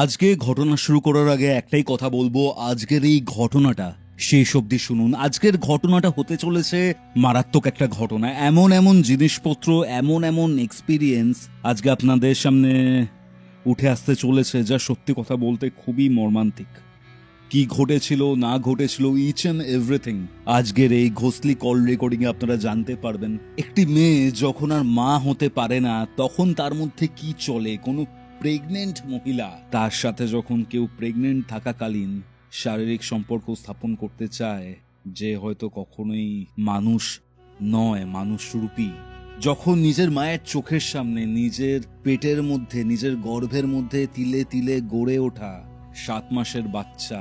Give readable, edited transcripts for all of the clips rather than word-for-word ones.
আজকে ঘটনা শুরু করার আগে একটাই কথা বলবো, আজকের এই ঘটনাটা শেষ অবধি শুনুন। আজকের ঘটনাটা হতে চলেছে মারাত্মক একটা ঘটনা। এমন এমন জিনিসপত্র, এমন এমন এক্সপিরিয়েন্স আজকে আপনাদের সামনে উঠে আসতে চলেছে, যা সত্যি কথা বলতে খুবই মর্মান্তিক। কি ঘটেছিল না ঘটেছিল, ইচ অ্যান্ড এভরিথিং আজকের এই ঘোষলি কল রেকর্ডিং এ আপনারা জানতে পারবেন। একটি মেয়ে যখন আর মা হতে পারে না, তখন তার মধ্যে কি চলে। কোনো প্রেগনেন্ট মহিলা তার সাথে যখন কেউ প্রেগনেন্ট থাকাকালীন শারীরিক সম্পর্ক স্থাপন করতে চায়, যে হয়তো কখনোই মানুষ নয়, মানুষরূপী, যখন নিজের মায়ের চোখের সামনে নিজের পেটের মধ্যে, নিজের গর্ভের মধ্যে তিলে তিলে গড়ে ওঠা 7 মাসের বাচ্চা,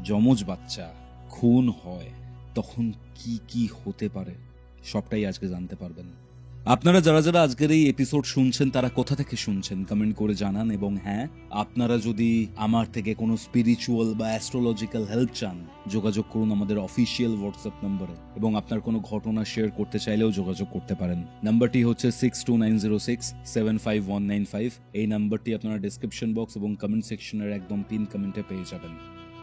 যমজ বাচ্চা খুন হয়, তখন কি কি হতে পারে সবটাই আজকে জানতে পারবেন। আপনারা যারা যারা আজকের এই এপিসোড শুনছেন, তারা কোথা থেকে শুনছেন কমেন্ট করে জানান। এবং হ্যাঁ, আপনারা যদি আমার থেকে কোনো স্পিরিচুয়াল বা অ্যাস্ট্রোলজিক্যাল হেল্প চান, যোগাযোগ করুন আমাদের অফিসিয়াল হোয়াটসঅ্যাপ নম্বরে। এবং আপনার কোনো ঘটনা শেয়ার করতে চাইলেও যোগাযোগ করতে পারেন। নাম্বারটি হচ্ছে 6290675195। এই নাম্বারটি আপনারা ডেসক্রিপশন বক্স এবং কমেন্ট সেকশনের একদম পিন কমেন্টে পেয়ে যাবেন,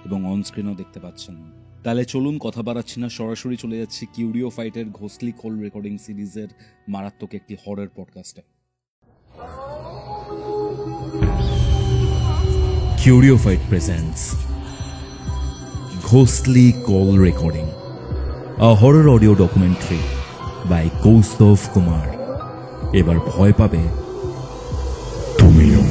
এবং অন স্ক্রিনও দেখতে পাচ্ছেন। তাহলে চলুন কথা বাড়াচ্ছি না, সরাসরি চলে যাচ্ছি কিউরিও ফাইটের ঘোষলি কল রেকর্ডিং সিরিজের মারাত্মক একটি হরর পডকাস্টে। কিউরিও ফাইট প্রেজেন্টস ঘোষলি call recording, a horror audio documentary by Kaustav Kumar. এবার ভয় পাবে তুমিও।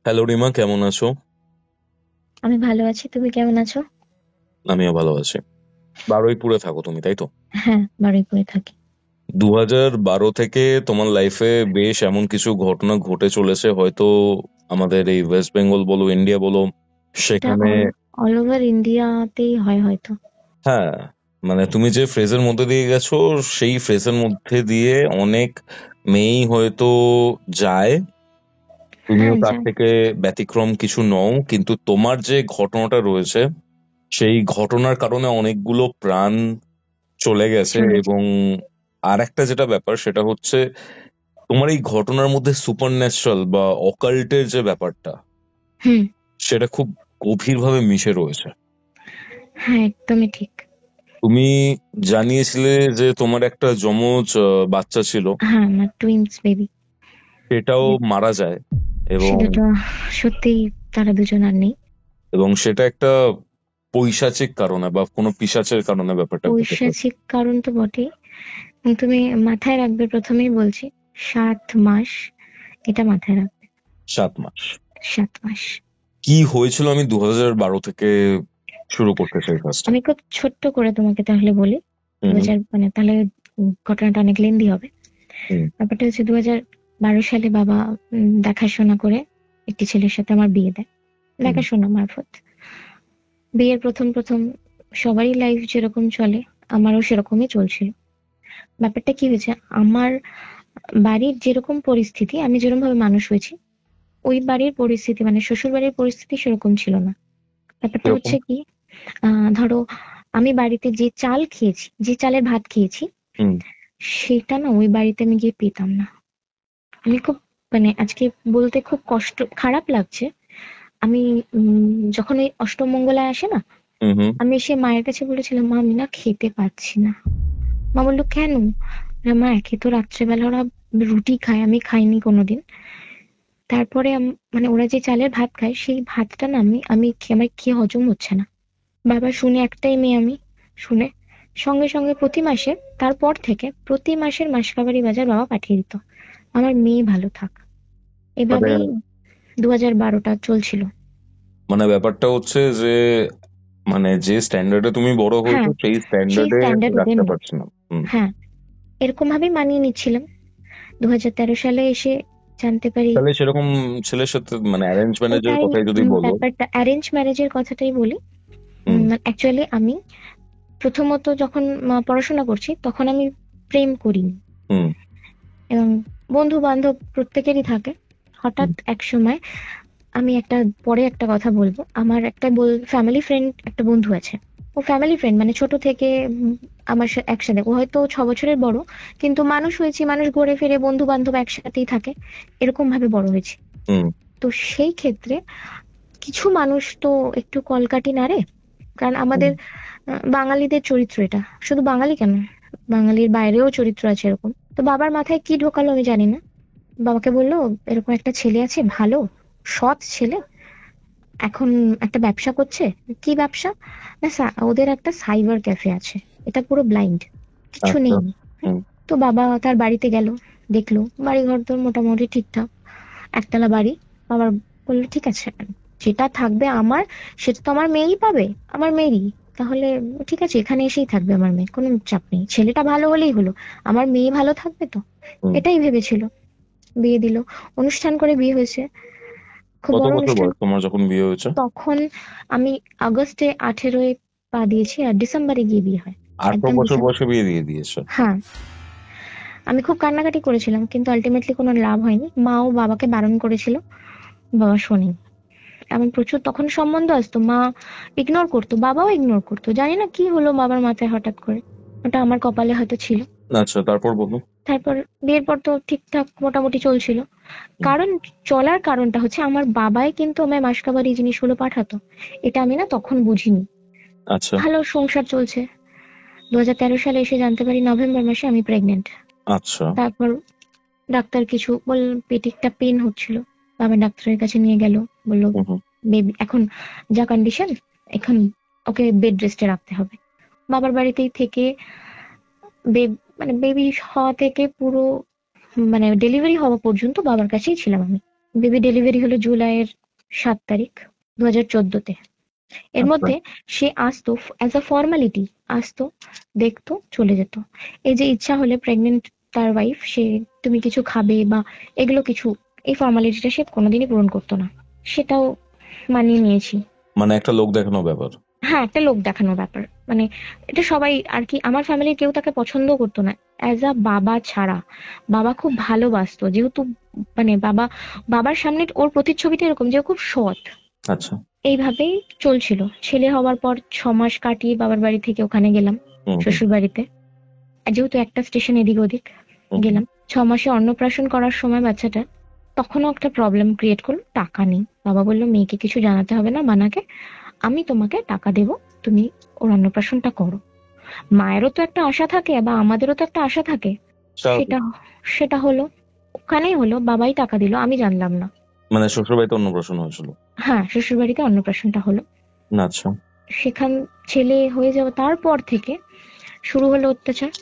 হ্যালো রিমা, কেমন আছো? আমি ভালো আছি, তুমি কেমন আছো? আমিও ভালো আছি। বারুইপুরে থাকো তুমি, তাই তো? হ্যাঁ, বারুইপুরে থাকি। 2012 থেকে তোমার লাইফে বেশ এমন কিছু ঘটনা ঘটে চলেছে, হয়তো আমাদের এই ওয়েস্ট বেঙ্গল বলো, ইন্ডিয়া বলো, এটা সেখানে অল ওভার ইন্ডিয়াতেই হয় হয়তো। হ্যাঁ, মানে তুমি যে ফ্রেজের মধ্যে দিয়ে গেছো, সেই ফ্রেজের মধ্যে দিয়ে অনেক মেয়েই হয়তো যায়। তুমিও হ্যাঁ, তার থেকে ব্যতিক্রম কিছু নও, কিন্তু তোমার যে ঘটনাটা রয়েছে, সেই ঘটনার কারণে অনেকগুলো প্রাণ চলে গেছে। চলে এবং আর একটা যেটা ব্যাপার, সেটা হচ্ছে তোমার এই ঘটনার মধ্যে সুপার ন্যাচারাল বা অকাল্টের যে ব্যাপারটা, হুম, সেটা খুব গভীরভাবে মিশে রয়েছে। হ্যাঁ, একদমই ঠিক। তুমি জানিয়েছিলে যে তোমার একটা যমজ বাচ্চা ছিল, হ্যাঁ, আমার টুইনস বেবি। সেটাও মারা যায়। এবং সেটা তো সত্যিই, তারা দুজন আর নেই। এবং সেটা একটা পৈশাচিক কারণে বা কোনো পিশাচের কারণে ব্যাপারটা ঘটেছে। পৈশাচিক কারণ তো বটেই। এবং তুমি মাথায় রাখবে, প্রথমেই বলছি 7 মাস, এটা মাথায় রাখবে। 7 মাস 7 মাস। কি হয়েছিল আমি 2012 থেকে শুরু করতে চাই ফার্স্টে। আমি খুব ছোট্ট করে তোমাকে তাহলে বলি। হুম 2000 মানে তাহলে ঘটনাটা অনেক লেন্দি হবে। হুম ব্যাপারটা হচ্ছে 2012 সালে বাবা দেখাশোনা করে একটি ছেলের সাথে আমার বিয়ে দেয়, হুম দেখাশোনা মারফত। বিয়ের প্রথম প্রথম সবারই লাইফ যেরকম চলে, আমারও সেরকমই চলছিল। ব্যাপারটা কি হয়েছে, আমার বাড়ির যেরকম পরিস্থিতি, আমি যেরকম ভাবে মানুষ হয়েছি, ওই বাড়ির পরিস্থিতি মানে শ্বশুর বাড়ির পরিস্থিতি সেরকম ছিল না। ব্যাপারটা কিরকম? হচ্ছে কি, ধরো আমি বাড়িতে যে চাল খেয়েছি, যে চালের ভাত খেয়েছি, হুম সেটা না ওই বাড়িতে আমি গিয়ে পেতাম না। আমি খুব, মানে আজকে বলতে খুব কষ্ট, খারাপ লাগছে। আমি যখন ওই অষ্টমঙ্গলায় আসে না, হুম হুম আমি এসে মায়ের কাছে বলেছিলাম, মা আমি না খেতে পাচ্ছি না। মা বললো কেন? মা একে তো রাত্রেবেলা ওরা রুটি খায়, আমি খাইনি কোনোদিন। তারপরে মানে ওরা যে চালের ভাত খায়, সেই ভাতটা না আমি আমার খেয়ে হজম হচ্ছে না। বাবা শুনে, একটাই মেয়ে আমি, শুনে সঙ্গে সঙ্গে প্রতি মাসে, তারপর থেকে প্রতি মাসের মাসকাবারি বাজার বাবা পাঠিয়ে দিত, আমার মেয়ে ভালো থাক। মানে এভাবেই 2012টা চলছিল। মানে ব্যাপারটা হচ্ছে যে, মানে যে স্ট্যান্ডার্ডে তুমি বড় হ্যাঁ, হয়েছো, সেই সেই স্ট্যান্ডার্ডে স্ট্যান্ডার্ড ওদের রাখতে নেই। পারছি না। হুম হ্যাঁ, এরকম ভাবেই মানিয়ে নিচ্ছিলাম। 2013 সালে এসে জানতে পারি। তাহলে সেরকম ছেলের সাথে মানে অ্যারেঞ্জ ম্যারেজের ওটাই, কথাই যদি বলো। ব্যাপারটা অ্যারেঞ্জ ম্যারেজের কথাটাই বলি। হুম অ্যাকচুয়ালি আমি প্রথমত যখন পড়াশোনা করছি, তখন আমি প্রেম করিনি। হুম এবং বন্ধু বান্ধব প্রত্যেকেরই থাকে। হঠাৎ এক সময় আমি পরে একটা কথা বলবো, আমার একটা ফ্যামিলি ফ্রেন্ড একটা বন্ধু আছে। ও ফ্যামিলি ফ্রেন্ড মানে ছোট থেকে আমার একসাথে, ও হয়তো 6 বছরের বড়, কিন্তু মানুষ হয়েছি, মানুষ ঘুরে ফিরে বন্ধু বান্ধব একসাথেই থাকে, এরকম ভাবে বড় হয়েছি। হুম তো সেই ক্ষেত্রে কিছু মানুষ তো একটু কলকাঠি নাড়ে, কারণ আমাদের বাঙালিদের চরিত্র এটা, শুধু বাঙালি কেন, বাঙালির বাইরেও চরিত্র আছে এরকম। তো বাবার মাথায় কি ঢোকালো আমি জানি না, বাবাকে বললো এরকম একটা ছেলে আছে, ভালো সৎ ছেলে, এখন একটা ব্যবসা করছে। কি ব্যবসা? না ওদের একটা সাইবার ক্যাফে আছে, এটা পুরো ব্লাইন্ড, কিছু আচ্ছা নেই। হুম তো বাবা তার বাড়িতে গেল, দেখলো বাড়ি ঘর তো মোটামুটি ঠিকঠাক, একতলা বাড়ি। বাবার বললো ঠিক আছে, যেটা থাকবে আমার, সেটা তো আমার মেয়েই পাবে, আমার মেয়েরই, তাহলে ঠিক আছে এখানে এসেই থাকবে আমার মেয়ে, কোনো চাপ নেই, ছেলেটা ভালো হলেই হলো, আমার মেয়ে ভালো থাকবে তো, হুম। এটাই ভেবেছিল। বিয়ে দিল, অনুষ্ঠান করে বিয়ে হয়েছে, খুব কত বড় বছর অনুষ্ঠান। বয়স তোমার যখন বিয়ে হয়েছে? তখন আমি আগস্টে 18 পা দিয়েছি, আর ডিসেম্বরে গিয়ে বিয়ে হয়। 18 একদম বছর ডিসেম্বর। বয়সে বিয়ে দিয়ে দিয়েছে? হ্যাঁ, আমি খুব কান্নাকাটি করেছিলাম, কিন্তু আলটিমেটলি কোনো লাভ হয়নি, মা ও বাবাকে বারণ করেছিল, বাবা শোনেনি। এমন প্রচুর তখন সম্বন্ধ আসতো, মা ইগনোর করতো, বাবাও ইগনোর করতো, জানি না কি হলো বাবার মাথায় হঠাৎ করে, ওটা আমার কপালে হয়তো ছিল। আচ্ছা, তারপর বলো। তারপর বিয়ের পর তো ঠিকঠাক মোটামুটি চলছিল। হুম, কারণ চলার কারণটা হচ্ছে আমার বাবাই কিন্তু আমায় মাসকাবার এই জিনিসগুলো পাঠাতো, এটা আমি না তখন বুঝিনি। আচ্ছা ভালো সংসার চলছে, 2013 সালে এসে জানতে পারি নভেম্বর মাসে আমি প্রেগনেন্ট। আচ্ছা তারপর ডাক্তার কিছু বল, পেটে একটা পেন হচ্ছিল, বাবা ডাক্তারের কাছে নিয়ে গেল, বললো হুম হুম বেবি এখন যা কন্ডিশন, এখন ওকে বেড রেস্টে রাখতে হবে। বাবার বাড়িতেই থেকে মানে বেবি হওয়া থেকে পুরো মানে ডেলিভারি হওয়া পর্যন্ত বাবার কাছেই ছিলাম আমি। বেবি ডেলিভারি হলো জুলাইয়ের 7 তারিখ 2014-তে। এর আচ্ছা মধ্যে সে আসতো অ্যাজ আ ফর্মালিটি, আসতো, দেখতো, চলে যেত। এই যে ইচ্ছা হলে প্রেগনেন্ট তার ওয়াইফ, সে তুমি কিছু খাবে বা এগুলো কিছু, এই ফর্মালিটিটা সে কোনোদিনই পূরণ করতো না, সেটাও মানিয়ে নিয়েছি। মানে একটা লোক দেখানো ব্যাপার। হ্যাঁ, একটা লোক দেখানোর ব্যাপার, মানে এটা সবাই আর কি, আমার ফ্যামিলির কেউ তাকে পছন্দ করতো না অ্যাজ আ বাবা ছাড়া। বাবা খুব ভালোবাসতো, যেহেতু মানে বাবার সামনে ওর প্রতিচ্ছবিটা এরকম যে ও খুব সৎ। আচ্ছা এইভাবেই চলছিল। ছেলে হওয়ার পর 6 মাস কাটিয়ে বাবার বাড়ি থেকে ওখানে গেলাম, হুম হুম শ্বশুর বাড়িতে। আর যেহেতু একটা স্টেশন এদিক ওদিক, হুম হুম। গেলাম। 6 মাসে অন্নপ্রাশন করার সময় বাচ্চাটা, তখনও একটা প্রবলেম ক্রিয়েট করলো, টাকা নেই। বাবা বললো মেয়েকে কিছু জানাতে হবে না মানাকে, আমি তোমাকে টাকা দেবো, তুমি ওর অন্নপ্রাশনটা করো। মায়েরও তো একটা আশা থাকে বা আমাদেরও তো একটা আশা থাকে। স্বাভাবিক। সেটা সেটা হলো, ওখানেই হলো, বাবাই টাকা দিল, আমি জানলাম না। মানে শ্বশুর বাড়িতে অন্নপ্রাশন হয়েছিল? হ্যাঁ, শ্বশুর বাড়িতে অন্নপ্রাশনটা হলো। আচ্ছা সেখান ছেলে হয়ে যাওয়া তারপর থেকে শুরু হলো অত্যাচার।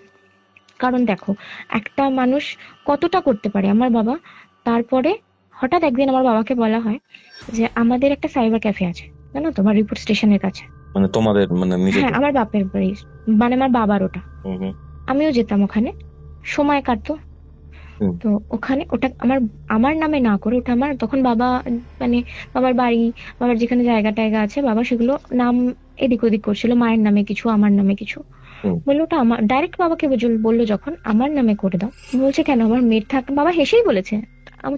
কারণ দেখো, একটা মানুষ কতটা করতে পারে আমার বাবা। তারপরে হঠাৎ একদিন আমার বাবাকে বলা হয় যে আমাদের একটা সাইবার ক্যাফে আছে, জানো তো, বারুইপুর স্টেশনের কাছে। মানে তোমাদের মানে হ্যাঁ, নিজেদের? আমার বাপের বাড়ি, মানে আমার বাবার ওটা। হুম হুম আমিও যেতাম ওখানে, সময় কাটতো। হুম তো ওখানে ওটা আমার আমার নামে না করে, ওটা আমার তখন বাবা, মানে বাবার বাড়ি, বাবার যেখানে জায়গা টায়গা আছে, বাবা সেগুলো নাম এদিক ওদিক করছিল, মায়ের নামে কিছু, আমার নামে কিছু। হুম বললো ওটা আমার, ডাইরেক্ট বাবাকে বললো যখন আমার নামে করে দাও। বলছে কেন, আমার মেয়ের থাক, বাবা হেসেই বলেছে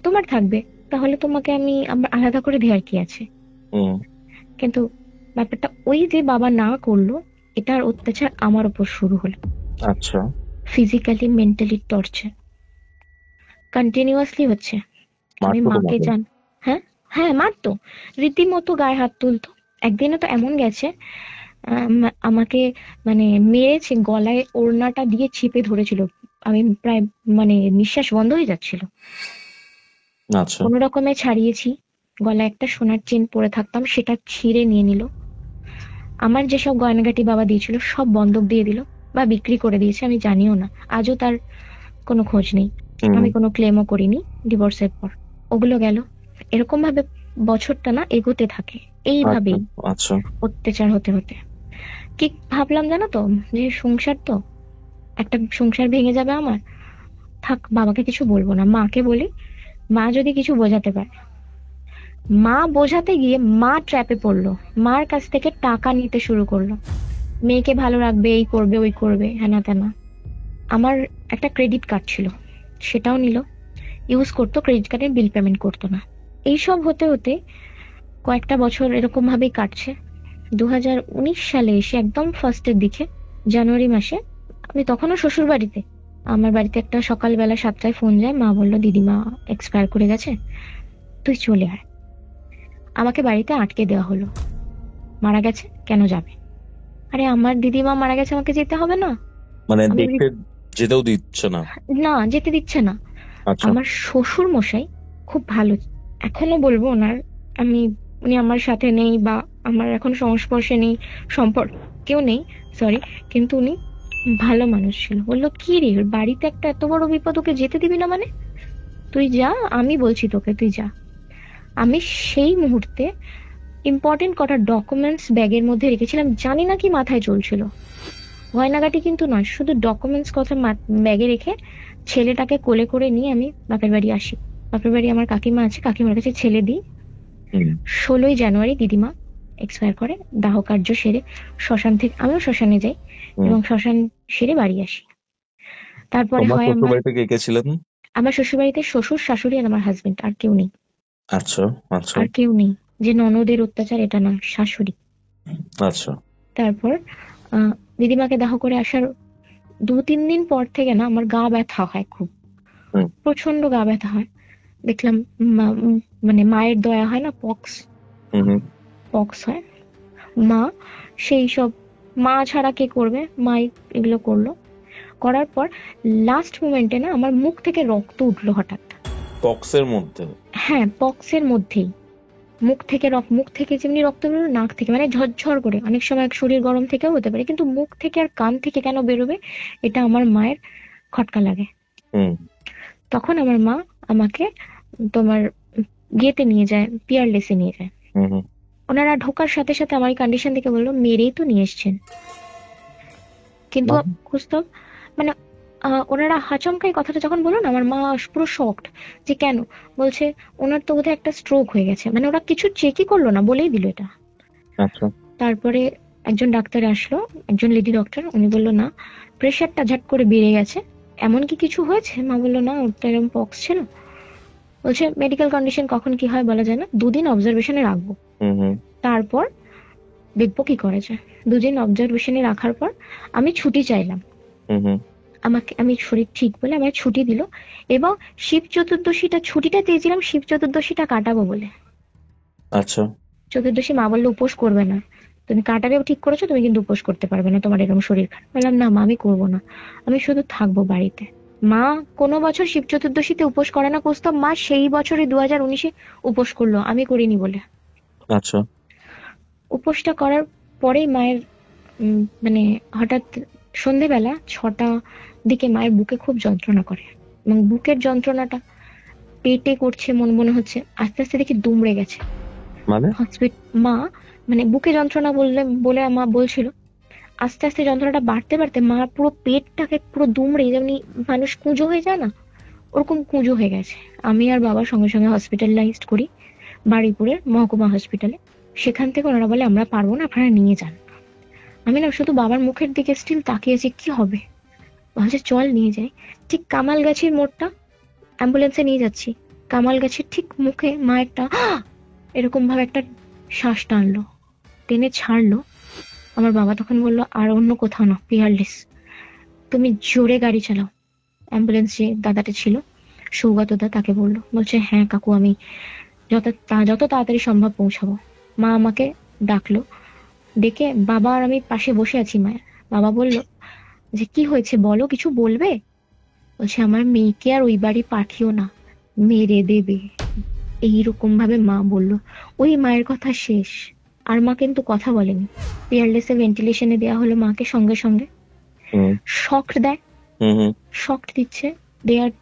তোমার থাকবে, তাহলে তোমাকে আমি আমার আলাদা করে দেওয়ার কি আছে। হুম। কিন্তু ব্যাপারটা ওই যে বাবা না করলো, এটার অত্যাচার আমার উপর শুরু হলো। আচ্ছা ফিজিক্যালি, মেন্টালি টর্চার কন্টিনিউয়াসলি হচ্ছে। আমি মারতো মাকে তোমাকে? হ্যাঁ, হ্যাঁ মারতো, রীতিমতো গায়ে হাত তুলতো। একদিনে তো এমন গেছে, আমাকে মানে মেরেছে, গলায় ওড়নাটা দিয়ে চিপে ধরেছিল, আমি প্রায় মানে নিঃশ্বাস বন্ধ হয়ে যাচ্ছিল। আচ্ছা কোনো রকমে ছাড়িয়েছি। গলায় একটা সোনার চেন পরে থাকতাম, সেটা ছিঁড়ে নিয়ে নিল। আমার যেসব গয়নাগাটি বাবা দিয়েছিল সব বন্ধক দিয়ে দিল, বা বিক্রি করে দিয়েছে, আমি জানিও না। আজও তার কোনো খোঁজ নেই। হুম আমি কোনো ক্লেমও করিনি ডিভোর্সের পর। ওগুলো গেল। এরকম ভাবে বছরটা না এগোতে থাকে, আচ্ছা এইভাবেই আচ্ছা অত্যাচার হতে হতে। কি ভাবলাম জানো তো, যে সংসার তো, একটা সংসার ভেঙে যাবে আমার, থাক বাবাকে কিছু বলবো না, মাকে বলি, মা যদি কিছু বোঝাতে পারে। মা বোঝাতে গিয়ে মা ট্র্যাপে পড়লো, মার কাছ থেকে টাকা নিতে শুরু করলো, মেয়েকে ভালো রাখবে, এই করবে ওই করবে, হ্যানা তেনা। আমার একটা ক্রেডিট কার্ড ছিল, সেটাও নিল। ইউজ করতো, ক্রেডিট কার্ডের বিল পেমেন্ট করতো না। এইসব হতে হতে কয়েকটা বছর এরকম ভাবেই কাটছে। 2019 সালে এসে একদম ফার্স্টের দিকে, জানুয়ারি মাসে, আমি তখনও শ্বশুর বাড়িতে, আমার বাড়িতে একটা সকালবেলা 7টায় ফোন যায়, মা বললো দিদিমা এক্সপায়ার করে গেছে, তুই চলে আয়। আমাকে বাড়িতে আটকে দেওয়া হলো, মারা গেছে কেন যাবে? আরে আমার দিদিমা মারা গেছে, আমাকে যেতে হবে না? মানে আমি দেখতে যেতেও দিচ্ছে না? না, যেতে দিচ্ছে না। আচ্ছা। আমার শ্বশুর মশাই খুব ভালো, এখনো বলবো ওনার, আমি, উনি আমার সাথে নেই বা আমার এখন সংস্পর্শে নেই, সম্পর্কেও নেই, সরি, কিন্তু উনি ভালো মানুষ ছিল। বললো কি রে, ওর বাড়িতে একটা এত বড় বিপদ, ওকে যেতে দিবি না মানে? তুই যা, আমি বলছি তোকে, তুই যা। আমি সেই মুহূর্তে ইম্পর্টেন্ট কটা ডকুমেন্টস ব্যাগের মধ্যে রেখেছিলাম, জানি না কি মাথায় চলছিল, গয়নাগাটি কিন্তু নয়, শুধু ডকুমেন্টস কথা ব্যাগে রেখে ছেলেটাকে কোলে করে নিয়ে আমি বাপের বাড়ি আসি। বাপের বাড়ি আমার কাকিমা আছে, কাকিমার কাছে ছেলে দিই। হুম। 16ই জানুয়ারি দিদিমা এক্সপায়ার করে, দাহ কার্য সেরে শ্মশান থেকে, আমিও শ্মশানে যাই হুম। এবং শ্মশান সেরে বাড়ি আসি। তারপরে তোমার হয় শ্বশুর আমার, বাড়িতে কে কে ছিলেন? আমার শ্বশুর বাড়িতে শ্বশুর শাশুড়ি আর আমার হাজবেন্ড, আর কেউ নেই। আচ্ছা আচ্ছা আর কেউ নেই, যে ননদের অত্যাচার এটা না, শাশুড়ি। আচ্ছা। তারপর দিদিমাকে দাহ করে আসার 2-3 দিন পর থেকে না আমার গা ব্যথা হয় খুব, হুম। প্রচন্ড গা ব্যথা হয়। দেখলাম মানে মায়ের দয়া হয় না, পক্স, হুম হুম। পক্স হয়। মা সেই সব, মা ছাড়া কে করবে, মাই এগুলো করলো। করার পর লাস্ট মোমেন্টে না আমার মুখ থেকে রক্ত উঠলো হঠাৎ। পক্সের মধ্যে? হ্যাঁ, পক্সের মধ্যেই মুখ থেকে যেমনি রক্ত বেরোলো, নাক থেকে, মানে ঝরঝর করে, অনেক সময় শরীর গরম থেকেও হতে পারে, কিন্তু মুখ থেকে আর কান থেকে কেন বেরোবে, এটা আমার মায়ের খটকা লাগে। হুম। তখন আমার মা আমাকে তোমার ইয়েতে নিয়ে যায়, পিয়ারলেসে নিয়ে যায়। হুম হুম। ওনারা ঢোকার সাথে সাথে আমার কন্ডিশন দেখে বললো মেরেই তো নিয়ে এসছেন, কিন্তু বাহ। কুস্তব, মানে ওনারা হাচমকাই কথাটা যখন বললো না, আমার মা পুরো শকড, যে কেন? বলছে ওনার তো বোধহয় একটা স্ট্রোক হয়ে গেছে, মানে ওরা কিছু চেকই করলো না, বলেই দিল এটা। আচ্ছা। তারপরে একজন ডাক্তার আসলো, একজন লেডি ডক্টর, উনি বললো না, প্রেশারটা ঝট করে বেড়ে গেছে, এমন কি কিছু হয়েছে? মা বললো না, ওর তো এরকম পক্স ছিল। বলছে মেডিকেল কন্ডিশন কখন কি হয় বলা যায় না, 2 দিন অবজারভেশনে রাখবো, হুম হুম। তারপর দেখবো কি করা যায়। 2 দিন অবজারভেশনে রাখার পর আমি ছুটি চাইলাম, হুম হুম। আমি শরীর ঠিক বলে আমার ছুটি দিল, এবং শিব চতুর্দশীটা ছুটিটা চেয়েছিলাম শিব চতুর্দশীটা কাটাবো বলে। আচ্ছা। চতুর্দশী মা বললো উপোস করবে না, তুমি কাটারেও ঠিক করেছো, তুমি কিন্তু উপোস করতে পারবে না, তোমার এরকম শরীর খারাপ। বললাম না মা, আমি করবো না, আমি শুধু থাকবো বাড়িতে। মা কোনো বছর শিব চতুর্দশীতে উপোস করে না কুস্তব, মা সেই বছরে 2019-এ উপোস করলো, আমি করিনি বলে। আচ্ছা। উপোসটা করার পরেই মায়ের মানে হঠাৎ সন্ধেবেলা 6টা দিকে মায়ের বুকে খুব যন্ত্রণা করে, এবং বুকের যন্ত্রণাটা পেটে করছে, মনে হচ্ছে, আস্তে আস্তে দেখি দুমড়ে গেছে। মানে? মা মানে বুকে যন্ত্রণা বলে মা বলছিল, আস্তে আস্তে যন্ত্রণাটা বাড়তে বাড়তে মা পুরো পেটটাকে পুরো দুমড়ে, যেমনি মানুষ কুঁজো হয়ে যায় না, ওরকম কুঁজো হয়ে গেছে। আমি আর বাবা সঙ্গে সঙ্গে হসপিটালাইজড করি বারুইপুরের মহকুমা হসপিটালে। সেখান থেকে ওনারা বলে আমরা পারবো না, আপনারা নিয়ে যান। আমি না শুধু বাবার মুখের দিকে স্টিল তাকিয়েছি, কি হবে, ভাবছে চল নিয়ে যাই। ঠিক কামালগাছির মোড়টা, অ্যাম্বুলেন্সে নিয়ে যাচ্ছি, কামালগাছির ঠিক মুখে মা একটা এরকম ভাবে একটা শ্বাস টানলো, টেনে ছাড়লো। আমার বাবা তখন বললো আর অন্য কোথাও না, পিয়ারলেস, তুমি জোরে গাড়ি চালাও। অ্যাম্বুলেন্স যে দাদাটা ছিল, সৌগত দা, তাকে বললো, বলছে হ্যাঁ কাকু, আমি যত তাড়াতাড়ি সম্ভব পৌঁছাবো। মা আমাকে ডাকলো, ডেকে বাবা আর আমি পাশে বসে আছি মায়ের। বাবা বলল যে কি হয়েছে বলো, কিছু বলবে? বলছে আমার মেয়েকে আর ওই বাড়ি পাঠিও না, মেরে দেবে, এইরকম ভাবে মা বলল। ওই মায়ের কথা শেষ, আর মা কিন্তু কথা বলেনি। পিয়ারলেসে ভেন্টিলেশনে দেওয়া হলো মাকে, সঙ্গে সঙ্গে হুম শক দেয়, হুম। হুম। শক দিচ্ছে,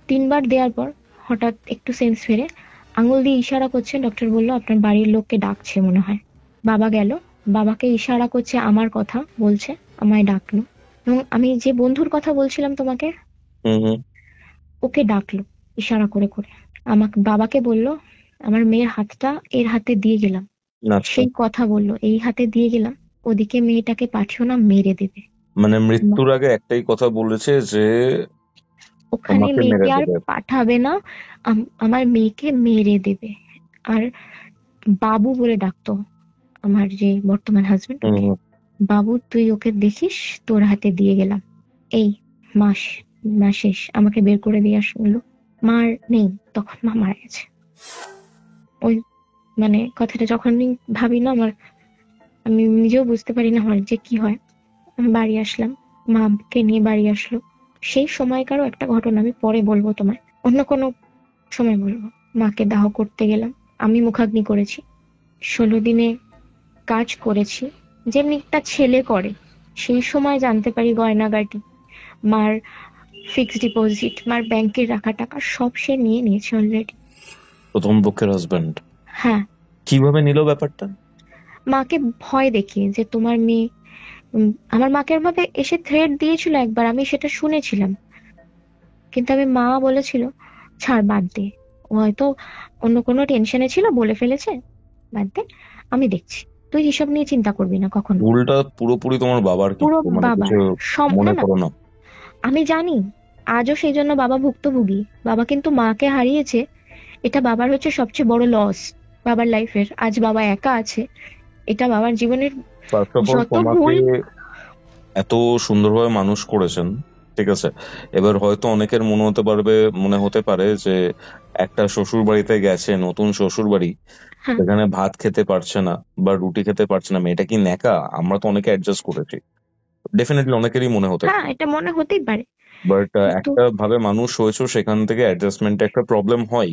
3বার দেওয়ার পর হঠাৎ একটু সেন্স ফেরে আঙুল দিয়ে ইশারা করছে, ডক্টর বলল আপনার বাড়ির লোককে ডাকছে মনে হয়। বাবা গেল, বাবাকে ইশারা করছে, আমার কথা বলছে, আমায় ডাকলো, এবং আমি যে বন্ধুর কথা বলছিলাম তোমাকে, হুম হুম। ওকে ডাকলো ইশারা করে করে। আমাকে, বাবাকে বলল আমার মেয়ের হাতটা এর হাতে দিয়ে গেলাম, আচ্ছা। সেই কথা বললো, এই হাতে দিয়ে গেলাম, ওদিকে মেয়েটাকে পাঠিও না, মেরে দেবে। মানে মৃত্যুর আগে একটাই কথা বলেছে যে ওখানে আমাকে মেরে মেয়েকে আর দেবে। পাঠাবে না, আমার মেয়েকে মেরে দেবে। আর বাবু বলে ডাকতো আমার যে বর্তমান হাজবেন্ড, হুম, ওকে হুম। বাবু, তুই ওকে দেখিস, তোর হাতে দিয়ে গেলাম। এই মাস মাস শেষ, আমাকে বের করে দিয়ে আসলো। মার নেই তখন, মা মারা গেছে। ওই মানে কথাটা যখনই ভাবি না, আমি নিজেও বুঝতে পারি না আমার যে কি হয়। আমি বাড়ি আসলাম, মাকে নিয়ে বাড়ি আসলো। সেই সময়কারও একটা ঘটনা আমি পরে বলবো তোমায়, অন্য কোনো সময় বলবো। মাকে দাহ করতে গেলাম, আমি মুখাগ্নি করেছি, 16 দিনে কাজ করেছি যেমনি একটা ছেলে করে। সেই সময় জানতে পারি গয়নাগাটি, মার ফিক্সড ডিপোজিট, মার ব্যাংকের রাখা টাকা সব সে নিয়ে নিয়েছে অলরেডি। প্রথম পক্ষের হাজবেন্ড হ্যাঁ, কিভাবে নিল ব্যাপারটা? মাকে ভয় দেখিয়ে যে তোমার মেয়ে, আমার মাকে ভাবে এসে থ্রেট দিয়েছিল একবার, আমি সেটা শুনেছিলাম। কিন্তু মা বলেছিল ছাড়, বাদ দে, ও হয়তো অন্য কোনো টেনশনে ছিল, বলে ফেলেছে, বাদ দে, আমি দেখছি, তুই এসব নিয়ে চিন্তা করবি না কখনো। ভুলটা পুরোপুরি তোমার বাবার, পুরো কিন্তু মানে বাবার কিছু না মনে না, করো না? আমি জানি আজও সেই জন্য বাবা ভুক্তভোগী। বাবা কিন্তু মাকে হারিয়েছে, এটা বাবার হচ্ছে সবচেয়ে বড় লস বাবার লাইফের। আজ বাবা একা আছে, এটা বাবার জীবনের ফার্স্ট অফ অল যত তোমাকে ভুল। এত সুন্দরভাবে মানুষ করেছেন, ঠিক আছে? এবার হয়তো অনেকের মনে হতে পারে যে একটা শ্বশুর বাড়িতে গেছে, নতুন শ্বশুর বাড়ি, হ্যাঁ সেখানে ভাত খেতে পারছে না বা রুটি খেতে পারছে না, মেয়েটা কি ন্যাকা? আমরা তো অনেকে অ্যাডজাস্ট করেছি, ডেফিনেটলি অনেকেরই মনে হতে হ্যাঁ, পারে। এটা মনে হতেই পারে, বাট কিন্তু একটা ভাবে মানুষ হয়েছে, সেখান থেকে অ্যাডজাস্টমেন্টে একটা প্রবলেম হয়।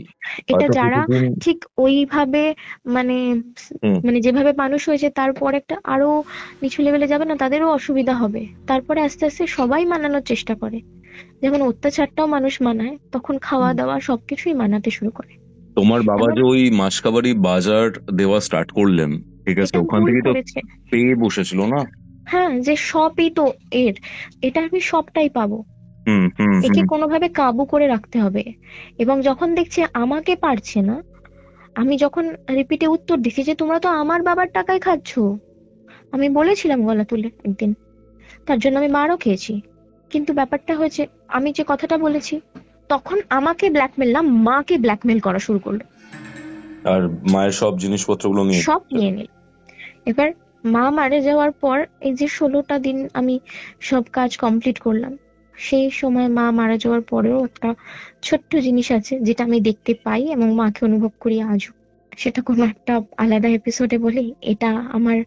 এটা হয়তো যারা কিছুদিন। ঠিক ওইভাবে মানে হুম। মানে যেভাবে মানুষ হয়েছে তারপর একটা আরো নিচু লেভেলে যাবে না, তাদেরও অসুবিধা হবে। তারপরে আস্তে আস্তে সবাই মানানোর চেষ্টা করে, যেমন অত্যাচারটাও মানুষ মানায়, তখন খাওয়া হুম। দাওয়া সবকিছুই মানাতে শুরু করে। তোমার বাবা এমন যে ওই মাসকাবাড়ি বাজার দেওয়া স্টার্ট করলেন, ঠিক আছে, এটা ওখান ভুল থেকে তো করেছে। পেয়ে বসেছিল না? হ্যাঁ, যে সবই তো এর, এটা আমি সবটাই পাবো, হুম, হুম, একে হুম। কোনোভাবে কাবু করে রাখতে হবে। এবং যখন দেখছে আমাকে পারছে না, আমি যখন রিপিটে উত্তর দিছি যে তোমরা তো আমার বাবার টাকায় খাচ্ছো, আমি বলেছিলাম গলা তুলে একদিন, তার জন্য আমি মারও খেয়েছি। কিন্তু ব্যাপারটা হয়েছে, আমি যে কথাটা বলেছি, তখন আমাকে ব্ল্যাকমেল না, মাকে ব্ল্যাকমেল করা শুরু করলো, আর মায়ের সব জিনিসপত্রগুলো নিয়ে সব নিচ্ছে। নিয়ে নিল। এবার মা মারা যাওয়ার পর এই যে 16টা দিন আমি সব কাজ কমপ্লিট করলাম, সেই সময় মা মারা যাওয়ার পরেও একটা ছোট্ট জিনিস আছে যেটা আমি দেখতে পাই এবং মাকে অনুভব করি আজও। সেটা কোনো একটা আলাদা এপিসোডে বলি, এটা আমার।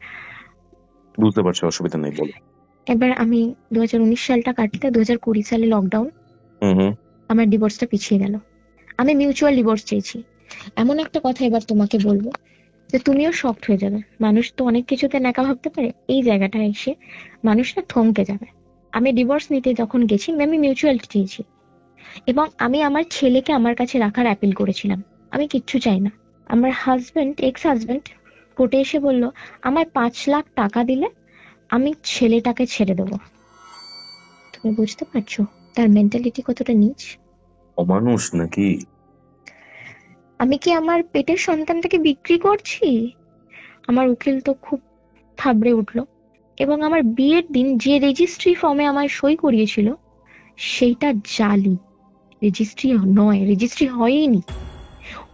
বুঝতে পারছি, অসুবিধা নেই, বলো। এবার আমি 2019 সালটা কাটতে 2020 সালে লকডাউন, হুম, হুম। আমার ডিভোর্সটা পিছিয়ে গেল। আমি মিউচুয়াল ডিভোর্স চেয়েছি। এমন একটা কথা এবার তোমাকে বলবো যে তুমিও শকড হয়ে যাবে, মানুষ তো অনেক কিছুতে ন্যাকা ভাবতে পারে, এই জায়গাটায় এসে মানুষটা থমকে যাবে। আমি ডিভোর্স নিতে যখন গেছি, আমি মিউচুয়াল চেয়েছি এবং আমি আমার ছেলেকে আমার কাছে রাখার অ্যাপিল করেছিলাম। আমি কিচ্ছু চাই না। আমার হাজবেন্ড, এক্স হাজবেন্ড, কোর্টে এসে বলল আমায় 5 লাখ টাকা দিলে আমি ছেলেটাকে ছেড়ে দেবো। তুমি বুঝতে পারছো তার মেন্টালিটি কতটা নীচ? অমানুষ নাকি? আমি কি আমার পেটের সন্তানটাকে বিক্রি করছি? আমার উকিল তো খুব থাবড়ে উঠলো এবং আমার বিয়ের দিন যে রেজিস্ট্রি ফর্মে আমায় সই করিয়েছিল সেইটা জালি, রেজিস্ট্রি নয়, রেজিস্ট্রি হয়নি।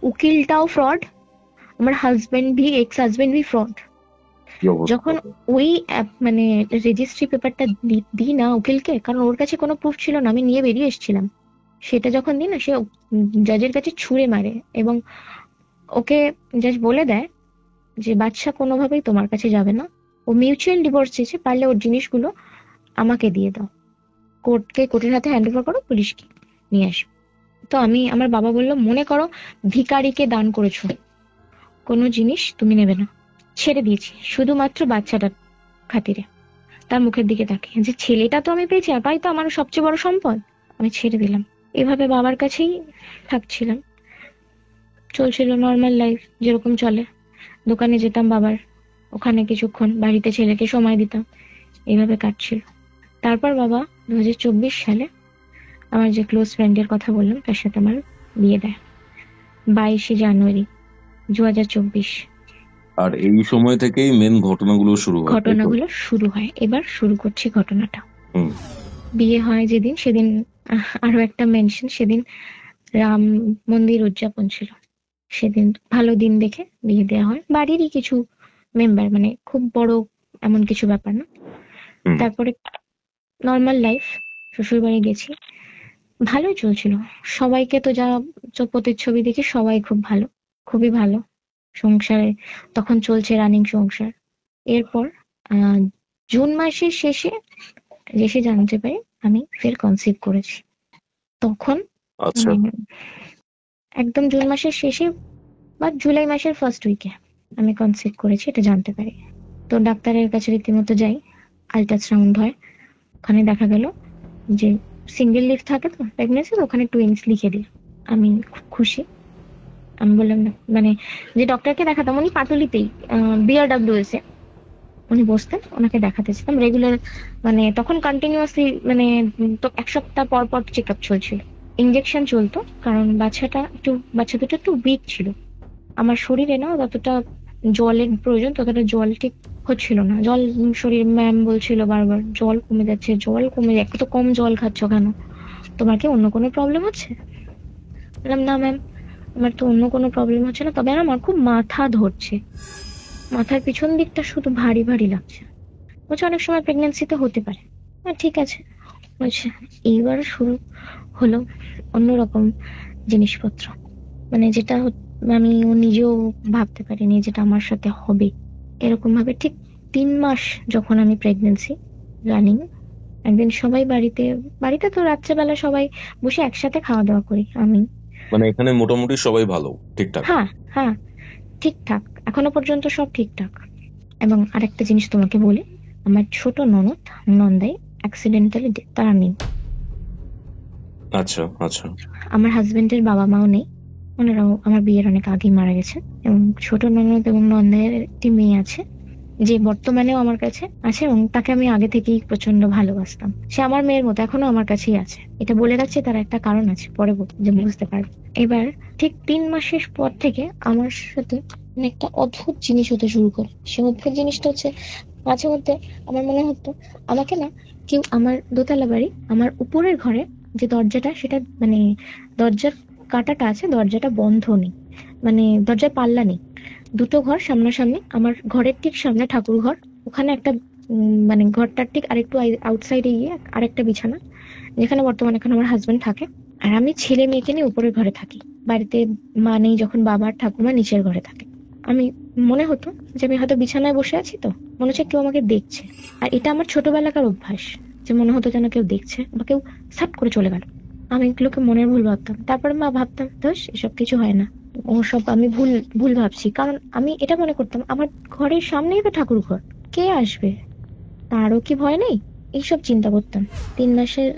উকিলটাও ফ্রড, আমার husband V, ex husband V fraud. কি অবস্থা? যখন ওই মানে রেজিস্ট্রি পেপারটা দিই না উকিলকে, কারণ ওর কাছে কোনো প্রুফ ছিল না, আমি নিয়ে বেরিয়ে এসেছিলাম, সেটা যখন দিই না, সে জাজের কাছে ছুঁড়ে মারে এবং ওকে জাজ বলে দেয় যে বাচ্চা কোনোভাবেই তোমার কাছে যাবে না, ও মিউচুয়াল ডিভোর্স চেয়েছে, পারলে ওর জিনিসগুলো আমাকে দিয়ে দাও, কোর্টের হাতে হ্যান্ড ওভার করো, পুলিশকে নিয়ে আসো। তো আমার বাবা বলল মনে করো ভিখারিকে দান করেছো, কোনো জিনিস তুমি নেবে না, ছেড়ে দিয়েছি শুধুমাত্র বাচ্চাটার খাতিরে। তার মুখের দিকে তাকিয়ে যে ছেলেটা তো আমি পেয়েছি, আর পাই তো আমার সবচেয়ে বড় সম্পদ, আমি ছেড়ে দিলাম। এভাবে বাবার কাছেই থাকছিলাম, চলছিল নর্মাল লাইফ যেরকম চলে। দোকানে যেতাম বাবার, ওখানে কিছুক্ষণ, বাড়িতে ছেলেকে সময় দিতাম, এইভাবে কাটছিল। তারপর বাবা 2024 সালে আমার যে ক্লোজ ফ্রেন্ডের কথা বললাম তার সাথে আমার বিয়ে দেয়, 22 জানুয়ারি 2024। আর এই সময় থেকেই মেন ঘটনাগুলো শুরু হয়, তাই তো? ঘটনাগুলো শুরু হয়, এবার শুরু করছি ঘটনাটা। হুম। বিয়ে হয় যেদিন, সেদিন আরো একটা মেনশন, সেদিন রাম মন্দির উদযাপন ছিল। সেদিন ভালো দিন দেখে বিয়ে দেওয়া হয়, বাড়িরই কিছু মেম্বার, মানে খুব বড় এমন কিছু ব্যাপার না। হুম। তারপরে নর্মাল লাইফ, শ্বশুর বাড়ি গেছি, ভালোই চলছিল। সবাইকে তো যা প্রতিচ্ছবি দেখি সবাই খুব ভালো, খুবই ভালো সংসারে তখন চলছে, রানিং সংসার। এরপর আহ জুন মাসের শেষে এসে জানতে পারি আমি ফের কনসিভ করেছি। তখন আচ্ছা। উম, একদম জুন মাসের শেষে বা জুলাই মাসের ফার্স্ট উইকে আমি কনসিভ করেছি, এটা জানতে পারি। তো ডাক্তারের কাছে রীতিমতো যাই, আল্ট্রাসাউন্ড হয়, ওখানে দেখা গেল যে সিঙ্গেল লিভ থাকে তো প্রেগনেন্সি, ওখানে টুইন্স লিখে দিই। আমি খুব খুশি। আমি বললাম না, মানে যে ডক্টরকে দেখাতাম উনি পাটুলিতেই, বিআরডব্লিউএস এ উনি বসতেন, ওনাকে দেখাতে যেতাম রেগুলার, মানে তখন কন্টিনিউয়াসলি, মানে তো এক সপ্তাহ পর পর চেক আপ চলছিল, ইনজেকশন চলতো, কারণ বাচ্চা দুটো একটু উইক ছিল। আমার শরীরে না ততটা জলের প্রয়োজন, ততটা জল ঠিক হচ্ছিল না, জল শরীর, ম্যাম বলছিল বারবার জল কমে যাচ্ছে, জল কমে যাচ্ছে, এত কম জল খাচ্ছ কেন, তোমার কি অন্য কোনো প্রবলেম হচ্ছে? বললাম না ম্যাম, আমার তো অন্য কোনো প্রবলেম হচ্ছে না, তবে না আমার খুব মাথা ধরছে, মাথার পিছন দিকটা শুধু ভারী ভারী লাগছে। বলছে অনেক সময় প্রেগনেন্সিতে হতে পারে। ঠিক আছে। বলছে এইবার শুরু হলো অন্যরকম জিনিসপত্র, মানে যেটা আমি ও নিজেও ভাবতে পারিনি যেটা আমার সাথে হবে এরকম ভাবে। ঠিক 3 মাস যখন আমি প্রেগনেন্সি রানিং, একদিন সবাই বাড়িতে, বাড়িতে তো রাত্রেবেলা সবাই বসে একসাথে খাওয়া দাওয়া করি আমি। মানে এখানে মোটামুটি সবাই ভালো, ঠিকঠাক? হ্যাঁ, হ্যাঁ, ঠিকঠাক, এখনো পর্যন্ত সব ঠিকঠাক। এবং আরেকটা জিনিস তোমাকে বলি, আমার ছোট ননদ নন্দাই অ্যাক্সিডেন্টালি তারা নেই। আচ্ছা, আচ্ছা। আমার হাজবেন্ডের বাবা মাও নেই, ওনারাও আমার বিয়ের অনেক আগেই মারা গেছে। এবং ছোট ননদ এবং নন্দাইয়ের একটি মেয়ে আছে, যে বর্তমানেও আমার কাছে আছে, এবং তাকে আমি আগে থেকেই প্রচন্ড ভালোবাসতাম। সে আমার মেয়ের মতো এখনো আমার কাছেই আছে। এটা বলে রাখছি, তার একটা কারণ আছে, পরে যে বুঝতে পারবে। এবার ঠিক 3 মাসের পর থেকে আমার সাথে মানে একটা অদ্ভুত জিনিস হতে শুরু করে। সে অদ্ভুত জিনিসটা হচ্ছে, মাঝে মধ্যে আমার মনে হতো আমাকে না কেউ, আমার দোতলা বাড়ি, আমার উপরের ঘরে যে দরজাটা, সেটা মানে দরজার কাঁটাটা আছে, দরজাটা বন্ধ নেই, মানে দরজার পাল্লা নেই, দুটো ঘর সামনাসামনি, আমার ঘরের ঠিক সামনে ঠাকুর ঘর, ওখানে একটা মানে ঘরটার ঠিক আরেকটু আউটসাইডে গিয়ে আরেকটা বিছানা, যেখানে বর্তমানে এখন আমার হাজবেন্ড থাকে। আর আমি ছেলে মেয়েকে নিয়ে উপরের ঘরে থাকি। বাড়িতে মা নেই যখন, বাবা আর ঠাকুমা নিচের ঘরে থাকে। আমি মনে হতো যে আমি হয়তো বিছানায় বসে আছি, তো মনে হচ্ছে কেউ আমাকে দেখছে। আর এটা আমার ছোটবেলাকার অভ্যাস, যে মনে হতো যেন কেউ দেখছে বা কেউ সাট করে চলে গেল। আমি এগুলোকে মনের ভুল ভাবতাম। তারপরে মা ভাবতাম দোষ, এসব কিছু হয় না, ও সব আমি ভুল ভুল ভাবছি। কারণ আমি এটা মনে করতাম আমার ঘরের সামনেই তো ঠাকুর ঘর, কে আসবে, তারও কি ভয় নেই, এইসব চিন্তা করতাম। 3 মাসের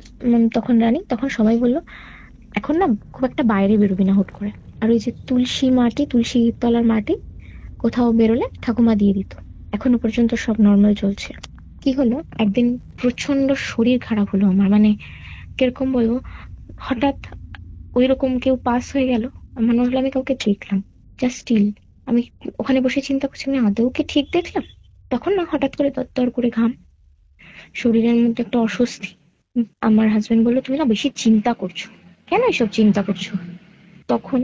তখন রানী, তখন সবাই বললো এখন না খুব একটা বাইরে বেরোবি না হুট করে। আর ওই যে তুলসী তলার মাটি কোথাও বেরোলে ঠাকুমা দিয়ে দিত। এখনো পর্যন্ত সব নর্মাল চলছে। কি হলো একদিন, প্রচন্ড শরীর খারাপ হলো আমার, মানে কিরকম বলবো, হঠাৎ ওই রকম কেউ পাস হয়ে গেল, মনে হলো আমি কাউকে দেখলাম, জাস্ট স্টিল। আমি ওখানে বসে চিন্তা করছি আমি আদৌ কি ঠিক দেখলাম। তখন না হঠাৎ করে দরদর করে ঘাম, শরীরের মধ্যে একটা অস্বস্তি। আমার হাজবেন্ড বললো তুমি না বেশি চিন্তা করছো, কেন এসব চিন্তা করছো? তখন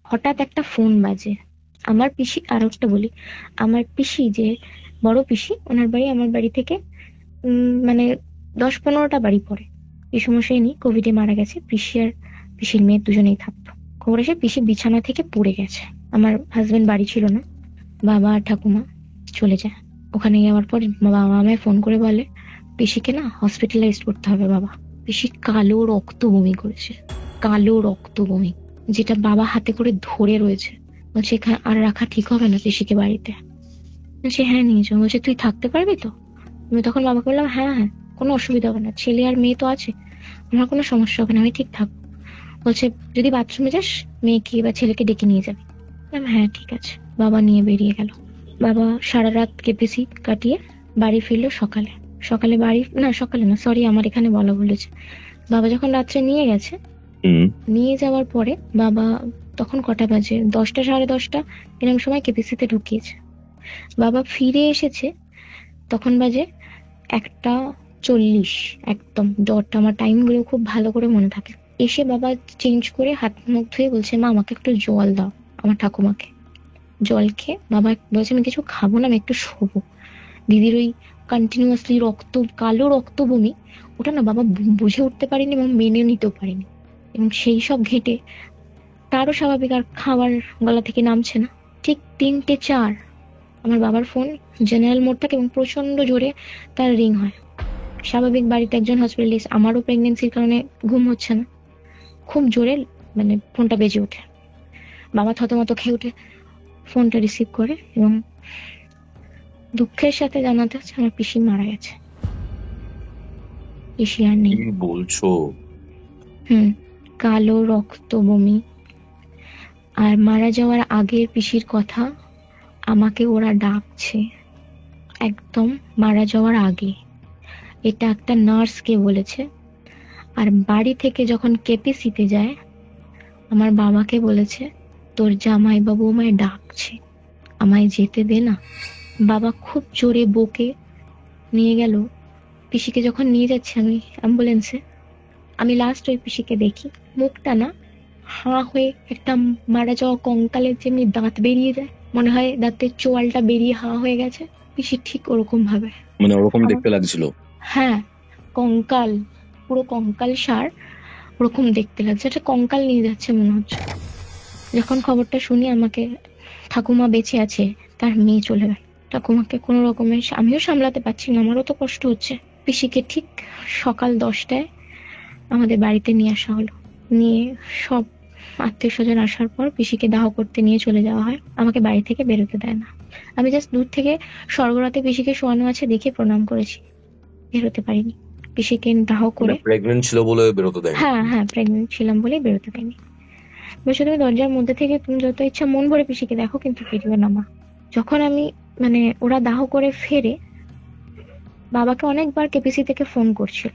হঠাৎ একটা ফোন বাজে। আমার পিসি, আর একটা বলি, আমার পিসি যে বড় পিসি, ওনার বাড়ি আমার বাড়ি থেকে মানে 10-15টা বাড়ি পড়ে। পিসমশাই নেই, কোভিডে মারা গেছে। পিসি আর পিসির মেয়ে দুজনেই থাকতো। খবর এসে পিসি বিছানা থেকে পড়ে গেছে। আমার হাজবেন্ড বাড়ি ছিল না, বাবা আর ঠাকুমা চলে যায়। ওখানে যাওয়ার পর বাবা আমায় ফোন করে বলে পিসিকে না হসপিটালাইজ করতে হবে বাবা। পিসি কালো রক্ত বমি করেছে, কালো রক্ত বমি, যেটা বাবা হাতে করে ধরে রয়েছে। বলছে এখানে আর রাখা ঠিক হবে না পিসিকে বাড়িতে। বলছে হ্যাঁ নিয়ে যাও। বলছে তুই থাকতে পারবি তো? আমি তখন বাবাকে বললাম হ্যাঁ হ্যাঁ, কোনো অসুবিধা হবে না, ছেলে আর মেয়ে তো আছে, আমার কোনো সমস্যা হবে না, আমি ঠিক থাকবো। বলছে যদি বাথরুমে যাস মেয়েকে বা ছেলেকে ডেকে নিয়ে যাবি। বললাম হ্যাঁ ঠিক আছে। বাবা নিয়ে বেরিয়ে গেল। বাবা সারা রাত কেপিসি কাটিয়ে বাড়ি ফিরলো সকালে। সকালে না, সরি, আমার এখানে বলা ভুলেছে। বাবা যখন রাত্রে নিয়ে গেছে, নিয়ে যাওয়ার পরে বাবা তখন কটা বাজে, 10টা 10:30 এরকম সময় কেপিসিতে ঢুকিয়েছে। বাবা ফিরে এসেছে তখন বাজে 1টা 40, একদম ডট, আমার টাইমগুলো খুব ভালো করে মনে থাকে। এসে বাবা চেঞ্জ করে হাত মুখ ধুয়ে বলছে, মা আমাকে একটু জল দাও। আমার ঠাকুমাকে জল খেয়ে বাবা বলছে, আমি কিছু খাবো না, আমি একটু শোবো। দিদির ওই কন্টিনিউয়াসলি রক্ত, কালো রক্ত বমি, ওটা না বাবা বুঝে উঠতে পারেনি এবং মেনে নিতেও পারেনি, এবং সেই সব ঘেটে তারও স্বাভাবিক আর খাবার গলা থেকে নামছে না। ঠিক 3টে 4 আমার বাবার ফোন জেনারেল মোড থাকে এবং প্রচন্ড জোরে তার রিং হয়। স্বাভাবিক বাড়িতে একজন হসপিটালিস্ট, আমারও প্রেগনেন্সির কারণে ঘুম হচ্ছে না, খুব জোরে মানে ফোনটা বেজে ওঠে। বাবা থতমত খেয়ে উঠে ফোনটা রিসিভ করে এবং দুঃখের সাথে জানাতে হচ্ছে আমার পিসি মারা গেছে, পিসি আর নেই। কি বলছো? কালো রক্ত বমি। আর মারা যাওয়ার আগের পিসির কথা আমাকে ওরা ডাকছে, একদম মারা যাওয়ার আগে। এটা একটা নার্সকে বলেছে। আর বাড়ি থেকে যখন কেপিসিতে যায় আমার বাবাকে বলেছে, তোর জামাইবাবু আমায় ডাকছে, আমায় যেতে দে না। বাবা খুব জোরে বকে নিয়ে গেল। পিসিকে যখন নিয়ে যাচ্ছে আমি অ্যাম্বুলেন্সে, আমি লাস্ট ওই পিসিকে দেখি, মুখটা না হাঁ হয়ে, একটা মারা যাওয়া কঙ্কালের যেমনি দাঁত বেরিয়ে যায়, মনে হয় দাঁতের চোয়ালটা বেরিয়ে হাঁ হয়ে গেছে, পিসি ঠিক ওরকম ভাবে। মানে ওরকম আমার, দেখতে লাগছিল? হ্যাঁ, কঙ্কাল, পুরো কঙ্কাল সার, ওরকম দেখতে লাগছে, একটা কঙ্কাল নিয়ে যাচ্ছে মনে হচ্ছে। যখন খবরটা শুনি আমাকে, ঠাকুমা বেঁচে আছে, তার মেয়ে চলে গেল, ঠাকুমাকে কোনো রকমে আমিও সামলাতে পারছি না, আমারও তো কষ্ট হচ্ছে। পিসিকে ঠিক সকাল 10টায় আমাদের বাড়িতে নিয়ে আসা হলো। নিয়ে সব আত্মীয় স্বজন আসার পর পিসিকে দাহ করতে নিয়ে চলে যাওয়া হয়, আমাকে বাড়ি থেকে বেরোতে দেয় না। আমি জাস্ট দূর থেকে স্বর্গরাতে পিসিকে শোয়ানো আছে দেখে প্রণাম করেছি, বেরোতে পারিনি। পিসিকে দাহ মানে করে, প্রেগনেন্ট ছিল বলে বেরোতে দেয়নি? হ্যাঁ হ্যাঁ, প্রেগনেন্ট ছিলাম বলেই বেরোতে দেয়নি। বলছে, তুমি দরজার মধ্যে থেকে তুমি যত ইচ্ছা মন ভরে পিসিকে দেখো, কিন্তু ফিরবে না মা। যখন আমি মানে ওরা দাহ করে ফেরে, বাবাকে অনেকবার কেপিসি থেকে ফোন করছিল।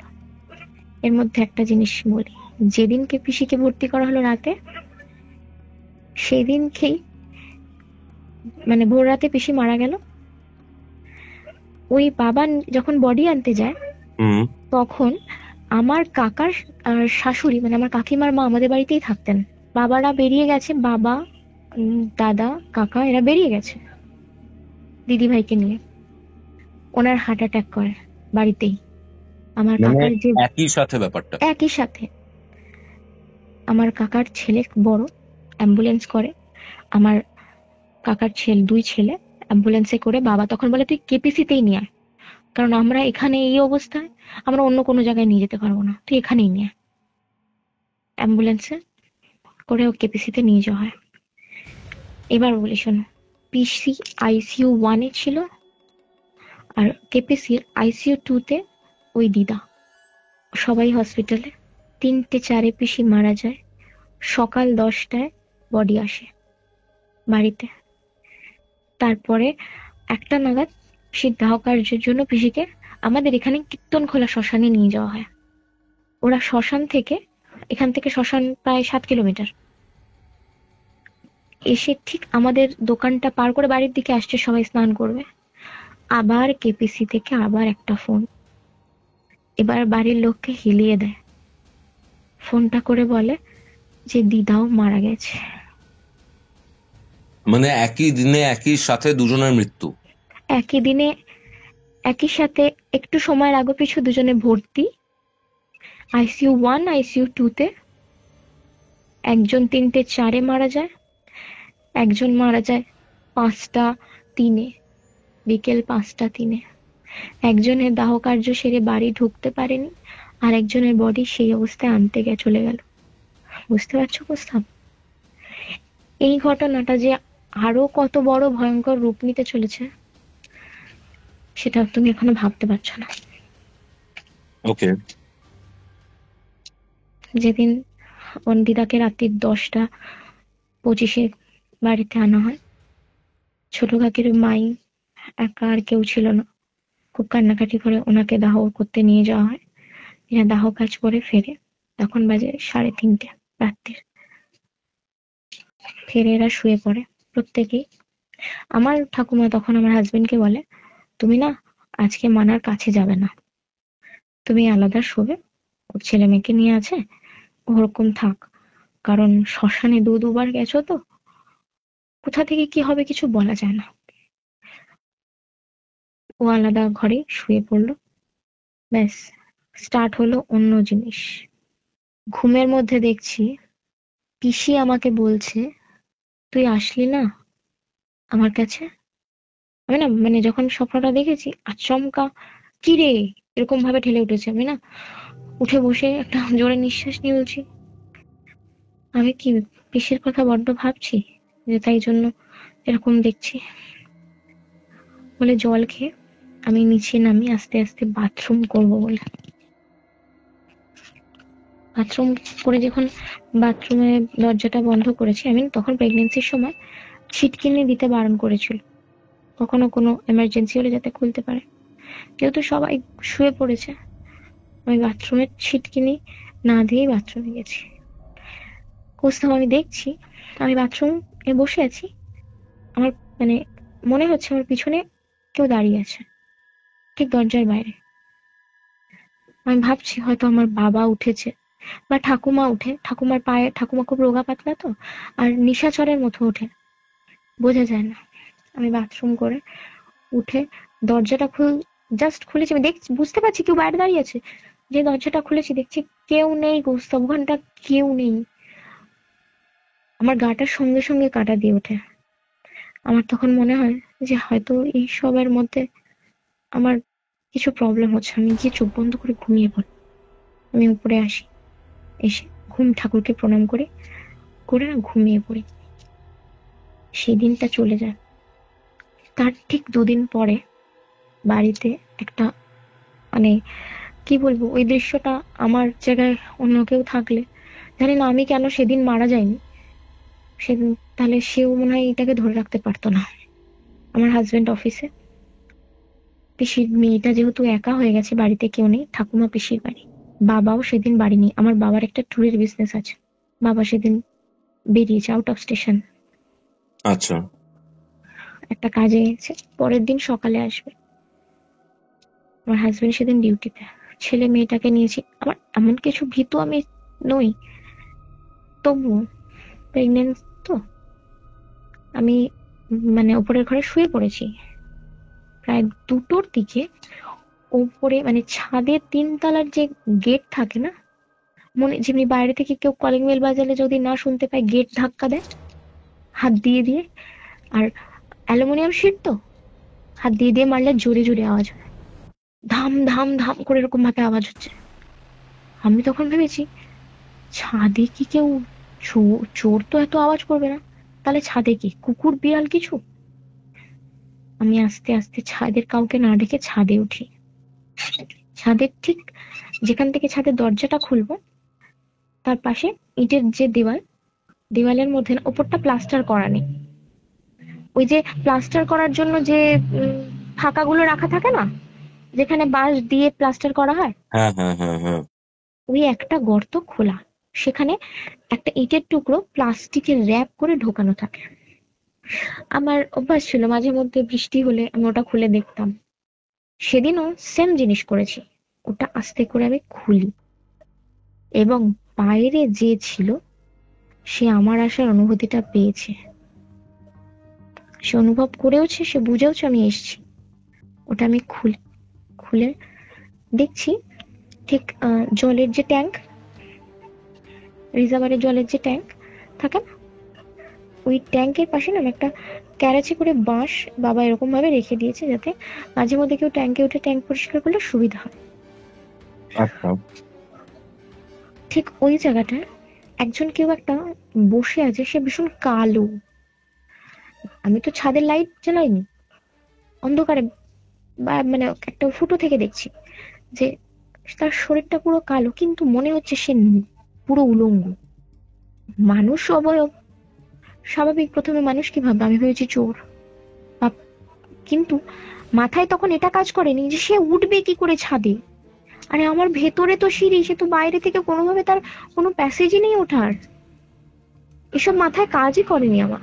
এর মধ্যে একটা জিনিস বলি, যেদিনকে পিসিকে ভর্তি করা হলো রাতে, সেদিনকেই মানে ভোর রাতে পিসি মারা গেল। ওই বাবা যখন বডি আনতে যায় হুম। তখন আমার কাকার শাশুড়ি মানে আমার কাকিমার মা আমাদের বাড়িতেই থাকতেন। বাবারা বেরিয়ে গেছে, বাবা, দাদা, কাকা এরা বেরিয়ে গেছে দিদি ভাইকে নিয়ে। ওনার হার্ট অ্যাটাক করে বাড়িতেই। আমার মানে কাকার যে, একই সাথে ব্যাপারটা? একই সাথে আমার কাকার ছেলে বড় অ্যাম্বুলেন্স করে, আমার কাকার ছেলে 2 ছেলে অ্যাম্বুলেন্সে করে। বাবা তখন বলে, তুই কেপিসিতেই নিয়ে আয়, কারণ আমরা এখানে এই অবস্থায় আমরা অন্য কোনো জায়গায় নিয়ে যেতে পারবো না, তুই এখানেই নিয়ে আয়। অ্যাম্বুলেন্সে করে ও কেপিসিতে নিয়ে যাওয়া হয়। এবার বলি শোনো, পিসি আইসিইউ 1-এ ছিল আর কেপিসির আইসিইউ 2-তে ওই দিদা, সবাই হসপিটালে। 3টে 4-এ পিসি মারা যায়, সকাল 10টায় বডি আসে বাড়িতে। তারপরে 1টা নাগাদ পিসির দাহ কার্যের জন্য পিসিকে আমাদের এখানে কীর্তনখোলা শ্মশানে নিয়ে যাওয়া হয়। ওরা শ্মশান থেকে, এখান থেকে শ্মশান প্রায় 7 কিলোমিটার। এসে ঠিক আমাদের দোকানটা পার করে বাড়ির দিকে আসছে, সবাই স্নান করবে, আবার কেপিসি থেকে আবার একটা ফোন। এবার বাড়ির লোককে হিলিয়ে দেয়, ফোনটা করে বলে যে দিদাও মারা গেছে। মানে একই দিনে একই সাথে দুজনের মৃত্যু? একই দিনে একই সাথে, একটু সময়ের আগে পিছু দুজনে ভর্তি আইসিইউ 1 আইসিইউ 2-তে। একজন 3টে 4-এ মারা যায়, একজন মারা যায় 5টা 3-এ, বিকেল 5টা 3-এ। একজনের দাহ কার্য সেরে বাড়ি ঢুকতে পারেনি, আর একজনের বডি সেই অবস্থায় আনতে চলে গেল। বুঝতে পারছো প্রস্তাব? এই ঘটনাটা যে আরো কত বড় ভয়ঙ্কর রূপ নিতে চলেছে সেটা তুমি এখনো ভাবতে পারছো না। ওকে। যেদিন দিদাকে রাত্রি 10টা 25-এ বাড়িতে আনা হয়, ছোট কাকির মাই একা, আর কেউ ছিল না, খুব কান্নাকাটি করে ওনাকে দাহ করতে নিয়ে যাওয়া হয়। এরা দাহ কাজ করে ফেরে, তখন বাজে 3:30 রাত্রির। ফেরে এরা শুয়ে পড়ে প্রত্যেকেই। আমার ঠাকুমা তখন আমার হাজবেন্ডকে বলে, তুমি না আজকে মানার কাছে যাবে না, তুমি আলাদা শোবে, ওর ছেলে মেয়েকে নিয়ে আছে, ওরকম থাক, কারণ শ্মশানে দুবার গেছো তো, কোথা থেকে কি হবে কিছু বলা যায় না। ও আলাদা ঘরে শুয়ে পড়লো, ব্যাস স্টার্ট হলো অন্য জিনিস। ঘুমের মধ্যে দেখছি পিসি আমাকে বলছে, তুই আসলি না আমার কাছে। আমি না মানে যখন স্বপ্নটা দেখেছি আচমকা কি রে এরকম ভাবে ঠেলে উঠেছে। আমি না উঠে বসে একটা জোরে নিঃশ্বাস নিয়ে বলছি, আমি কি পিসির কথা বড্ড ভাবছি যে তাই জন্য এরকম দেখছি। বলে জল খেয়ে আমি নিচে নামি আস্তে আস্তে বাথরুম করবো বলে। বাথরুম করে যখন বাথরুমে দরজাটা বন্ধ করেছি, আমি তখন প্রেগনেন্সির সময় ছিটকিনি দিতে বারণ করেছিল, কখনো কোনো এমার্জেন্সি হলে যাতে খুলতে পারে। যেহেতু সবাই শুয়ে পড়েছে, আমি বাথরুমের ছিটকিনি না দিয়েই বাথরুমে গেছি। কোথাও আমি দেখছি আমি বাথরুমে বসে আছি, আমার মানে মনে হচ্ছে আমার পিছনে কেউ দাঁড়িয়ে আছে ঠিক দরজার বাইরে। আমি ভাবছি হয়তো আমার বাবা উঠেছে বা ঠাকুমা উঠে, ঠাকুমার পায়ে, ঠাকুমা খুব রোগা পাতলা তো, আর নিশাচরের মতো ওঠে, বোঝা যায় না। আমি বাথরুম করে উঠে দরজাটা জাস্ট খুলেছি, আমি দেখছি বুঝতে পারছি কেউ বাইরে দাঁড়িয়ে আছে। যে দরজাটা খুলেছি দেখছি কেউ নেই গো, স্তবঘন্টা কেউ নেই। আমার গাটার সঙ্গে সঙ্গে কাঁটা দিয়ে ওঠে। আমার তখন মনে হয় যে হয়তো এই সবের মধ্যে আমার কিছু প্রবলেম হচ্ছে। আমি গিয়ে চোখ বন্ধ করে ঘুমিয়ে পড়ি। আমি উপরে আসি, এসে ঠাকুরকে প্রণাম করে না ঘুমিয়ে পড়ি। সেই দিনটা চলে যায়। তার ঠিক 2 দিন পরে বাড়িতে একটা মানে কি বলবো, ওই দৃশ্যটা আমার জায়গায় অন্য কেউ থাকলে, জানি না আমি কেন সেদিন মারা যাইনি সেদিন, তাহলে সেও মনে হয় এটাকে ধরে রাখতে পারতো না। আমার হাজবেন্ড অফিসে, পিসির মেয়েটা যেহেতু একা হয়ে গেছে, বাড়িতে কেউ নেই, ঠাকুমা পিসির বাড়ি, বাবাও সেদিন বাড়ি নেই। আমার বাবার একটা ট্যুরের বিজনেস আছে, বাবা সেদিন বেরিয়েছে আউট অফ স্টেশন, আচ্ছা। একটা কাজে গেছে, পরের দিন সকালে আসবে। আমার হাজবেন্ড সেদিন ডিউটিতে, ছেলে মেয়েটাকে নিয়েছি। আমার এমন কিছু ভীতু আমি নই, তবুও প্রেগনেন্ট তো, আমি মানে উপরের ঘরে শুয়ে পড়েছি। প্রায় 2টোর দিকে ওপরে মানে ছাদের 3 তলার যে গেট থাকে না, মনে যেমনি বাইরে থেকে কেউ কলিং বেল বাজালে যদি না শুনতে পায় গেট ধাক্কা দেয় হাত দিয়ে দিয়ে, আর অ্যালুমিনিয়াম শিট তো, হাত দিয়ে দিয়ে মারলে জোরে জোরে আওয়াজ হয়, ধাম ধাম ধাম করে এরকম ভাবে আওয়াজ হচ্ছে। আমি তখন ভেবেছি ছাদে কি কেউ, চোর তো এত আওয়াজ করবে না, তাহলে ছাদে কি কুকুর বিড়াল কিছু। আমি আস্তে আস্তে ছাদের কাউকে না ডেকে ছাদে উঠি। ছাদের ঠিক যেখান থেকে ছাদের দরজাটা খুলবো তার পাশে ইটের যে দেওয়ালের মধ্যে না ওপরটা প্লাস্টার করা নেই, ওই যে প্লাস্টার করার জন্য যে ফাঁকাগুলো রাখা থাকে না, যেখানে বাঁশ দিয়ে প্লাস্টার করা হয়, হ্যাঁ, হ্যাঁ, হ্যাঁ, হ্যাঁ। ওই একটা গর্ত খোলা, সেখানে একটা ইটের টুকরো প্লাস্টিকের র্যাপ করে ঢোকানো থাকে। আমার অভ্যাস ছিল মাঝে মধ্যে বৃষ্টি হলে আমি ওটা খুলে দেখতাম। সেদিনও সেম জিনিস করেছি, ওটা আস্তে করে আমি খুলি, এবং বাইরে যে ছিল সে আমার আসার অনুভূতিটা পেয়েছে, সে অনুভব করেওছে, সে বুঝেওছে আমি এসেছি। ওটা আমি খুলে দেখছি ঠিক জলের যে ট্যাঙ্ক, রিজার্ভারের জলের যে ট্যাঙ্ক থাকে না, ওই ট্যাঙ্কের পাশে না একটা ক্যারাচে করে বাঁশ বাবা এরকম ভাবে রেখে দিয়েছে যাতে মাঝে মধ্যে কেউ ট্যাঙ্কে উঠে ট্যাঙ্ক পরিষ্কার করলে সুবিধা হয়। আচ্ছা। ঠিক ওই জায়গাটায় একজন কেউ একটা বসে আছে, সে ভীষণ কালো। আমি তো ছাদের লাইট জ্বালাইনি, অন্ধকারে বা মানে একটা ফুটো থেকে দেখছি যে তার শরীরটা পুরো কালো, কিন্তু মনে হচ্ছে সে পুরো উলঙ্গ। মানুষ অবয়ব, স্বাভাবিক প্রথমে মানুষ কি ভাববে, আমি ভেবেছি চোর, কিন্তু মাথায় তখন এটা কাজ করেনি যে সে উঠবে কি করে ছাদে। আরে আমার ভেতরে তো সিঁড়ি, সে তো বাইরে থেকে কোনোভাবে তার কোনো প্যাসেজই নেই ওঠার। এসব মাথায় কাজই করেনি আমার।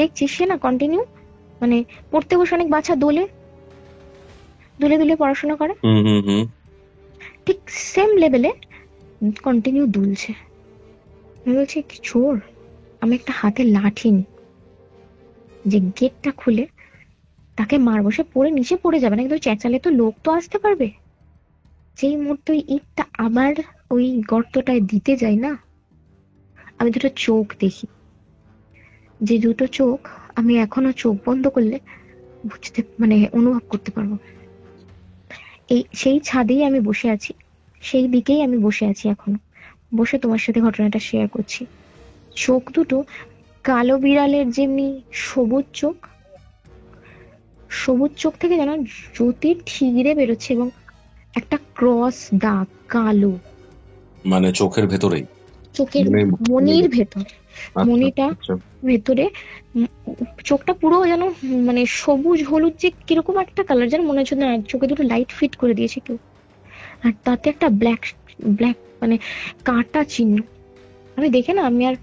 দেখছি সে না কন্টিনিউ মানে পড়তে বসে অনেক বাচ্চা দোলে দুলে দুলে পড়াশোনা করে, হুম, হুম, হুম। ঠিক সেম লেভেলে কন্টিনিউ দুলছে। আমি বলছি কি চোর, আমি একটা হাতে লাঠি নিই, যে গেটটা খুলে তাকে মারবো, সে পড়ে নিচে পড়ে যাবে না, কিন্তু চেঁচালে তো লোক তো আসতে পারবে। যেই মুহূর্তে ওই ইটটা আবার ওই গর্তটায় দিতে যাই না, আমি দুটো চোখ দেখি, যে দুটো চোখ আমি এখনো চোখ বন্ধ করলে বুঝতে মানে অনুভব করতে পারবো। এই সেই ছাদেই আমি বসে আছি, সেই দিকেই আমি বসে আছি এখনো, বসে তোমার সাথে ঘটনাটা শেয়ার করছি। চোখ দুটো কালো বিড়ালের যেমনি সবুজ চোখ, সবুজ চোখ থেকে যেন জ্যোতির ঠিকরে বেরোচ্ছে, এবং একটা ক্রস দাগ কালো মানে চোখের ভেতরেই, চোখের মানে মনির ভেতর, আচ্ছা মনিটা আচ্ছা। ভেতরে চোখটা পুরো যেন মানে সবুজ হলুদ, যে কিরকম একটা কালার যেন মনে হচ্ছে না চোখে দুটো লাইট ফিট করে দিয়েছে কেউ। আর তাতে একটা ব্ল্যাক ব্ল্যাক মানে কাটা চিহ্ন। আমি দেখে না আমি আর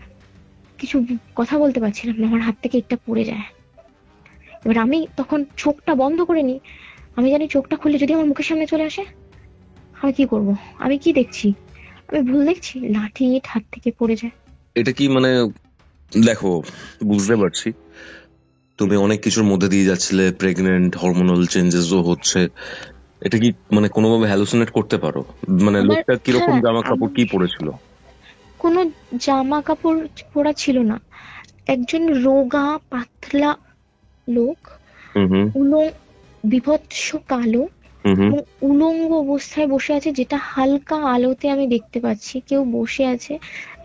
কিছু কথা বলতে পারছিলাম না, আমার হাত থেকে একটা পড়ে যায়। এবার আমি তখন চোখটা বন্ধ করে নিই, আমি জানি চোখটা খুলে যদি আমার মুখের সামনে চলে আসে আমি কি করব, আমি কি দেখছি, আমি ভুল দেখছি, লাঠি ইট হাত থেকে পড়ে যায়। এটা কি মানে দেখো, বুঝতে পারছি তুমি অনেক কিছুর মধ্যে দিয়ে যাচ্ছিলে, প্রেগনেন্ট, হরমোনাল চেঞ্জেসও হচ্ছে, এটা কি মানে কোনোভাবে হ্যালুসিনেট করতে পারো? মানে আমার লোকটা কিরকম হ্যাঁ, জামা কাপড় কি পরেছিল? কোনো জামা কাপড় পরা ছিল না, একজন রোগা পাতলা লোক, হুম হুম বিভৎস কালো হুম হুম এবং উলঙ্গ অবস্থায় বসে আছে, যেটা হালকা আলোতে আমি দেখতে পাচ্ছি কেউ বসে আছে।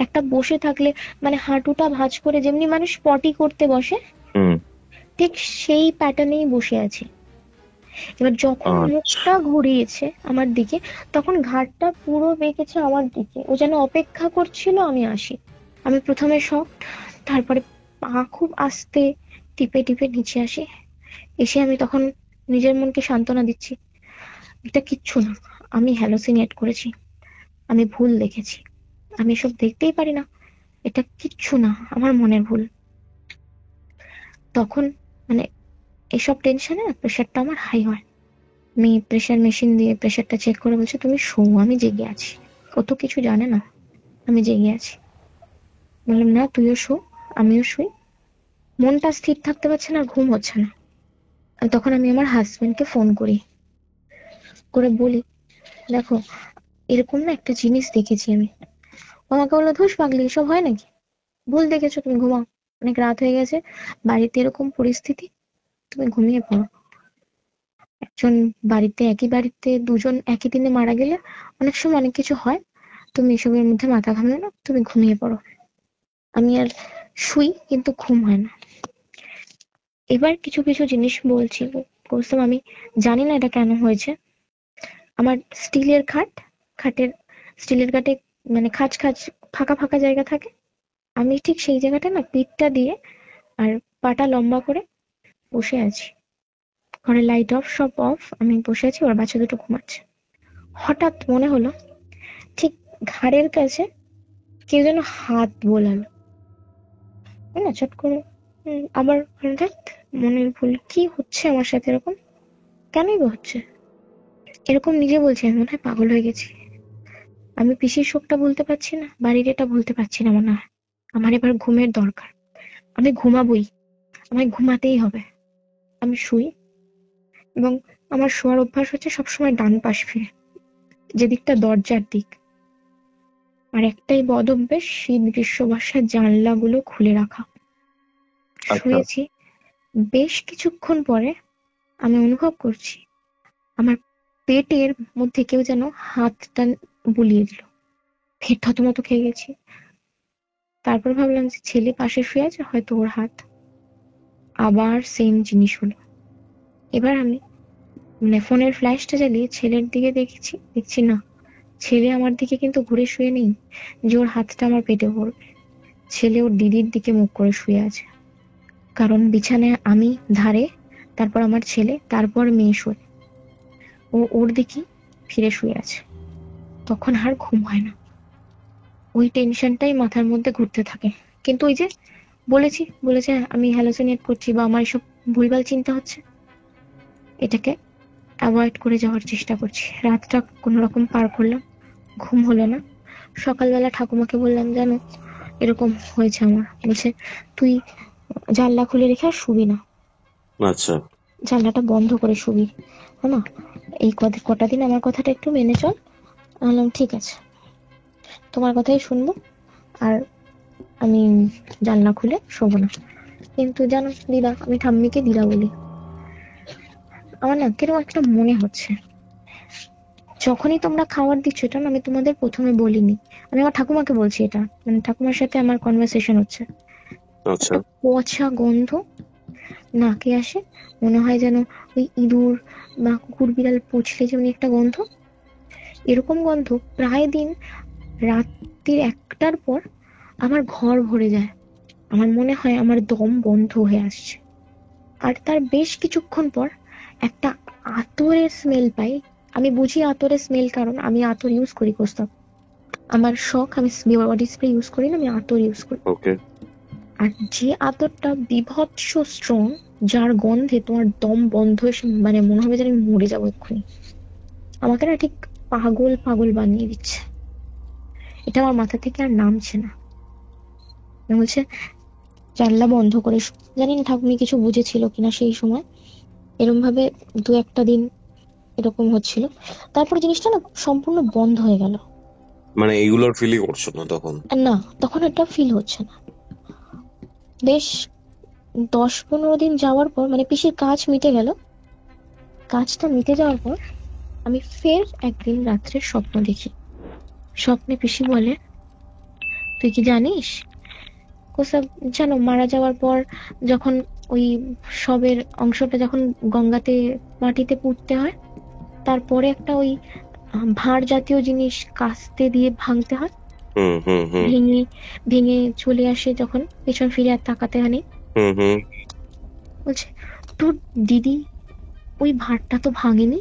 একটা বসে থাকলে মানে হাঁটুটা ভাঁজ করে যেমনি মানুষ পটি করতে বসে, হুম। ঠিক সেই প্যাটার্নেই বসে আছে। এবার যখন আচ্ছা মুখটা ঘুরিয়েছে আমার দিকে, তখন ঘাড়টা পুরো বেঁকেছে আমার দিকে, ও যেন অপেক্ষা করছিল আমি আসি। আমি প্রথমে শক, তারপরে পা খুব আস্তে টিপে টিপে নিচে আসি। এসে আমি তখন নিজের মনকে সান্ত্বনা দিচ্ছি, এটা কিচ্ছু না, আমি হ্যালোসিনেট করেছি, আমি ভুল দেখেছি, আমি এসব দেখতেই পারি না, এটা কিচ্ছু না, আমার মনের ভুল। তখন মানে এসব টেনশনে প্রেশারটা আমার হাই হয়। আমি প্রেশার মেশিন দিয়ে প্রেশারটা চেক করে বলছে তুমি শো, আমি জেগে আছি, ও তো কিছু জানে না, আমি জেগে আছি। বললাম না তুইও শো, আমিও শুই। মনটা স্থির থাকতে পারছে না, আর ঘুম হচ্ছে না। আর তখন আমি আমার হাজবেন্ডকে ফোন করি, করে বলি দেখো এরকম না একটা জিনিস দেখেছি আমি। ও আমাকে বললো ধুস পাগলি, এসব হয় নাকি, ভুল দেখেছো, তুমি ঘুমাও, অনেক রাত হয়ে গেছে, বাড়িতে এরকম পরিস্থিতি, তুমি ঘুমিয়ে পড়ো। একজন বাড়িতে, একই বাড়িতে দুজন একই দিনে মারা গেলে অনেক সময় অনেক কিছু হয়, তুমি এসবের মধ্যে মাথা ঘামিও না, তুমি ঘুমিয়ে পড়ো। আমি আর শুই, কিন্তু ঘুম হয় না। এবার কিছু কিছু জিনিস বলছি, বলতাম আমি জানি না এটা কেন হয়েছে। আমার স্টিলের খাট, খাটের স্টিলের খাটে মানে খাঁজ খাঁজ ফাঁকা ফাঁকা জায়গা থাকে, আমি ঠিক সেই জায়গাটা না পিঠটা দিয়ে আর পাটা লম্বা করে বসে আছি। ঘরে লাইট অফ, সব অফ, আমি বসে আছি, ওর বাচ্চা দুটো ঘুমাচ্ছে। হঠাৎ মনে হলো ঠিক ঘাড়ের কাছে কেউ যেন হাত বোলালো, তাই না, চট করে। আবার হঠাৎ মনের ভুল, কি হচ্ছে আমার সাথে এরকম, কেনই বা হচ্ছে এরকম, নিজে বলছি আমি মনে হয় পাগল হয়ে গেছি। আমি পিসির শোকটা বলতে পারছি না, বাড়ির এটা বলতে পারছি না, মনে হয় আমার এবার ঘুমের দরকার, আমি ঘুমাবই, আমায় ঘুমাতেই হবে। আমি শুই, এবং আমার শোয়ার অভ্যাস হচ্ছে সবসময় ডান পাশ ফিরে, যেদিকটা দরজার দিক। আর একটাই বদ অভ্যেস, শীত গ্রীষ্ম বর্ষার জানলাগুলো খুলে রাখা। আচ্ছা শুয়েছি, বেশ কিছুক্ষণ পরে আমি অনুভব করছি আমার পেটের মধ্যে কেউ যেন হাতটা বুলিয়ে দিল, ফের থতমত খেয়ে গেছি। তারপর ভাবলাম যে ছেলে পাশে শুয়ে আছে, হয়তো ওর হাত। আবার সেম জিনিস হলো। এবার আমি মানে ফোনের ফ্ল্যাশটা জ্বালিয়ে ছেলের দিকে দেখছি, দেখছি না, ছেলে আমার দিকে কিন্তু ঘুরে শুয়ে নেই যে ওর হাতটা আমার পেটে পড়বে। ছেলে ওর দিদির দিকে মুখ করে শুয়ে আছে, কারণ বিছানায় আমি ধারে, তারপর আমার ছেলে, তারপর মেয়ে শুয়ে, ও ওর দিকে ফিরে শুয়ে আছে। তখন আর ঘুম হয় না, ওই টেনশনটাই মাথার মধ্যে ঘুরতে থাকে। কিন্তু ওই যে বলেছে আমি হ্যালোসিনেট করছি বা আমার এসব ভুলভাল চিন্তা হচ্ছে, এটাকে অ্যাভয়েড করে যাওয়ার চেষ্টা করছি। রাতটা কোনো রকম পার করলাম, ঘুম হলো না। সকালবেলা ঠাকুমাকে বললাম, জানো এরকম হয়েছে আমার। বলছে, তুই জানলা খুলে রেখে আর শুবি না, আচ্ছা। জানলাটা বন্ধ করে শুবি, হ্যাঁ না, এই কটা দিন আমার কথাটা একটু মেনে চল। আমি বললাম ঠিক আছে, তোমার কথাই শুনবো, আর আমি জানলা খুলে শোবো না। কিন্তু জানো দিদা, আমি ঠাম্মিকে দিদা বলি, আমার না কিরকম একটা মনে হচ্ছে যখনই তোমরা খাবার দিচ্ছ, এটা না আমি তোমাদের প্রথমে বলিনি, আমি আমার ঠাকুমাকে বলছি, এটা মানে ঠাকুমার সাথে আমার কনভারসেশন হচ্ছে, আচ্ছা। একটা পচা গন্ধ নাকে আসে, মনে হয় যেন ওই ইঁদুর বা কুকুর বিড়াল পচলে যেমনি একটা গন্ধ, এরকম গন্ধ প্রায় দিন রাত্রির 1টার পর আমার ঘর ভরে যায়। আমার মনে হয় আমার দম বন্ধ হয়ে আসছে। আর তার বেশ কিছুক্ষণ পর একটা আতরের স্মেল পাই। আমি বুঝি আতরের স্মেল, কারণ আমি আতর ইউজ করি কোস্তাব, আমার শখ, আমি বডি স্প্রে ইউজ করি না, আমি আতর ইউজ করি। ওকে। আর যে আতরটা বিভৎস স্ট্রং, যার গন্ধে তোমার দম বন্ধ এসে মানে মনে হবে যেন আমি মরে যাবো এক্ষুনি, আমাকে না ঠিক পাগল পাগল বানিয়ে দিচ্ছে। এটা আমার মাথা থেকে আর নামছে না। বলছে জানলা বন্ধ করে জানি না ঠাকুমি কিছু বুঝেছিল কিনা সেই সময়, এরম ভাবে 2-1টা দিন এরকম হচ্ছিল। তারপর জিনিসটা না সম্পূর্ণ বন্ধ হয়ে গেল। মানে এইগুলোর ফিলই করছো না তখন? আর না, তখন এটা ফিল হচ্ছে না। বেশ 10-15 দিন যাওয়ার পর, মানে পিসির কাজ মিটে গেল, কাজটা মিটে যাওয়ার পর আমি ফের একদিন রাত্রে স্বপ্ন দেখি। স্বপ্নে পিসি বলে, তুই কি জানিস কোসব, জানো মারা যাওয়ার পর যখন ওই শবের অংশটা যখন গঙ্গাতে মাটিতে পুঁততে হয়, তারপরে একটা ওই ভাঁড় জাতীয় জিনিস কাস্তে দিয়ে ভাঙতে হয়, হুম হুম হুম ভেঙে ভেঙে চলে আসে যখন, পেছন ফিরে আর তাকাতে হয়নি। হুম হুম বলছে, তোর দিদি ওই ভাঁড়টা তো ভাঙেনি,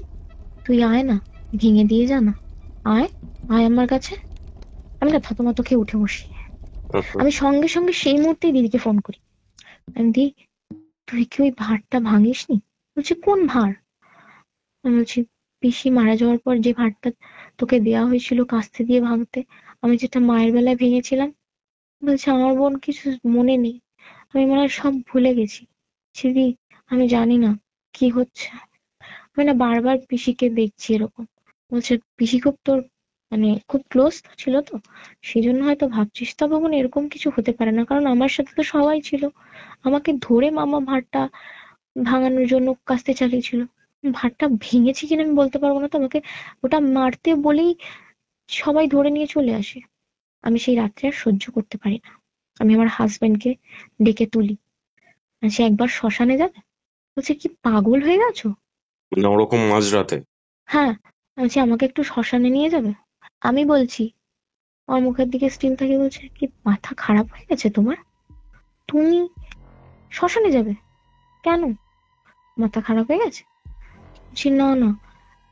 তুই আয় না, ভেঙে দিয়ে যা না, আয় আয় আমার কাছে। আমি না থতমত খেয়ে উঠে বসি। আচ্ছা। আমি সঙ্গে সঙ্গে সেই মুহূর্তেই দিদিকে ফোন করি, আমি দি, তুই কি ওই ভাঁড়টা ভাঙিসনি? বলছে কোন ভাঁড়? আমি বলছি, পিসি মারা যাওয়ার পর যে ভাঁড়টা তোকে দেওয়া হয়েছিল কাস্তে দিয়ে ভাঙতে, আমি যেটা মায়ের বেলায় ভেঙেছিলাম। বলছে আমার বোন কিছু মনে নেই, আমি মনে হয় সব ভুলে গেছি। দিদি আমি জানি না কি হচ্ছে, আমি না বারবার পিসিকে দেখছি এরকম। বলছে পিসি খুব তোর মানে খুব ক্লোজ ছিল তো, সেই জন্য হয়তো ভাবছিস, তবে বোন এরকম কিছু হতে পারে না, কারণ আমার সাথে তো সবাই ছিল, আমাকে ধরে মামা ভাঁড়টা ভাঙানোর জন্য কাস্তে চালিয়েছিল। ভাতটা ভেঙেছি কিনা আমি বলতে পারবো না, তো আমাকে ওটা মারতে বলেই সবাই ধরে নিয়ে চলে আসে। আমি সেই রাত্রে আর সহ্য করতে পারি না, আমি আমার হাজবেন্ডকে ডেকে তুলি, আর সে একবার শ্মশানে যাবে। বলছে কি পাগল হয়ে গেছো? মানে ওরকম মাঝরাতে? হ্যাঁ। আমি বলছি আমাকে একটু শ্মশানে নিয়ে যাবে। আমি বলছি, আমার মুখের দিকে স্টিল থাকে, বলছে কি মাথা খারাপ হয়ে গেছে তোমার, তুমি শ্মশানে যাবে কেন, মাথা খারাপ হয়ে গেছে? বলছি না না,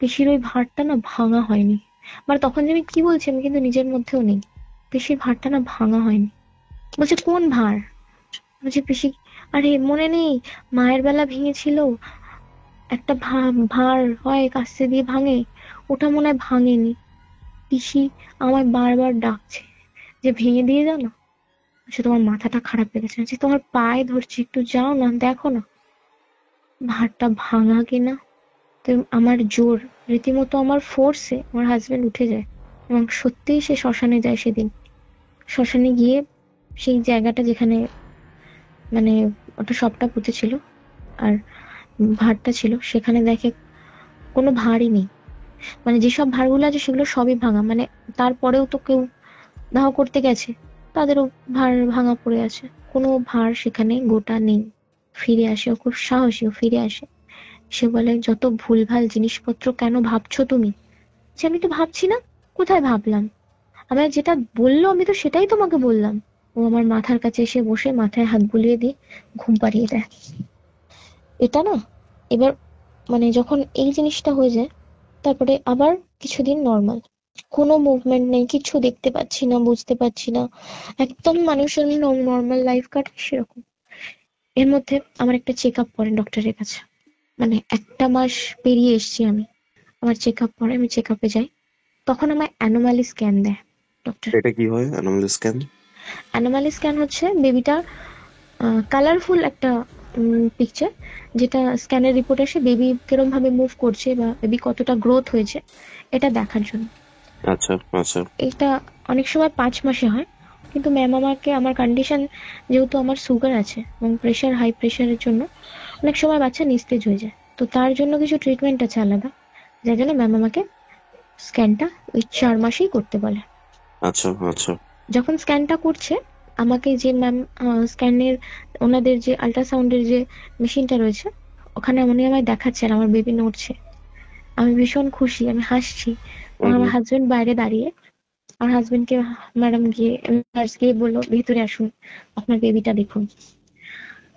পিসির ওই ভাঁড়টা না ভাঙা হয়নি। মানে তখন যে আমি কি বলছি আমি কিন্তু নিজের মধ্যেও নেই। পিসির ভাঁড়টা না ভাঙা হয়নি। বলছে কোন ভাঁড়? বলছে পিসি, আরে মনে নেই মায়ের বেলা ভেঙেছিল একটা ভাঁড় হয় কাস্তে দিয়ে ভাঙে, ওটা মনে হয় ভাঙেনি। পিসি আমায় বারবার ডাকছে যে ভেঙে দিয়ে যাও না। বলছে তোমার মাথাটা খারাপ হয়ে গেছে, বলছে তোমার পায়ে ধরছি একটু যাও না দেখো না ভাঁড়টা ভাঙা কিনা। তো আমার জোর, রীতিমতো আমার ফোর্সে আমার হাজবেন্ড উঠে যায় এবং সত্যিই সে শ্মশানে যায় সেদিন। শ্মশানে গিয়ে সেই জায়গাটা যেখানে মানে ওটা সবটা পুঁতেছিল আর ভাঁড়টা ছিল, সেখানে দেখে কোনো ভাঁড়ই নেই। মানে যেসব ভাঁড়গুলো আছে সেগুলো সবই ভাঙা, মানে তারপরেও তো কেউ দাহ করতে গেছে, তাদেরও ভাঁড় ভাঙা পড়ে আছে, কোনো ভাঁড় সেখানে গোটা নেই। ফিরে আসে, ও খুব সাহসী, ও ফিরে আসে। সে বলে যত ভুলভাল জিনিসপত্র কেন ভাবছো তুমি? যে আমি তো ভাবছি না, কোথায় ভাবলাম, আমার যেটা বললো আমি তো সেটাই তোমাকে বললাম। ও আমার মাথার কাছে এসে বসে মাথায় হাত বুলিয়ে দিয়ে ঘুম পাড়িয়ে দেয়। এটা না এবার মানে যখন এই জিনিসটা হয়ে যায়, তারপরে আবার কিছুদিন নর্মাল, কোনো মুভমেন্ট নেই, কিছু দেখতে পাচ্ছি না, বুঝতে পারছি না, একদম মানুষের নর্মাল লাইফ কাটে সেরকম। এর মধ্যে আমার একটা চেক আপ পড়ে ডক্টরের কাছে। মানে 1 মাস পেরিয়ে এসেছি আমি। আমার চেক আপ পরে আমি চেক আপে যাই, তখন আমার অ্যানোমালি স্ক্যান দেয় ডক্টর। এটা কি হয় অ্যানোমালি স্ক্যান? অ্যানোমালি স্ক্যান হচ্ছে বেবিটা কালারফুল একটা পিকচার, যেটা স্ক্যানের রিপোর্ট আসে বেবি কিরম ভাবে মুভ করছে বা বেবি কতটা গ্রোথ হয়েছে এটা দেখার জন্য। আচ্ছা আচ্ছা। এটা অনেক সময় 5 মাসে হয়, কিন্তু ম্যাম আমাকে, আমার কন্ডিশন যেহেতু আমার সুগার আছে এবং প্রেশার, হাই প্রেশারের জন্য অনেক সময় বাচ্চা নিস্তেজ হয়ে যায়, তো তার জন্য কিছু ট্রিটমেন্ট আছে আলাদা, যার জন্য ম্যাম আমাকে স্ক্যানটা ওই 4 মাসেই করতে বলে। আচ্ছা আচ্ছা। যখন স্ক্যানটা করছে আমাকে যে ম্যাম স্ক্যানের, ওনাদের যে আল্ট্রাসাউন্ডের যে মেশিনটা রয়েছে ওখানে উনি আমায় দেখাচ্ছেন আমার বেবি নড়ছে। আমি ভীষণ খুশি, আমি হাসছি। এবং আমার হাজবেন্ড বাইরে দাঁড়িয়ে, আমার হাজবেন্ডকে ম্যাডাম গিয়ে, নার্স গিয়ে বললো ভিতরে আসুন, আপনার বেবিটা দেখুন।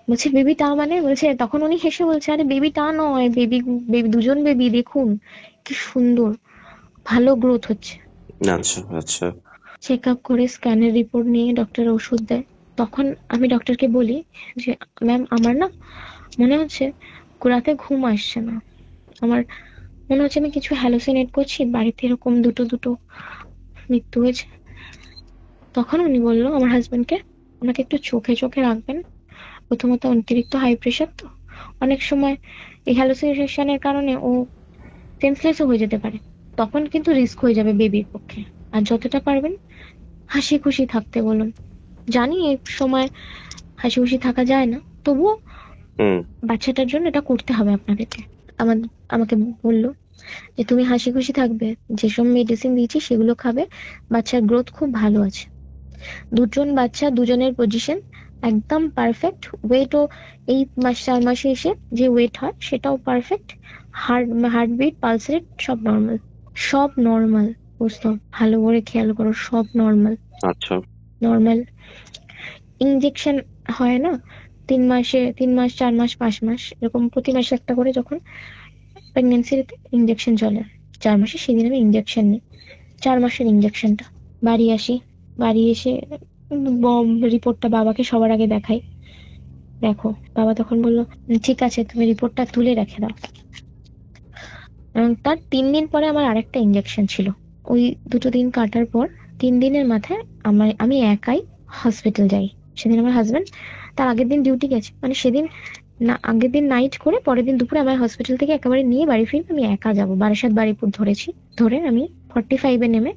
বলছে বেবি টা মানে, বলছে, তখন উনি হেসে বলছে আরে বেবি টা নয়, বেবি বেবি দুজন বেবি দেখুন কি সুন্দর, ভালো গ্রোথ হচ্ছে। আচ্ছা আচ্ছা। চেক আপ করে স্ক্যানের রিপোর্ট নিয়ে ডক্টর ওষুধ দেয়। তখন আমি ডক্টরকে বলি যে ম্যাম আমার না মনে হচ্ছে রাতে ঘুম আসছে না, আমার মনে হচ্ছে আমি কিছু হ্যালোসিনেট করছি, বাড়িতে এরকম দুটো দুটো মৃত্যু হয়েছে। তখন উনি বললো আমার হাজবেন্ডকে, ওনাকে একটু চোখে চোখে রাখবেন, প্রথমত অতিরিক্ত হাই প্রেশার তো, অনেক সময় এই হ্যালোসিনেশনের কারণে ও সেন্সলেসও হয়ে যেতে পারে, তখন কিন্তু রিস্ক হয়ে যাবে বেবির পক্ষে। আর যতটা পারবেন হাসি খুশি থাকতে বলুন। জানি এই সময় হাসি খুশি থাকা যায় না, তবুও বাচ্চাটার জন্য এটা করতে হবে আপনাদেরকে। আমাকে বলল যে তুমি হাসি খুশি থাকবে, যেসব মেডিসিন দিয়েছি সেগুলো খাবে, বাচ্চার গ্রোথ খুব ভালো আছে। দুজন বাচ্চা, দুজনের পজিশন একদম পারফেক্ট, ওয়েটও এই 4 মাসে এসে যে ওয়েট হয় সেটাও পারফেক্ট, হার্টবিট, পালস রেট সব নর্মাল, সব নর্মাল। বুঝতো, ভালো করে খেয়াল করো, সব নর্মাল। আচ্ছা। নর্মাল ইনজেকশন হয় না 3 মাসে, 3 মাস, 4 মাস, 5 মাস, এরকম প্রতি মাসে একটা করে যখন প্রেগনেন্সিতে ইনজেকশন চলে, 4 মাসে সেদিন আমি ইনজেকশন নিই, 4 মাসের ইনজেকশনটা। বাড়ি আসি, বাড়ি এসে রিপোর্টটা বাবাকে সবার আগে দেখাই। দেখো, বাবা তখন বললো ঠিক আছে তুমি রিপোর্টটা তুলে রেখে দাও। এবং তার 3 দিন পরে আমার আরেকটা ইনজেকশন ছিল। ওই দুটো দিন কাটার পর 3 দিনের মাথায় আমি একাই হসপিটাল যাই। সেদিন আমার হাজবেন্ড তার আগের দিন ডিউটি গেছে, মানে সেদিন না, আগের দিন নাইট করে পরের দিন দুপুরে আমার হসপিটাল থেকে একেবারে নিয়ে বাড়ি ফিরবো, আমি একা যাবো। বারাসাত বারিপুর ধরেছি, ধরে আমি 45-এ নেমে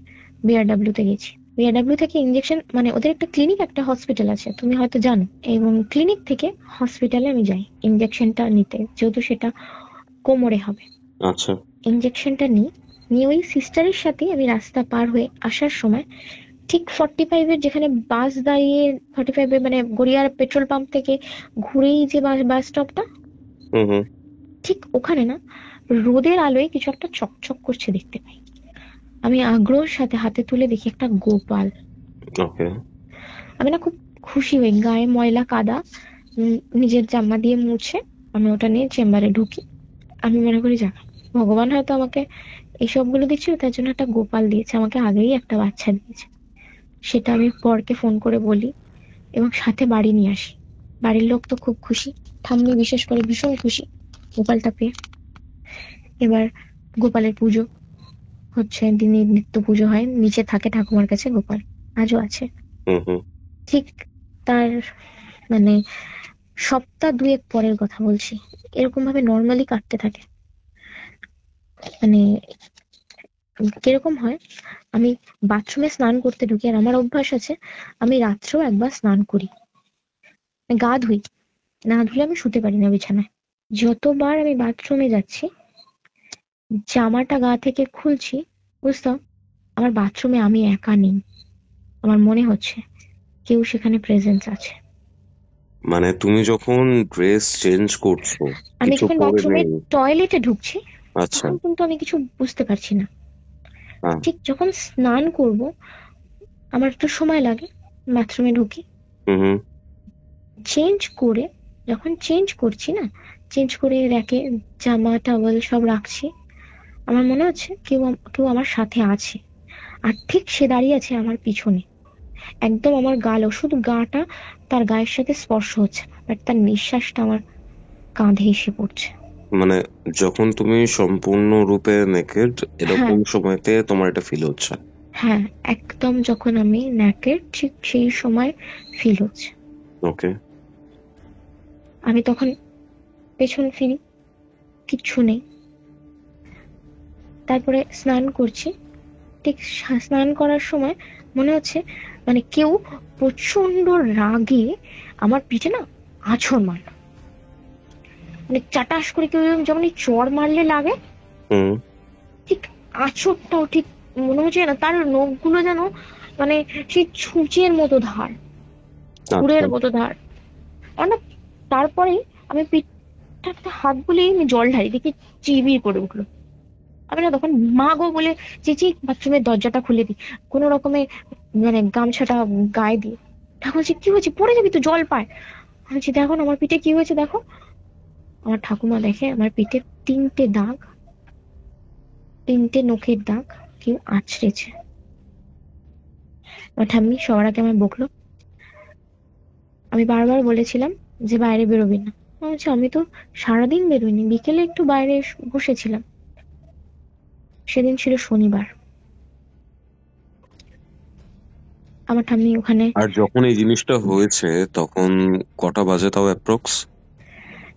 বিআরডব্লিউ তে গেছি। বিআরডব্লিউ থেকে ইনজেকশন, মানে ওদের একটা ক্লিনিক, একটা হসপিটাল আছে, তুমি হয়তো জানো, এবং ক্লিনিক থেকে হসপিটালে আমি যাই ইনজেকশনটা নিতে, যেহেতু সেটা কোমরে হবে। আচ্ছা। ইনজেকশনটা নিয়ে ওই সিস্টারের সাথে আমি রাস্তা পার হয়ে আসার সময় ঠিক 45-এর যেখানে বাস দাঁড়িয়ে, 45-এ মানে গড়িয়ার পেট্রোল পাম্প থেকে ঘুরেই যে বাস স্টপটা, ঠিক ওখানে না রোদের আলোয় কিছু একটা চকচক করছে দেখতে পাই। আমি আগ্রহের সাথে হাতে তুলে দেখি একটা গোপাল। ওকে। আমি না খুব খুশি হই, গায়ে ময়লা কাদা নিজের জামা দিয়ে মুছে আমি ওটা নিয়ে চেম্বারে ঢুকি। আমি মনে করি যাক ভগবান হয়তো আমাকে এইসবগুলো দিচ্ছিল, তার জন্য একটা গোপাল দিয়েছে, আমাকে আগেই একটা বাচ্চা দিয়েছে। সেটা আমি পরকে ফোন করে বলি এবং সাথে বাড়ি নিয়ে আসি। বাড়ির লোক তো খুব খুশি, ঠাম্মি বিশেষ করে ভীষণ খুশি গোপালটা পেয়ে। এবার গোপালের পুজো হচ্ছে, দিনের নিত্য পুজো হয়, নিচে থাকে ঠাকুমার কাছে গোপাল, আজও আছে। ঠিক তার মানে সপ্তাহ 2 পরের কথা বলছি, এরকম ভাবে নর্মালি কাটতে থাকে। মানে কিরকম হয়, আমি বাথরুমে স্নান করতে ঢুকি, আর আমার অভ্যাস আছে আমি রাত্রেও একবার স্নান করি, গা ধুই, না ধুলে আমি শুতে পারি না বিছানায়। যতবার আমি বাথরুমে যাচ্ছি, জামাটা গা থেকে খুলছি, বুঝতো আমার বাথরুমে আমি একা নেই, আমার মনে হচ্ছে কেউ সেখানে প্রেজেন্স আছে। মানে তুমি যখন ড্রেস চেঞ্জ করছো, আমি কিছু যখন পরে বাথরুমে নেই? টয়লেটে ঢুকছি আচ্ছা। তখন কিন্তু আমি কিছু বুঝতে পারছি না। হ্যাঁ। ঠিক যখন স্নান করব, আমার একটু সময় লাগে, বাথরুমে ঢুকি, চেঞ্জ করে, যখন চেঞ্জ করছি না, চেঞ্জ করে রেখে জামা টাওয়েল সব রাখছি, আমার মনে হচ্ছে কেউ আমার সাথে আছে, আর ঠিক সে দাঁড়িয়ে আছে আমার পিছনে, একদম আমার গালও, শুধু গাটা তার গায়ের সাথে স্পর্শ হচ্ছে না, বাট তার নিঃশ্বাসটা আমার কাঁধে এসে পড়ছে। মানে যখন তুমি সম্পূর্ণরূপে নেকেড হ্যাঁ, এরকম সময়তে তোমার এটা ফিল হচ্ছে? হ্যাঁ, একদম যখন আমি naked ঠিক সেই সময় ফিল হচ্ছে। ওকে। আমি তখন পেছন ফিরি, কিচ্ছু নেই। তারপরে স্নান করছি। ঠিক স্নান করার সময় মনে হচ্ছে মানে কেউ প্রচন্ড রাগে আমার পিঠে না আঁচড় মারলো। মানে চাটাস করে কেউ যেমন এই চড় মারলে লাগে, হুম। ঠিক আঁচড়টাও ঠিক মনে হচ্ছে না, তার নখগুলো যেন মানে সেই ছুঁচের মতো ধার, আচ্ছা। ছুরের মতো ধার। আর না, তারপরেই আমি পিঠটাতে হাত বুলিয়ে আমি জল ঢালি, দেখি চিবির করে উঠলো। আমি না তখন মা গো বলে চেঁচিয়ে বাথরুমের দরজাটা খুলে দিই, কোনো রকমে মানে গামছাটা গায়ে দিয়ে। ঠাকুর বলছে কি হয়েছে, পড়ে যাবি তো, জল পায়। আমি বলছি দেখো না আমার পিঠে কি হয়েছে দেখো। আমার ঠাকুমা দেখে আমার পিঠে 3টে দাগ, 3টে নখের দাগ, কেউ আঁচড়েছে। আমার ঠাম্মি সবার আগে আমায় বকলো। আমি বারবার বলেছিলাম যে বাইরে বেরোবি না। আমি বলছি আমি তো সারাদিন বেরোইনি, বিকেলে একটু বাইরে বসেছিলাম। সেদিন ছিল শনিবার। আমার ঠাম্মি ওখানে আর যখন এই জিনিসটা হয়েছে তখন কটা বাজে তাও অ্যাপ্রক্স?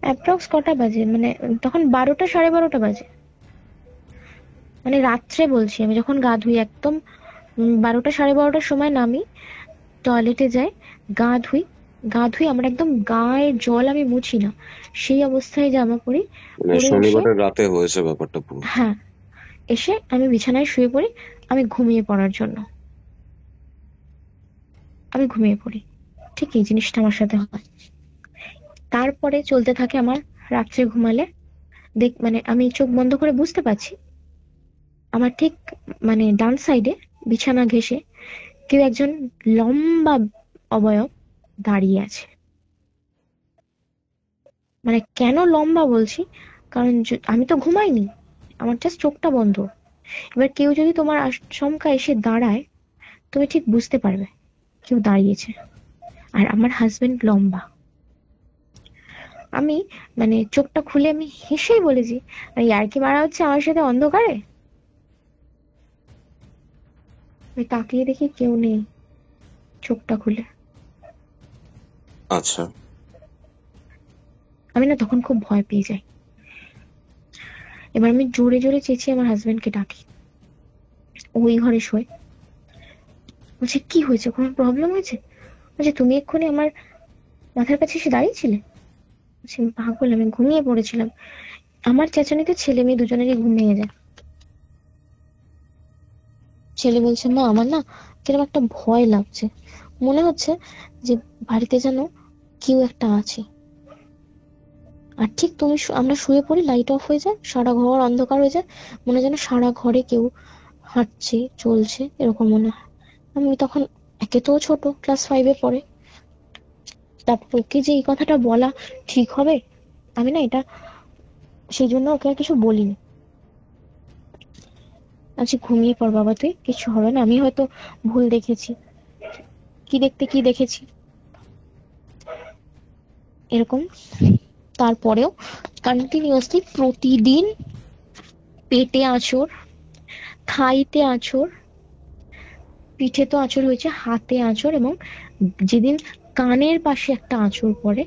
অ্যাপ্রক্স কটা বাজে মানে তখন 12টা 12:30 বাজে। মানে রাত্রে বলছি, আমি যখন গা ধুই একদম 12টা 12:30টার সময় নামি, টয়লেটে যাই, গা ধুই। গা ধুই আমার একদম গায়ের জল আমি মুছি না, সেই অবস্থায় জামা পরি। মানে পরে এসে শনিবারের রাতে হয়েছে ব্যাপারটা পুরো? হ্যাঁ, এসে আমি বিছানায় শুয়ে পড়ি। আমি ঘুমিয়ে পড়ার জন্য আমি ঘুমিয়ে পড়ি। ঠিক এই জিনিসটা আমার সাথে হয়। তারপরে চলতে থাকে আমার, রাত্রে ঘুমালে দেখ মানে আমি চোখ বন্ধ করে বুঝতে পারছি আমার ঠিক মানে ডান সাইডে বিছানা ঘেঁষে কেউ একজন লম্বা অবয়ব দাঁড়িয়ে আছে। মানে কেন লম্বা বলছি, কারণ আমি তো ঘুমাইনি, আমার জাস্ট চোখটা বন্ধ। এবার কেউ যদি তোমার আচমকা এসে দাঁড়ায়, তুমি ঠিক বুঝতে পারবে কেউ দাঁড়িয়েছে। আর আমার হাজবেন্ড লম্বা। আমি মানে চোখটা খুলে আমি হেসেই বলেছি, ইয়ার্কি মারা হচ্ছে আমার সাথে অন্ধকারে। আমি তাকিয়ে দেখি কেউ নেই, চোখটা খুলে। আচ্ছা। আমি না তখন খুব ভয় পেয়ে যাই। এবার আমি জোরে জোরে চেঁচিয়ে আমার হাজবেন্ডকে ডাকি। ও ওই ঘরে শোয়। বলছে কি হয়েছে, কোনো প্রবলেম হয়েছে? বলছে তুমি এক্ষুনি আমার মাথার কাছে এসে দাঁড়িয়েছিলে। বলছি আমি পাগল, আমি ঘুমিয়ে পড়েছিলাম। আমার চেঁচানিতে ছেলে মেয়ে দুজনেরই ঘুম ভেঙে যায়। ছেলে বলছে মা আমার না কিরকম একটা ভয় লাগছে, মনে হচ্ছে যে বাড়িতে যেন কেউ একটা আছে। আর ঠিক তুমি আমরা শুয়ে পড়ি, লাইট অফ হয়ে যায়, সারা ঘর অন্ধকার হয়ে যায়, মনে হয় যেন সারা ঘরে কেউ হাঁটছে চলছে, এরকম মনে হয়। আমি তখন একে তো ছোট, ক্লাস 5-এ পড়ে। তারপর ওকে যে এই কথাটা বলা ঠিক হবে, আমি না এটা সেই জন্য ওকে আর কিছু বলিনি। আচ্ছা ঘুমিয়ে পড় বাবা, তুই কিছু হবে না, আমি হয়তো ভুল দেখেছি, কি দেখেছি এরকম। তারপরেও কন্টিনিউয়াসলি প্রতিদিন পেটে আঁচড়, থাইতে আঁচড়, পিঠে তো আঁচড় হয়েছে, হাতে আঁচড়, এবং যেদিন কানের পাশে একটা আঁচড় পড়ে,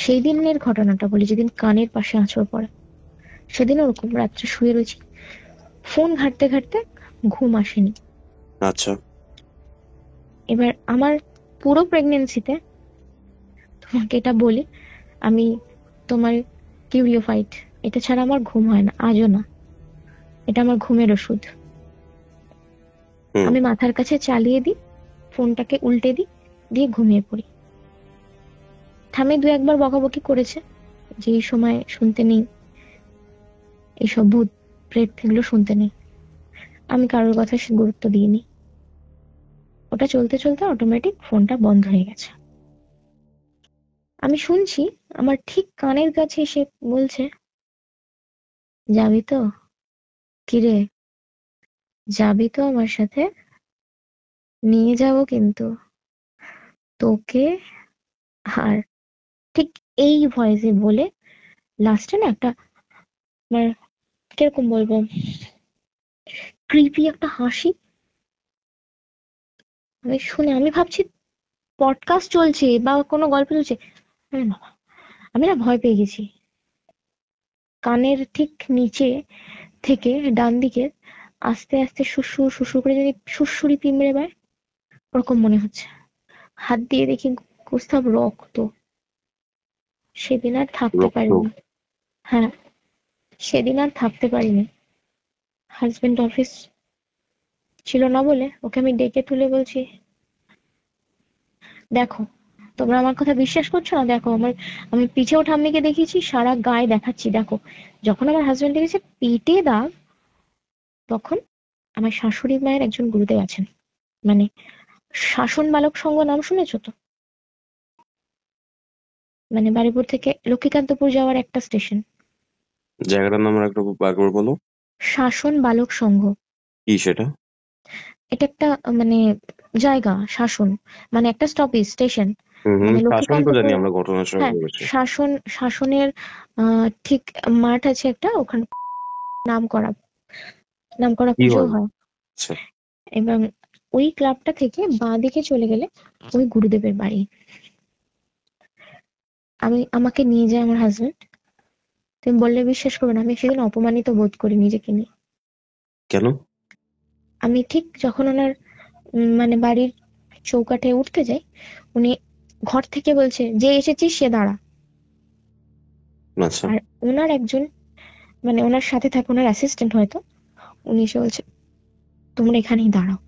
সেই দিনের ঘটনাটা বলি, যেদিন কানের পাশে আঁচড় পড়ে সেদিন ওরকম রাত্রে শুয়ে রয়েছি, ফোন ঘাঁটতে ঘাঁটতে ঘুম আসেনি। আচ্ছা। এবার আমার পুরো প্রেগনেন্সিতে, তোমাকে এটা বলি, আমি তোমার কিউরিওফাইট, এটা ছাড়া আমার ঘুম হয় না, আজও না। এটা আমার ঘুমের ওষুধ। হুম। আমি মাথার কাছে চালিয়ে দিই, ফোনটাকে উল্টে দিই, দিয়ে ঘুমিয়ে পড়ি। ঠামে 2-1 বার বকাবকি করেছে যে এই সময় শুনতে নেই, এইসব ভূত প্রেত এগুলো শুনতে নেই। আমি কারোর কথা গুরুত্ব দিইনি। ওটা চলতে চলতে অটোমেটিক ফোনটা বন্ধ হয়ে গেছে। আমি শুনছি আমার ঠিক কানের কাছে এসে বলছে, যাবি তো? কিরে, যাবি তো আমার সাথে? নিয়ে যাবো কিন্তু তোকে। আর ঠিক এই ভয়েসে বলে লাস্টে না একটা মানে কিরকম বলবো, ক্রিপি একটা হাসি। আমি ভাবছি পডকাস্ট চলছে বা কোনো গল্প চলছে। আরে বাবা, আমি না ভয় পেয়ে গেছি। কানের ঠিক নিচে থেকে ডান দিকে আস্তে আস্তে সুসুর সুসুর করে যদি সুড়সুড়ি পিমড়ে বেয়, ওরকম মনে হচ্ছে। হাত দিয়ে দেখি কোথাও রক্ত। সেদিন আর থাকতে রক্ত? পারিনি। হ্যাঁ, সেদিন আর থাকতে পারিনি। হাজবেন্ড অফিস ছিল না বলে ওকে আমি ডেকে তুলে বলছি, দেখো, তোমরা আমার কথা বিশ্বাস করছো না, দেখো আমি পিছেও ঠাম্মিকে দেখিয়েছি, সারা গায়ে দেখাচ্ছি, দেখো। যখন আমার হাজবেন্ড দেখেছে পেটে দাগ, তখন আমার শাশুড়ি মায়ের একজন গুরুদেব আছেন, মানে শাসন বালক সংঘ নাম শুনেছো তো? মানে বারুইপুর থেকে লক্ষ্মীকান্তপুর যাওয়ার একটা স্টেশন। জায়গাটার নাম একবার বলো। শাসন বালক সংঘ। কি সেটা? এটা একটা মানে জায়গা, শাসন মানে একটা স্টপেজ স্টেশন। হুম, মানে শাসন তো জানি, লক্ষ্মীকান্তপুর, আমরা ঘটনার সময় হ্যাঁ, করেছি। শাসনের ঠিক মাঠ আছে একটা, ওখানে নাম করা নাম করা কি পুজো হয়? হয়। আচ্ছা। এবং ওই ক্লাবটা থেকে বাঁ দিকে চলে গেলে ওই গুরুদেবের বাড়ি। আমাকে নিয়ে যায় আমার হাজবেন্ড। তুমি বললে বিশ্বাস করবে না, আমি সেদিন অপমানিত বোধ করি নিজেকে নিয়ে। কেন? আমি ঠিক যখন ওনার মানে বাড়ির চৌকাঠে উঠতে যাই, উনি ঘর থেকে বলছে, যে এসেছিস সে দাঁড়া। আচ্ছা। আর ওনার একজন মানে ওনার সাথে থাকে ওনার অ্যাসিস্ট্যান্ট হয়তো, উনি এসে বলছে, তোমরা এখানেই দাঁড়াও,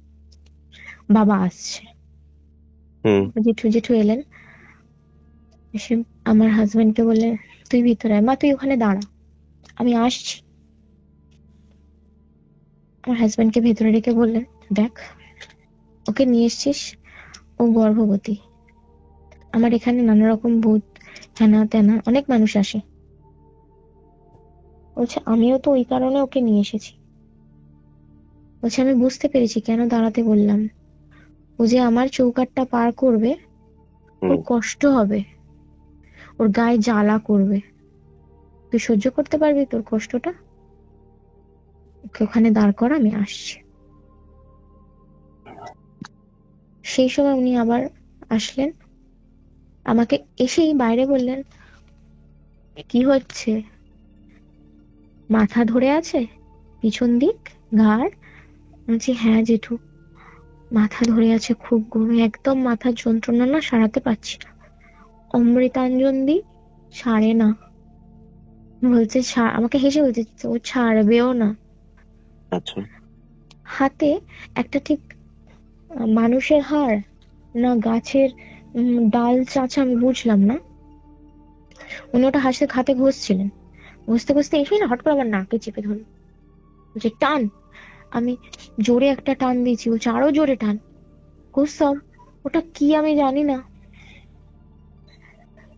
বাবা আসছে। হুম। জেঠু জেঠু এলেন, এসে আমার হাজবেন্ডকে বললে, তুই ভিতরে আয়, মা তুই ওখানে দাঁড়া, আমি আসছি। আমার হাজবেন্ডকে ভেতরে রেখে বললেন, দেখ, ওকে নিয়ে এসছিস, ও গর্ভবতী। আমার এখানে নানা রকম ভূত হেনা তেনা অনেক মানুষ আসে। বলছে আমিও তো ওই কারণে ওকে নিয়ে এসেছি। বলছে আমি বুঝতে পেরেছি কেন দাঁড়াতে বললাম। ও যে আমার চৌকাঠটা পার করবে, ওর হুম। কষ্ট হবে, ওর গায়ে জ্বালা করবে। তুই সহ্য করতে পারবি তোর কষ্টটা? ওকে ওখানে দাঁড় করা, আমি আসছি। সেই সময় উনি আবার আসলেন, আমাকে এসেই বাইরে বললেন, কি হচ্ছে, মাথা ধরে আছে পিছন দিক, ঘাড়? বলছি হ্যাঁ জেঠু, মাথা ধরে আছে খুব গরমে, একদম মাথার যন্ত্রণা না সারাতে পারছি না, অমৃতাঞ্জন দি, ছাড়ে না। বলছে আমাকে হেসে বলছে ও ছাড়বেও না। আচ্ছা। হাতে একটা ঠিক মানুষের হাড় না গাছের ডাল চাচা আমি বুঝলাম না, উনি ওটা হাতে ঘষছিলেন। ঘষতে ঘষতে এসে না হট করে আমার নাকে চেপে ধরল, বলছে টান। আমি জোরে একটা টান দিয়েছি, বলছে আরো জোরে টান। ঘষতাম, ওটা কি আমি জানি না,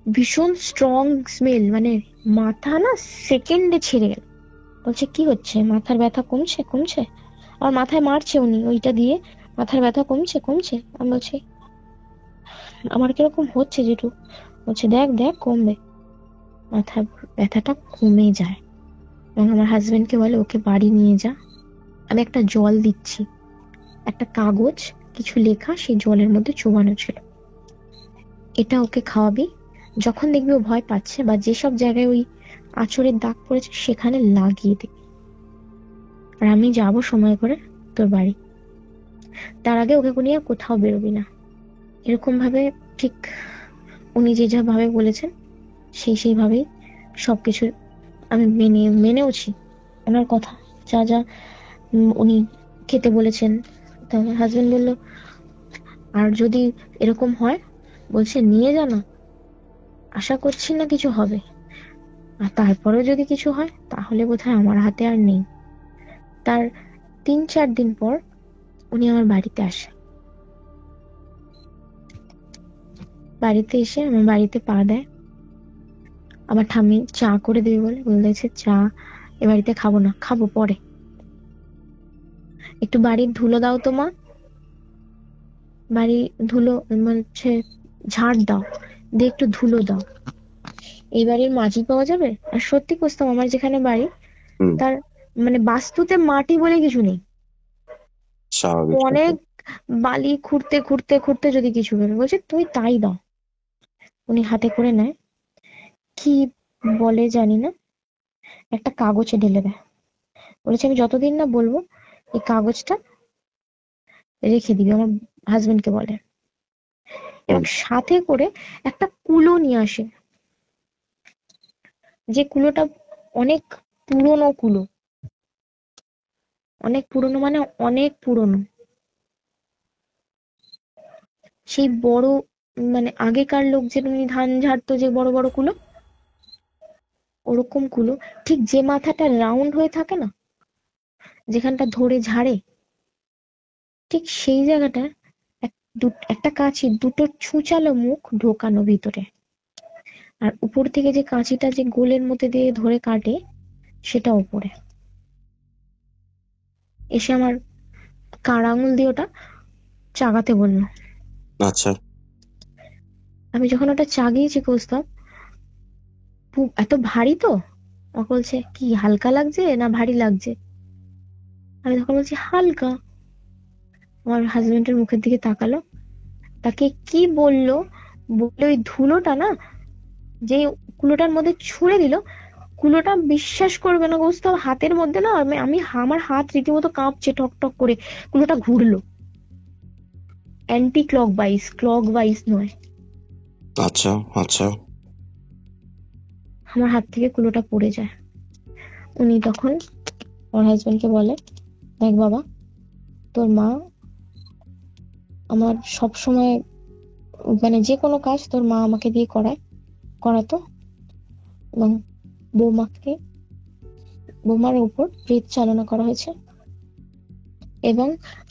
ভীষণ স্ট্রং স্মেল, মানে মাথা না সেকেন্ডে ছেড়ে গেল। বলছে কি হচ্ছে, মাথার ব্যথা কমছে কমছে? আমার মাথায় মারছে উনি ওইটা দিয়ে, মাথার ব্যথা কমছে কমছে? আমি বলছি আমার কিরকম হচ্ছে যেটু। বলছে দেখ দেখ কমবে, মাথার ব্যথাটা কমে যায়। এবং আমার হাজবেন্ডকে বলে ওকে বাড়ি নিয়ে যা, আমি একটা জল দিচ্ছি, একটা কাগজ কিছু লেখা সেই জলের মধ্যে চোবানো ছিল, এটা ওকে খাওয়াবি, যখন দেখবি ও ভয় পাচ্ছে বা যেসব জায়গায় ওই আঁচড়ের দাগ পড়েছে সেখানে লাগিয়ে দিবি, আর আমি যাব সময় করে তোর বাড়ি, তার আগে ওকে নিয়ে কোথাও বেরোবি না। এরকম ভাবে ঠিক উনি যে যা ভাবে বলেছেন সেইভাবেই সবকিছু আমি মেনেওছি ওনার কথা, যা যা উনি খেতে বলেছেন। তো আমার হাজবেন্ড বলল, আর যদি এরকম হয়, বলছে নিয়ে যা না, আশা করছি না কিছু হবে, আর তারপরেও যদি কিছু হয় তাহলে বোধহয় আমার হাতে আর নেই। তার 3-4 দিন পর উনি আমার বাড়িতে আসে, বাড়িতে এসে আমার বাড়িতে পা দেয়। আমার ঠাম্মি চা করে দেবে বলে বলেছে, চা এ বাড়িতে খাবো না, খাবো পরে, একটু বাড়ির ধুলো দাও তো মা, বাড়ি ধুলো হচ্ছে ঝাড় দাও, দিয়ে একটু ধুলো দাও। এই বাড়ির মাটি পাওয়া যাবে? আর সত্যি কইতাম, আমার যেখানে বাড়ি হুম, তার মানে বাস্তুতে মাটি বলে কিছু নেই। স্বাভাবিক অনেক স্বাভাবিক। বালি খুঁড়তে খুঁড়তে খুঁড়তে যদি কিছু বেরোয়, বলছে তুই তাই দাও। উনি হাতে করে নেয়, কি বলে জানি না, একটা কাগজে ঢেলে দেয়। বলেছে আমি যতদিন না বলবো এই কাগজটা রেখে দিবি, আমার হাজবেন্ডকে বলে। এবং হুম, সাথে করে একটা কুলো নিয়ে আসে, যে কুলোটা অনেক পুরনো কুলো, অনেক পুরনো মানে অনেক পুরনো। সেই বড় মানে আগেকার লোক যেমনি ধান ঝাড়তো যে বড় বড় কুলো, ওরকম কুলো, ঠিক যে মাথাটা রাউন্ড হয়ে থাকে না, যেখানটা ধরে ঝাড়ে, ঠিক সেই জায়গাটা একটা কাঁচি দুটো ছুঁচালো মুখ ঢোকানো ভিতরে। আর উপর থেকে যে কাঁচিটা যে গোলের মধ্যে দিয়ে ধরে কাটে, সেটা উপরে এসে আমার কাড় আঙুল দিয়ে ওটা চাগাতে বললো। আচ্ছা। আমি যখন ওটা চাগিয়েছি কৌস্তব, এত ভারী তো, আমাকে বলছে কি হালকা লাগছে না ভারী লাগছে? আমি তখন বলছি হালকা। আমার হাজবেন্ডের মুখের দিকে তাকালো, তাকে কি বললো, বললো ওই ধুলোটা না যে কুলোটার মধ্যে ছুঁড়ে দিল, কুলোটা বিশ্বাস করবে না কৌস্তব, হাতের মধ্যে না আমি আমার হাত রীতিমতো কাঁপছে টক টক করে। কুলোটা ঘুরলো, অ্যান্টি ক্লক ওয়াইজ নয়। আচ্ছা আচ্ছা। আমার হাত থেকে কুলোটা পড়ে যায়। উনি তখন আমার হাজবেন্ডকে বলে, দেখ বাবা, তোর মা আমার সব সময় মানে যে কোনো কাজ তোর মা আমাকে দিয়ে করাতো, এবং বৌমাকে বৌমার উপর জেদ চালনা করা হয়েছে। এবং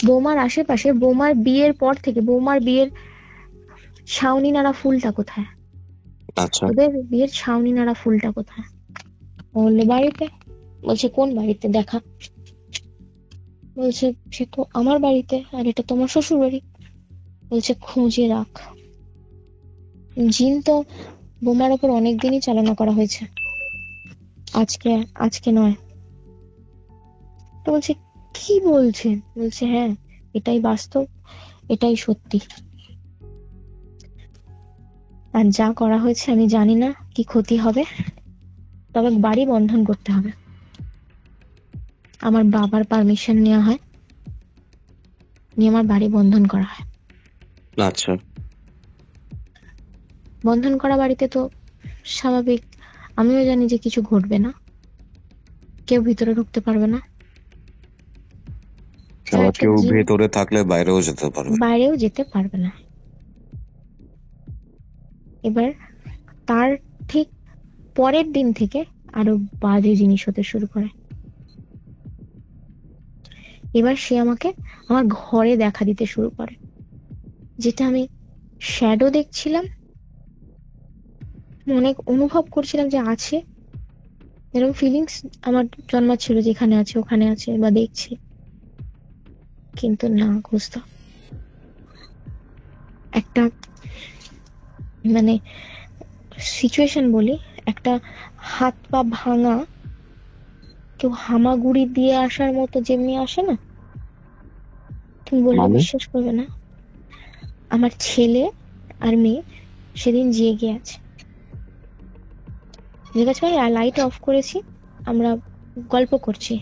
বৌমার আশেপাশে বৌমার বিয়ের পর থেকে, বৌমার বিয়ের ছাউনি নাড়া ফুলটা কোথায়, আচ্ছা। ওদের বিয়ের ছাউনি নাড়া ফুলটা কোথায়? বললে বাড়িতে। বলছে কোন বাড়িতে দেখা? বলছে সে তো আমার বাড়িতে, আর এটা তোমার শ্বশুর বাড়ি। বলছে খুঁজে রাখ। জিন তো বোমার ওপর অনেকদিনই চালনা করা হয়েছে, আজকে আজকে নয়। তো বলছে কি বলছেন? বলছে হ্যাঁ, এটাই বাস্তব, এটাই সত্যি। আর যা করা হয়েছে আমি জানি না কি ক্ষতি হবে, তবে বাড়ি বন্ধন করতে হবে। আমার বাবার পারমিশন নেওয়া হয়, নিয়ে আমার বাড়ি বন্ধন করা হয়। আচ্ছা। বন্ধন করা বাড়িতে তো স্বাভাবিক, আমিও জানি যে কিছু ঘটবে না, কেউ ভিতরে ঢুকতে পারবে না। আর আবার একটা কেউ জিন ভেতরে থাকলে বাইরেও যেতে পারবে। বাইরেও যেতে পারবে না। এবার তার ঠিক পরের দিন থেকে আরো বাজে জিনিস হতে শুরু করে। এবার সে আমাকে আমার ঘরে দেখা দিতে শুরু করে, যেটা আমি শ্যাডো দেখছিলাম, অনেক অনুভব করছিলাম যে আছে, এরকম ফিলিংস আমার জন্মাচ্ছিল যে এখানে আছে ওখানে আছে বা দেখছি। কিন্তু না বুঝতো, একটা মানে সিচুয়েশন বলি, একটা হাত পা ভাঙা কেউ হামাগুড়ি দিয়ে আসার মতো যেমনি আসে না, তুমি বললে মানে? বিশ্বাস করবে না, আমার ছেলে আর মেয়ে সেদিন জেগে আছে। জেগে আছে মানে লাইট অফ করেছি, আমরা গল্প করছি,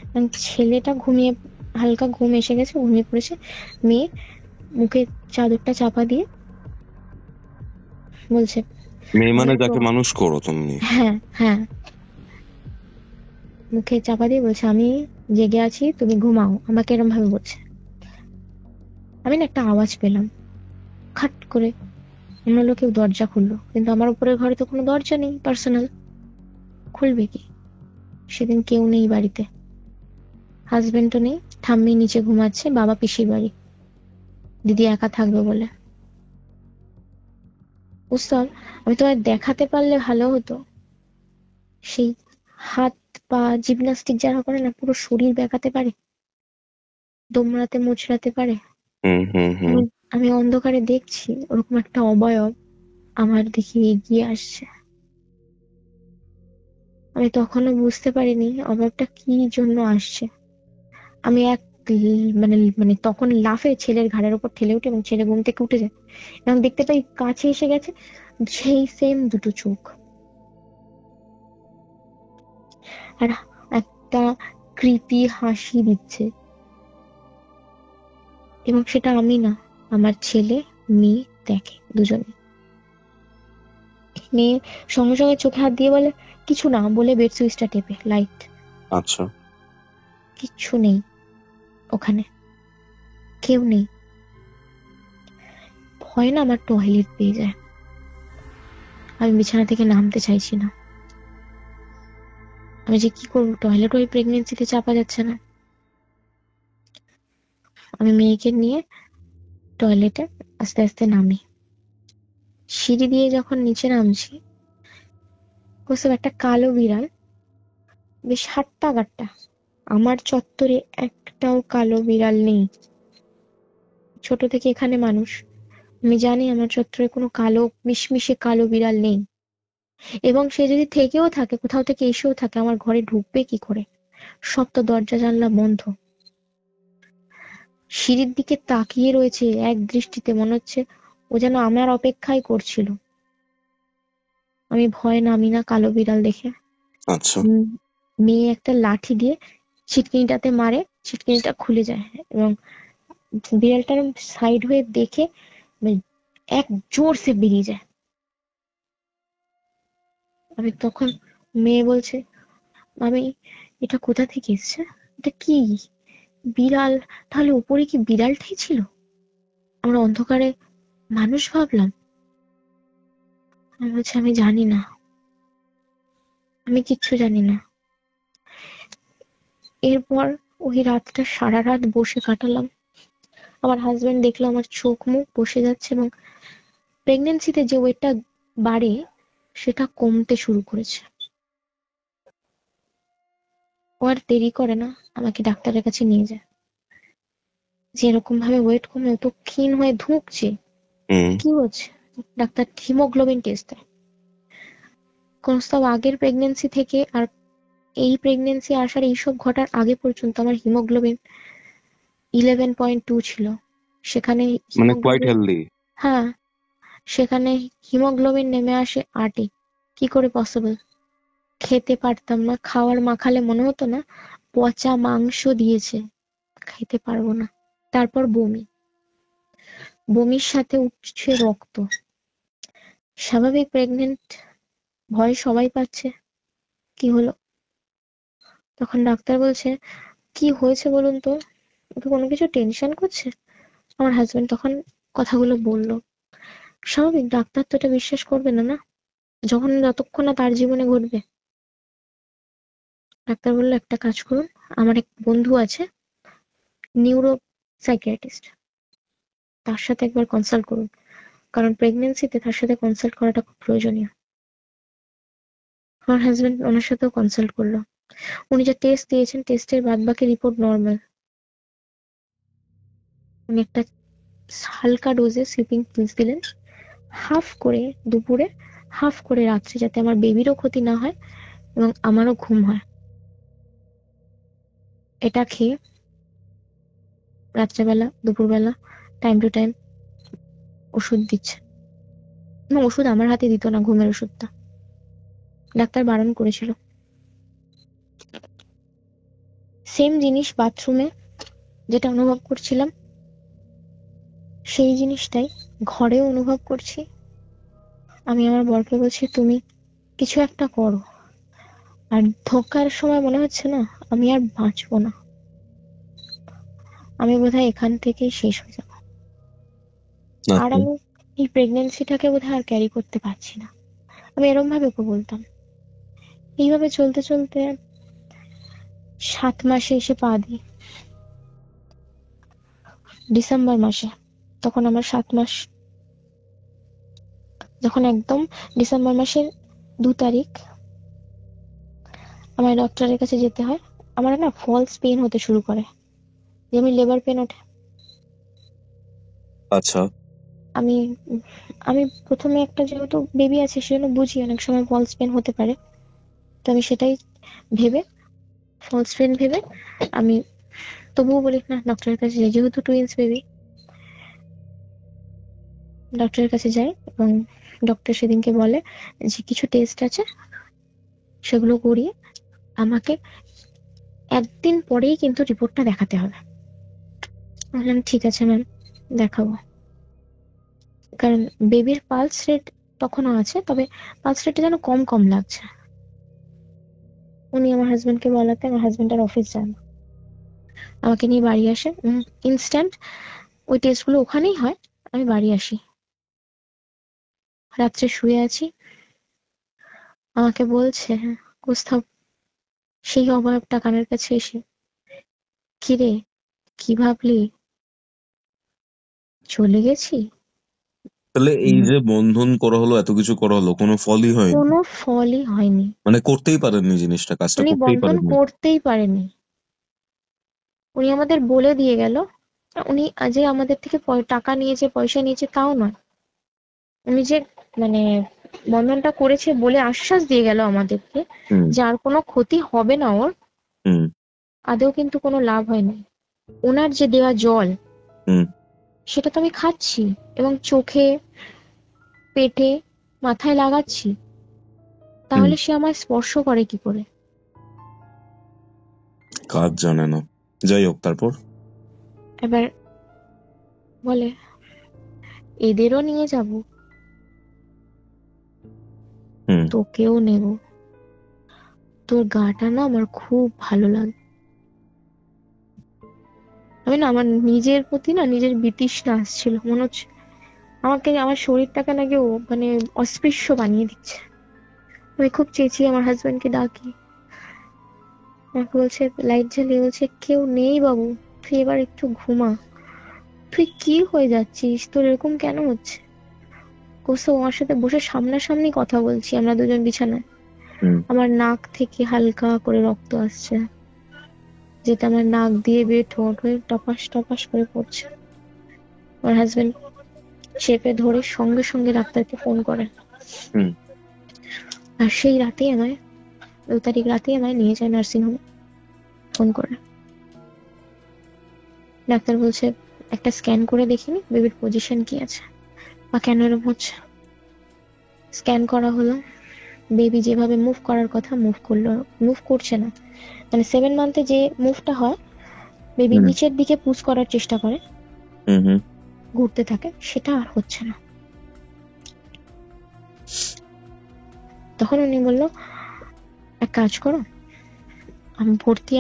এবং ছেলেটা ঘুমিয়ে, হালকা ঘুম এসে গেছে, ঘুমিয়ে পড়েছে। মেয়ে মুখে চাদরটা চাপা দিয়ে বলছে মেয়ে মানে দেখো, যাকে মানুষ করো তুমি? হ্যাঁ হ্যাঁ, মুখে চাপা দিয়ে বলছে আমি জেগে আছি, তুমি ঘুমাও, আমাকে এরম ভাবে বলছে। আমি না একটা আওয়াজ পেলাম, খাট করে, মনে হলো কেউ দরজা খুললো, কিন্তু আমার উপরের ঘরে তো কোনো দরজা নেই পার্সোনাল, খুলবে কি? সেদিন কেউ নেই বাড়িতে, হাজবেন্ডও নেই, ঠাম্মি নিচে ঘুমাচ্ছে, বাবা পিসির বাড়ি, দিদি একা থাকবে বলে। বুঝতাম, আমি তোমায় দেখাতে পারলে ভালো হতো, সেই হাত পা জিমনাস্টিক যারা করে না, পুরো শরীর বেঁকাতে পারে, দোমড়াতে মোচড়াতে পারে। হুম হুম হুম। আমি আমি অন্ধকারে দেখছি ওরকম একটা অবয়ব আমার দিকে এগিয়ে আসছে। আমি তখনও বুঝতে পারিনি অভাবটা কি জন্য আসছে। আমি মানে মানে তখন লাফে ছেলের ঘাড়ের উপর ঠেলে উঠে এবং ছেলে ঘুম থেকে উঠে যায় এবং দেখতে পাই কাছে এসে গেছে সেই সেম দুটো চোখ, আর একটা কৃপি হাসি দিচ্ছে, এবং সেটা আমি না, আমার ছেলে মেয়ে দেখে দুজনে। মেয়ে সঙ্গে সঙ্গে চোখে হাত দিয়ে বলে কিছু না, বলে বেড সুইচটা টেপে লাইট। আচ্ছা। কিচ্ছু নেই ওখানে, কেউ নেই। ভয় না আমার টয়লেট পেয়ে যায়, আমি বিছানা থেকে নামতে চাইছি না। আমি যে কি করবো, টয়লেট ওই প্রেগনেন্সিতে চাপা যাচ্ছে না। আমি মেয়েকে নিয়ে টয়লেটে আস্তে আস্তে নামি। সিঁড়ি দিয়ে যখন নিচে নামছি, বুঝতে একটা কালো বিড়াল বেশ হাট্টা গাট্টা। আমার চত্বরে একটাও কালো বিড়াল নেই। ছোট থেকে এখানে মানুষ, আমি জানি আমার চত্বরে কোনো কালো মিশমিশে কালো বিড়াল নেই, এবং সে যদি থেকেও থাকে, কোথাও থেকে এসেও থাকে, আমার ঘরে ঢুকবে কি করে? সব তো দরজা জানলা বন্ধ। সিঁড়ির দিকে তাকিয়ে রয়েছে এক দৃষ্টিতে, মনে হচ্ছে ও যেন আমার অপেক্ষাই করছিল। আমি ভয়ে নামি না কালো বিড়াল দেখে। আচ্ছা। মেয়ে একটা লাঠি দিয়ে ছিটকিনিটাতে মারে, ছিটকিনিটা খুলে যায় এবং বিড়ালটার সাইড হয়ে দেখে মানে এক জোরসে বেরিয়ে যায়। আমি তখন, মেয়ে বলছে আমি, এটা কোথা থেকে এসছে, এটা কি বিড়াল? তাহলে উপরে কি বিড়ালটাই ছিল? আমরা অন্ধকারে মানুষ ভাবলাম। আমি বলছি আমি জানি না, আমি কিচ্ছু জানি না। এরপর ওই রাতটা সারা রাত বসে কাটালাম। আমার হাজবেন্ড দেখলো আমার চোখ মুখ বসে যাচ্ছে এবং প্রেগনেন্সিতে যে ওয়েটটা বাড়ে সেটা কমতে শুরু করেছে। ও আর দেরি করে না, আমাকে ডাক্তারের কাছে নিয়ে যায়। যে এরকম ভাবে ওয়েট কমে ও তো ক্ষীণ হয়ে ধুঁকছে, হুম। কি হচ্ছে? ডাক্তার হিমোগ্লোবিন টেস্ট দেয়। কোনস্তাব আগের প্রেগনেন্সি থেকে আর এই প্রেগনেন্সি আসার এইসব ঘটার আগে পর্যন্ত আমার হিমোগ্লোবিন 11.2 ছিল। সেখানে মানে কোয়াইট হিমোগ্লোবিন, হেলদি। হ্যাঁ, সেখানে হিমোগ্লোবিন নেমে আসে 8-এ। কি করে পসিবল? খেতে পারতাম না, খাওয়ার মাখালে মনে হতো না পচা মাংস দিয়েছে, খেতে পারবো না। তারপর বমি, বমির সাথে উঠছে রক্ত। স্বাভাবিক প্রেগনেন্ট, ভয় সবাই পাচ্ছে, কি হলো? তখন ডাক্তার বলছে কি হয়েছে বলুন তো, ওকে কোনো কিছু টেনশন করছে? আমার হাজবেন্ড তখন কথাগুলো বললো। স্বাভাবিক, ডাক্তার তো এটা বিশ্বাস করবে না, না, যতক্ষণ না তার জীবনে ঘটবে। ডাক্তার বললো একটা কাজ করুন, আমার এক বন্ধু আছে নিউরো সাইকিয়াট্রিস্ট, তার সাথে একবার কনসাল্ট করুন, কারণ প্রেগনেন্সিতে তার সাথে কনসাল্ট করাটা খুব প্রয়োজনীয়। আমার হাজবেন্ড ওনার সাথেও কনসাল্ট করলো। উনি যা টেস্ট দিয়েছেন, টেস্টের বাদবাকি রিপোর্ট নর্মাল। উনি একটা হালকা ডোজে স্লিপিং পিলস দিলেন, হাফ করে দুপুরে, হাফ করে রাত্রে, যাতে আমার বেবিরও ক্ষতি না হয় এবং আমারও ঘুম হয়। এটা খেয়ে রাত্রেবেলা দুপুরবেলা টাইম টু টাইম ওষুধ দিচ্ছে, এবং ওষুধ আমার হাতে দিত না, ঘুমের ওষুধটা ডাক্তার বারণ করেছিল। সেম জিনিস বাথরুমে যেটা অনুভব করছিলাম, সেই জিনিসটাই ঘরেও অনুভব করছি। আমি আমার বরকে বলছি তুমি কিছু একটা করো, আর ধোকার সময় মনে হচ্ছে না আমি আর বাঁচবো না, আমি বোধহয় এখান থেকেই শেষ হয়ে যাবো, আর আচ্ছা। আমি এই প্রেগনেন্সিটাকে বোধহয় আর ক্যারি করতে পারছি না। আমি এরম ভাবে ওকে বলতাম। এইভাবে চলতে চলতে 7 মাসে এসে পা দিই, ডিসেম্বর মাসে। তখন আমার 7 মাস। যখন একদম ডিসেম্বর মাসের 2 তারিখ আমার ডক্টরের কাছে যেতে হয়, আমার না ফলস পেন হতে শুরু করে, যেমন লেবার পেন ওঠে। আচ্ছা। আমি আমি প্রথমে একটা, যেহেতু বেবি আছে সেজন্য বুঝি অনেক সময় ফলস পেন হতে পারে। তো আমি সেটাই ভেবে, ফলস ফ্রেন্ড ভেবে আমি তবুও বলি না, ডক্টরের কাছে যাই, যেহেতু টুইন্স বেবি। ডক্টরের কাছে যাই এবং ডক্টর সেদিনকে বলে যে কিছু টেস্ট আছে, সেগুলো করিয়ে আমাকে একদিন পরেই কিন্তু রিপোর্টটা দেখাতে হবে। বললাম ঠিক আছে ম্যাম, দেখাবো। কারণ বেবির পালস রেট তখনও আছে, তবে পালস রেটটা যেন কম কম লাগছে। উনি আমার হাজবেন্ডকে বলাতে আমার হাজবেন্ড আর অফিস যান না, আমাকে নিয়ে বাড়ি আসে। ইনস্ট্যান্ট ওই টেস্টগুলো ওখানেই হয়, আমি বাড়ি আসি। রাত্রে শুয়ে আছি, আমাকে বলছে কোথাও সেই অবয়বটা কানের কাছে এসে, কিরে কি ভাবলি, চলে গেছি? তাহলে এই যে বন্ধন করা হলো, এত কিছু করা হলো, কোনো ফলই হয়নি? কোনো ফলই হয়নি। মানে করতেই পারেননি জিনিসটা, কাজটা উনি করতেই বন্ধন পারেননি? করতেই পারেনি। উনি আমাদের বলে দিয়ে গেল। উনি যে আমাদের থেকে টাকা নিয়েছে, পয়সা নিয়েছে তাও নয়, উনি যে মানে বন্ধনটা করেছে বলে আশ্বাস দিয়ে গেল আমাদেরকে হুম। যে আর কোনো ক্ষতি হবে না ওর। হুম। আদৌ কিন্তু কোনো লাভ হয়নি। ওনার যে দেওয়া জল, হুম। সেটা তো আমি খাচ্ছি এবং চোখে, পেটে, মাথায় লাগাচ্ছি, হুম। তাহলে সে আমায় স্পর্শ করে কি করে? কাজ জানে না। যাই হোক, তারপর? এবার বলে এদেরও নিয়ে যাব, হুম। তোকেও নেব, তোর গাটা না আমার খুব ভালো লাগে। আমি না, আমার নিজের প্রতি না নিজের বিতৃষ্ণা আসছিল, মনে হচ্ছে আমাকে, আমার শরীরটাকে নাকি ও মানে অস্পৃশ্য বানিয়ে দিচ্ছে। আমি খুব চেঁচিয়ে আমার হাজবেন্ডকে ডাকি, আমাকে বলছে, লাইট জ্বালিয়ে বলছে, কেউ নেই বাবু, তুই এবার একটু ঘুমা। তুই কি হয়ে যাচ্ছিস, তোর এরকম কেন হচ্ছে? কোথাও আমার সাথে বসে সামনাসামনি কথা বলছি আমরা দুজন বিছানায়, হুম। আমার নাক থেকে হালকা করে রক্ত আসছে, যেটা আমার নাক দিয়ে বেয়ে ঠোঁট হয়ে টপাস টপাস করে পড়ছে। আমার হাজবেন্ড চেপে ধরে সঙ্গে সঙ্গে ডাক্তারকে ফোন করেন। হুম। আর সেই রাতেই আমায়, 2 তারিখ রাতেই আমায় নিয়ে যায় নার্সিংহোমে ফোন করে। ডাক্তার বলছে একটা স্ক্যান করে দেখিনি বেবির পজিশন কি আছে বা কেন এরকম হচ্ছে। স্ক্যান করা হলো, বেবি যেভাবে মুভ করার কথা মুভ করলো, মুভ করছে না। মানে 7 মান্থে যে মুভটা হয়, বেবি হুম। নিচের দিকে পুশ করার চেষ্টা করে, হুম। হুম। ঘুরতে থাকে, সেটা আর হচ্ছে না। তখন উনি বললো এক কাজ করো,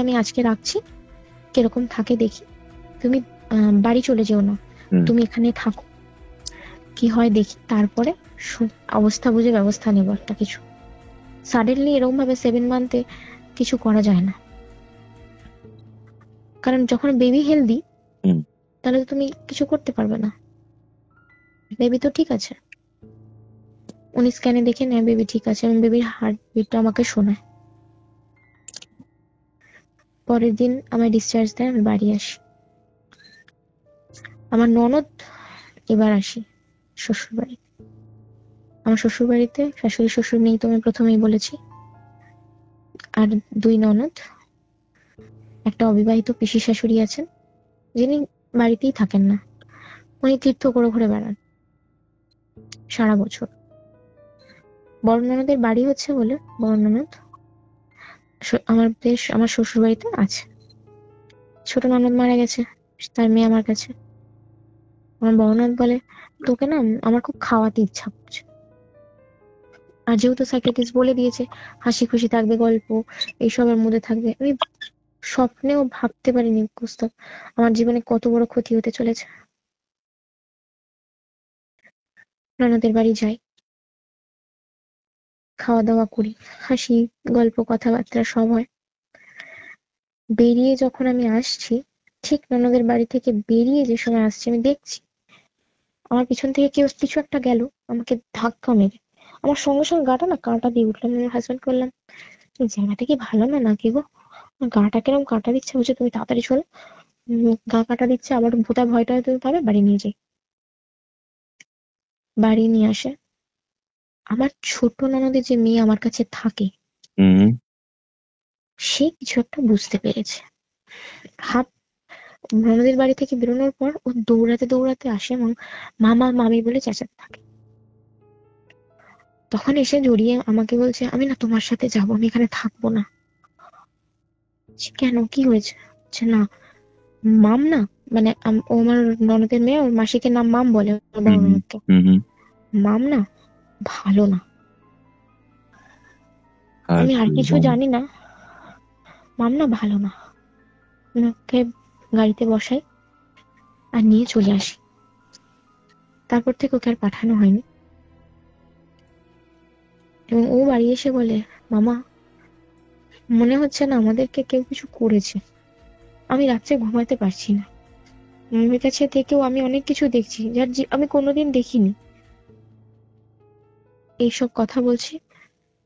আমি আজকে রাখছি, কিরকম থাকে দেখি, তুমি বাড়ি চলে যেও না, হুম। তুমি এখানে থাকো, কি হয় দেখি, তারপরে অবস্থা বুঝে ব্যবস্থা নেবো একটা কিছু। সাডেনলি এরকম ভাবে 7 মান্থে কিছু করা যায় না, কারণ যখন বেবি হেলদি হুম। তাহলে তো তুমি কিছু করতে পারবে না। বেবি তো ঠিক আছে, উনি স্ক্যানে দেখে নেয় বেবি ঠিক আছে এবং বেবির হার্ট বিটটা আমাকে শোনায়। পরের দিন আমায় ডিসচার্জ দেয়, আমি বাড়ি আসি। আমার ননদ, এবার আসি শ্বশুর বাড়ি। আমার শ্বশুর বাড়িতে শাশুড়ি শ্বশুর নেই, তো আমি প্রথমেই বলেছি। আর 2 ননদ, একটা অবিবাহিত পিসি শাশুড়ি আছেন, যিনি বাড়িতেই থাকেন না, উনি তীর্থ করে ঘুরে বেড়ান সারা বছর। বড় ননদের বাড়ি হচ্ছে বলে বড় ননদ আমার শ্বশুর বাড়িতে আছে। ছোট ননদ মারা গেছে, তার মেয়ে আমার কাছে। আমার বড় ননদ বলে, তোকে না আমার খুব খাওয়াতে ইচ্ছা করছে। আর যেহেতু সাইকিয়াট্রিস্ট বলে দিয়েছে হাসি খুশি থাকবে, গল্প এইসবের মধ্যে থাকবে, আমি স্বপ্নেও ভাবতে পারিনি কুস্তব আমার জীবনে কত বড় ক্ষতি হতে চলেছে। ননদের বাড়ি যাই, খাওয়া দাওয়া করি, হাসি গল্প কথাবার্তা সব হয়। বেরিয়ে যখন আমি আসছি, ঠিক ননদের বাড়ি থেকে বেরিয়ে যে সময় আসছি, আমি দেখছি আমার পিছন থেকে কেউ কিছু একটা গেল আমাকে ধাক্কা মেরে, আমার সঙ্গে সঙ্গে গাটা না কাঁটা দিয়ে উঠলাম। আমার হাজবেন্ড করলাম, এই জায়গাটা কি ভালো না নাকি গো, আমার গাটা কিরকম কাঁটা দিচ্ছে, বলছে তুমি তাড়াতাড়ি চলো। গা কাঁটা দিচ্ছে, আবার ভূতা ভয়টা তুমি পাবে, বাড়ি নিয়ে যাই। বাড়ি নিয়ে আসে। আমার ছোট ননদের যে মেয়ে আমার কাছে থাকে, হুম। সে কিছু একটা বুঝতে পেরেছে। হাত আমাদের বাড়ি থেকে বেরোনোর পর ও দৌড়াতে দৌড়াতে আসে এবং মামা মামি বলে চেঁচাতে থাকে। তখন এসে জড়িয়ে আমাকে বলছে, আমি না তোমার সাথে যাবো, আমি এখানে থাকবো না। বলছি, কেন, কি হয়েছে? বলছে, না, মাম না, মানে ও আমার ননদের মেয়ে, ওর মাসিকে নাম মাম বলে, ওর বড় হুম। ননদকে। হুম। হুম। মাম না ভালো না। আর আমি আর কি কিছু বল? জানি না, মাম না ভালো না। আমি ওকে গাড়িতে বসাই আর নিয়ে চলে আসি। তারপর থেকে ওকে আর পাঠানো হয়নি। এবং ও বাড়ি এসে বলে, মামা, মনে হচ্ছে না আমাদেরকে কেউ কিছু করেছে। আমি রাত্রে ঘুমাতে পারছি না। মামির কাছে থেকেও আমি অনেক কিছু দেখছি যার আমি কোনোদিন দেখিনি। এইসব কথা বলছি।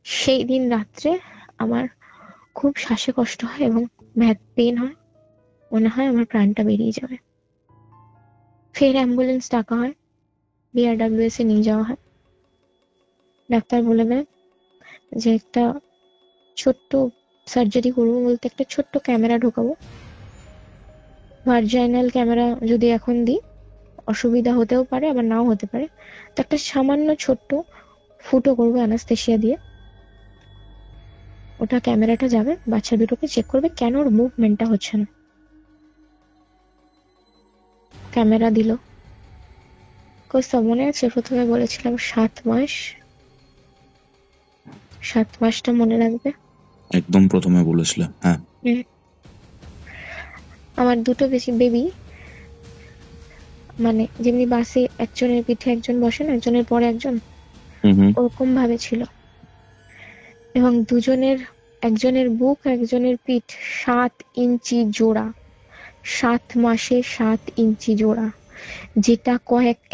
সেই দিন রাত্রে আমার খুব শ্বাসে কষ্ট হয় এবং পেন হয়। মনে হয় আমার প্রাণটা বেরিয়ে যাবে। ফের অ্যাম্বুলেন্স ডাকা হয়, বিআরডব্লিউএস এ নিয়ে যাওয়া হয়। ডাক্তার বলে দেয় যে একটা ছোট্ট সার্জারি করবো, বলতে একটা ছোট্ট ক্যামেরা ঢোকাবো। ভার্জাইনাল ক্যামেরা যদি এখন দিই অসুবিধা হতেও পারে, আবার নাও হতে পারে। তো একটা সামান্য ছোট্ট ফুটো করবো অ্যানাস্থেসিয়া দিয়ে। ওটা ক্যামেরাটা যাবে, বাচ্চা দুটোকে চেক করবে কেন ওর মুভমেন্টটা হচ্ছে না। ক্যামেরা দিল। কোস্তা মনে আছে প্রথমে বলেছিলাম 7 মাস? 7 মাসটা মনে রাখবে। একদম প্রথমে বলেছিলে, হ্যাঁ। হুম। আমার দুটো বেশি বেবি, মানে যেমনি বাসে একজনের পিঠে একজন বসে না, একজনের পরে একজন, হুম। হুম। ওরকম ভাবে ছিল। এবং দুজনের, একজনের বুক একজনের পিঠ 7 ইঞ্চি জোড়া। 7 মাসে 7 ইঞ্চি জোড়া, যেটা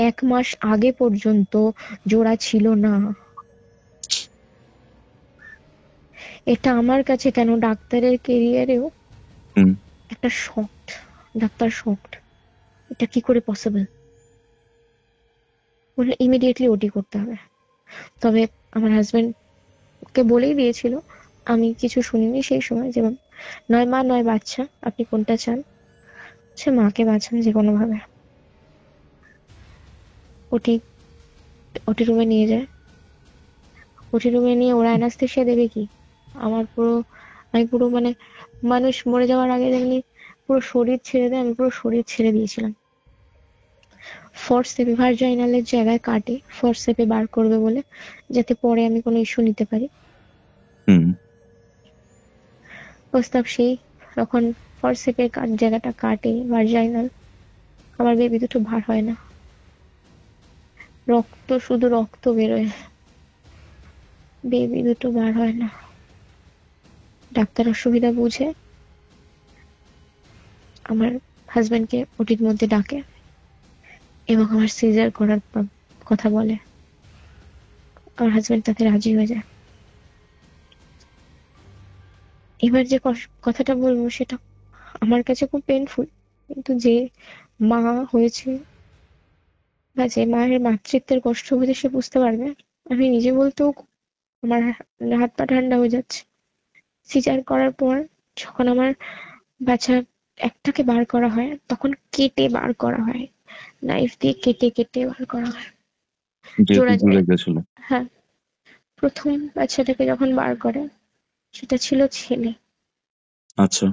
এক মাস আগে পর্যন্ত জোড়া ছিল না। এটা আমার কাছে কেন, ডাক্তারের কেরিয়ারেও হুম। একটা শকড। ডাক্তার শকড, এটা কি করে পসিবল। বললে ইমিডিয়েটলি ওটি করতে হবে। তবে আমার হাজবেন্ড কে বলেই দিয়েছিল, আমি কিছু শুনিনি সেই সময়, যে নয় মা নয় বাচ্চা, আপনি কোনটা চান? সে মাকে বাঁচান যে কোনো ভাবে। ওটি ওটি রুমে নিয়ে যায়। ওটি রুমে নিয়ে ওরা অ্যানাস্থেসিয়া দেবে কি, আমার পুরো, আমি পুরো মানে মানুষ মরে যাওয়ার আগে যেমনি পুরো শরীর ছেড়ে দেয়, আমি পুরো শরীর ছেড়ে দিয়েছিলাম। ফোর্সেপে ভার্জাইনালের জায়গায় কাটে, ফোর্সেপে বার করবে বলে, যাতে পরে আমি কোনো ইস্যু নিতে পারি। হুম। প্রস্তাব সেই, তখন ফোর্সেপের জায়গাটা কাটে ভার্জাইনাল। আমার বেবি দুটো বার হয় না, রক্ত, শুধু রক্ত বেরোয়, বেবি দুটো বার হয় না। ডাক্তার অসুবিধা বুঝে আমার হাজবেন্ডকে ওটির মধ্যে ডাকে এবং আমার সিজার করার কথা বলে। আমার হাজবেন্ড তাতে রাজি হয়ে যায়। এবার যে কথাটা বলবো সেটা আমার কাছে খুব পেইনফুল, কিন্তু যে মা হয়েছে বা যে মায়ের মাতৃত্বের কষ্ট হয়েছে সে বুঝতে পারবে। আমি নিজে বলতেও আমার হাত পা ঠান্ডা হয়ে যাচ্ছে। সিজার করার পর যখন আমার বাচ্চা একটাকে বার করা হয়, তখন কেটে বার করা হয়, নাইফ দিয়ে কেটে কেটে বার করা হয়। যেহেতু জোড়া জুড়ে যায়। গেছিল। হ্যাঁ, প্রথম বাচ্চাটাকে যখন বার করে সেটা ছিল ছেলে। আচ্ছা।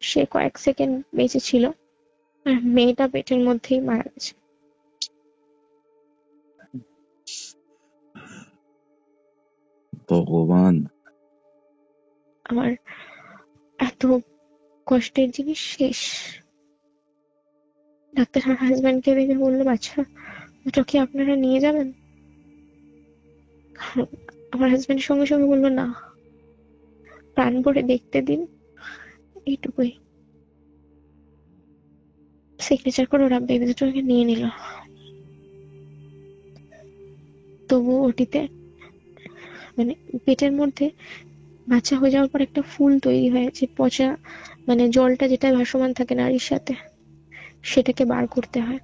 সে কয়েক সেকেন্ড বেঁচে ছিল আর মেয়েটা পেটের মধ্যেই মারা গেছে। ভগবান। আমার এত কষ্টের জিনিস শেষ। ডাক্তার আমার হাজবেন্ডকে দেখে বললো, বাচ্চা ওটা কি আপনারা নিয়ে যাবেন? আমার হাজবেন্ড সঙ্গে সঙ্গে বললো, না, প্রাণ ভরে দেখতে দিন, এইটুকুই। সিগনেচার করে ওরা বেবি দুটোকে নিয়ে নিল। তবু ওটিতে মানে পেটের মধ্যে বাচ্চা হয়ে যাওয়ার পর একটা ফুল তৈরি হয়েছে, পচা, মানে জলটা যেটা ভাসমান থাকে নারীর সাথে, সেটাকে বার করতে হয়।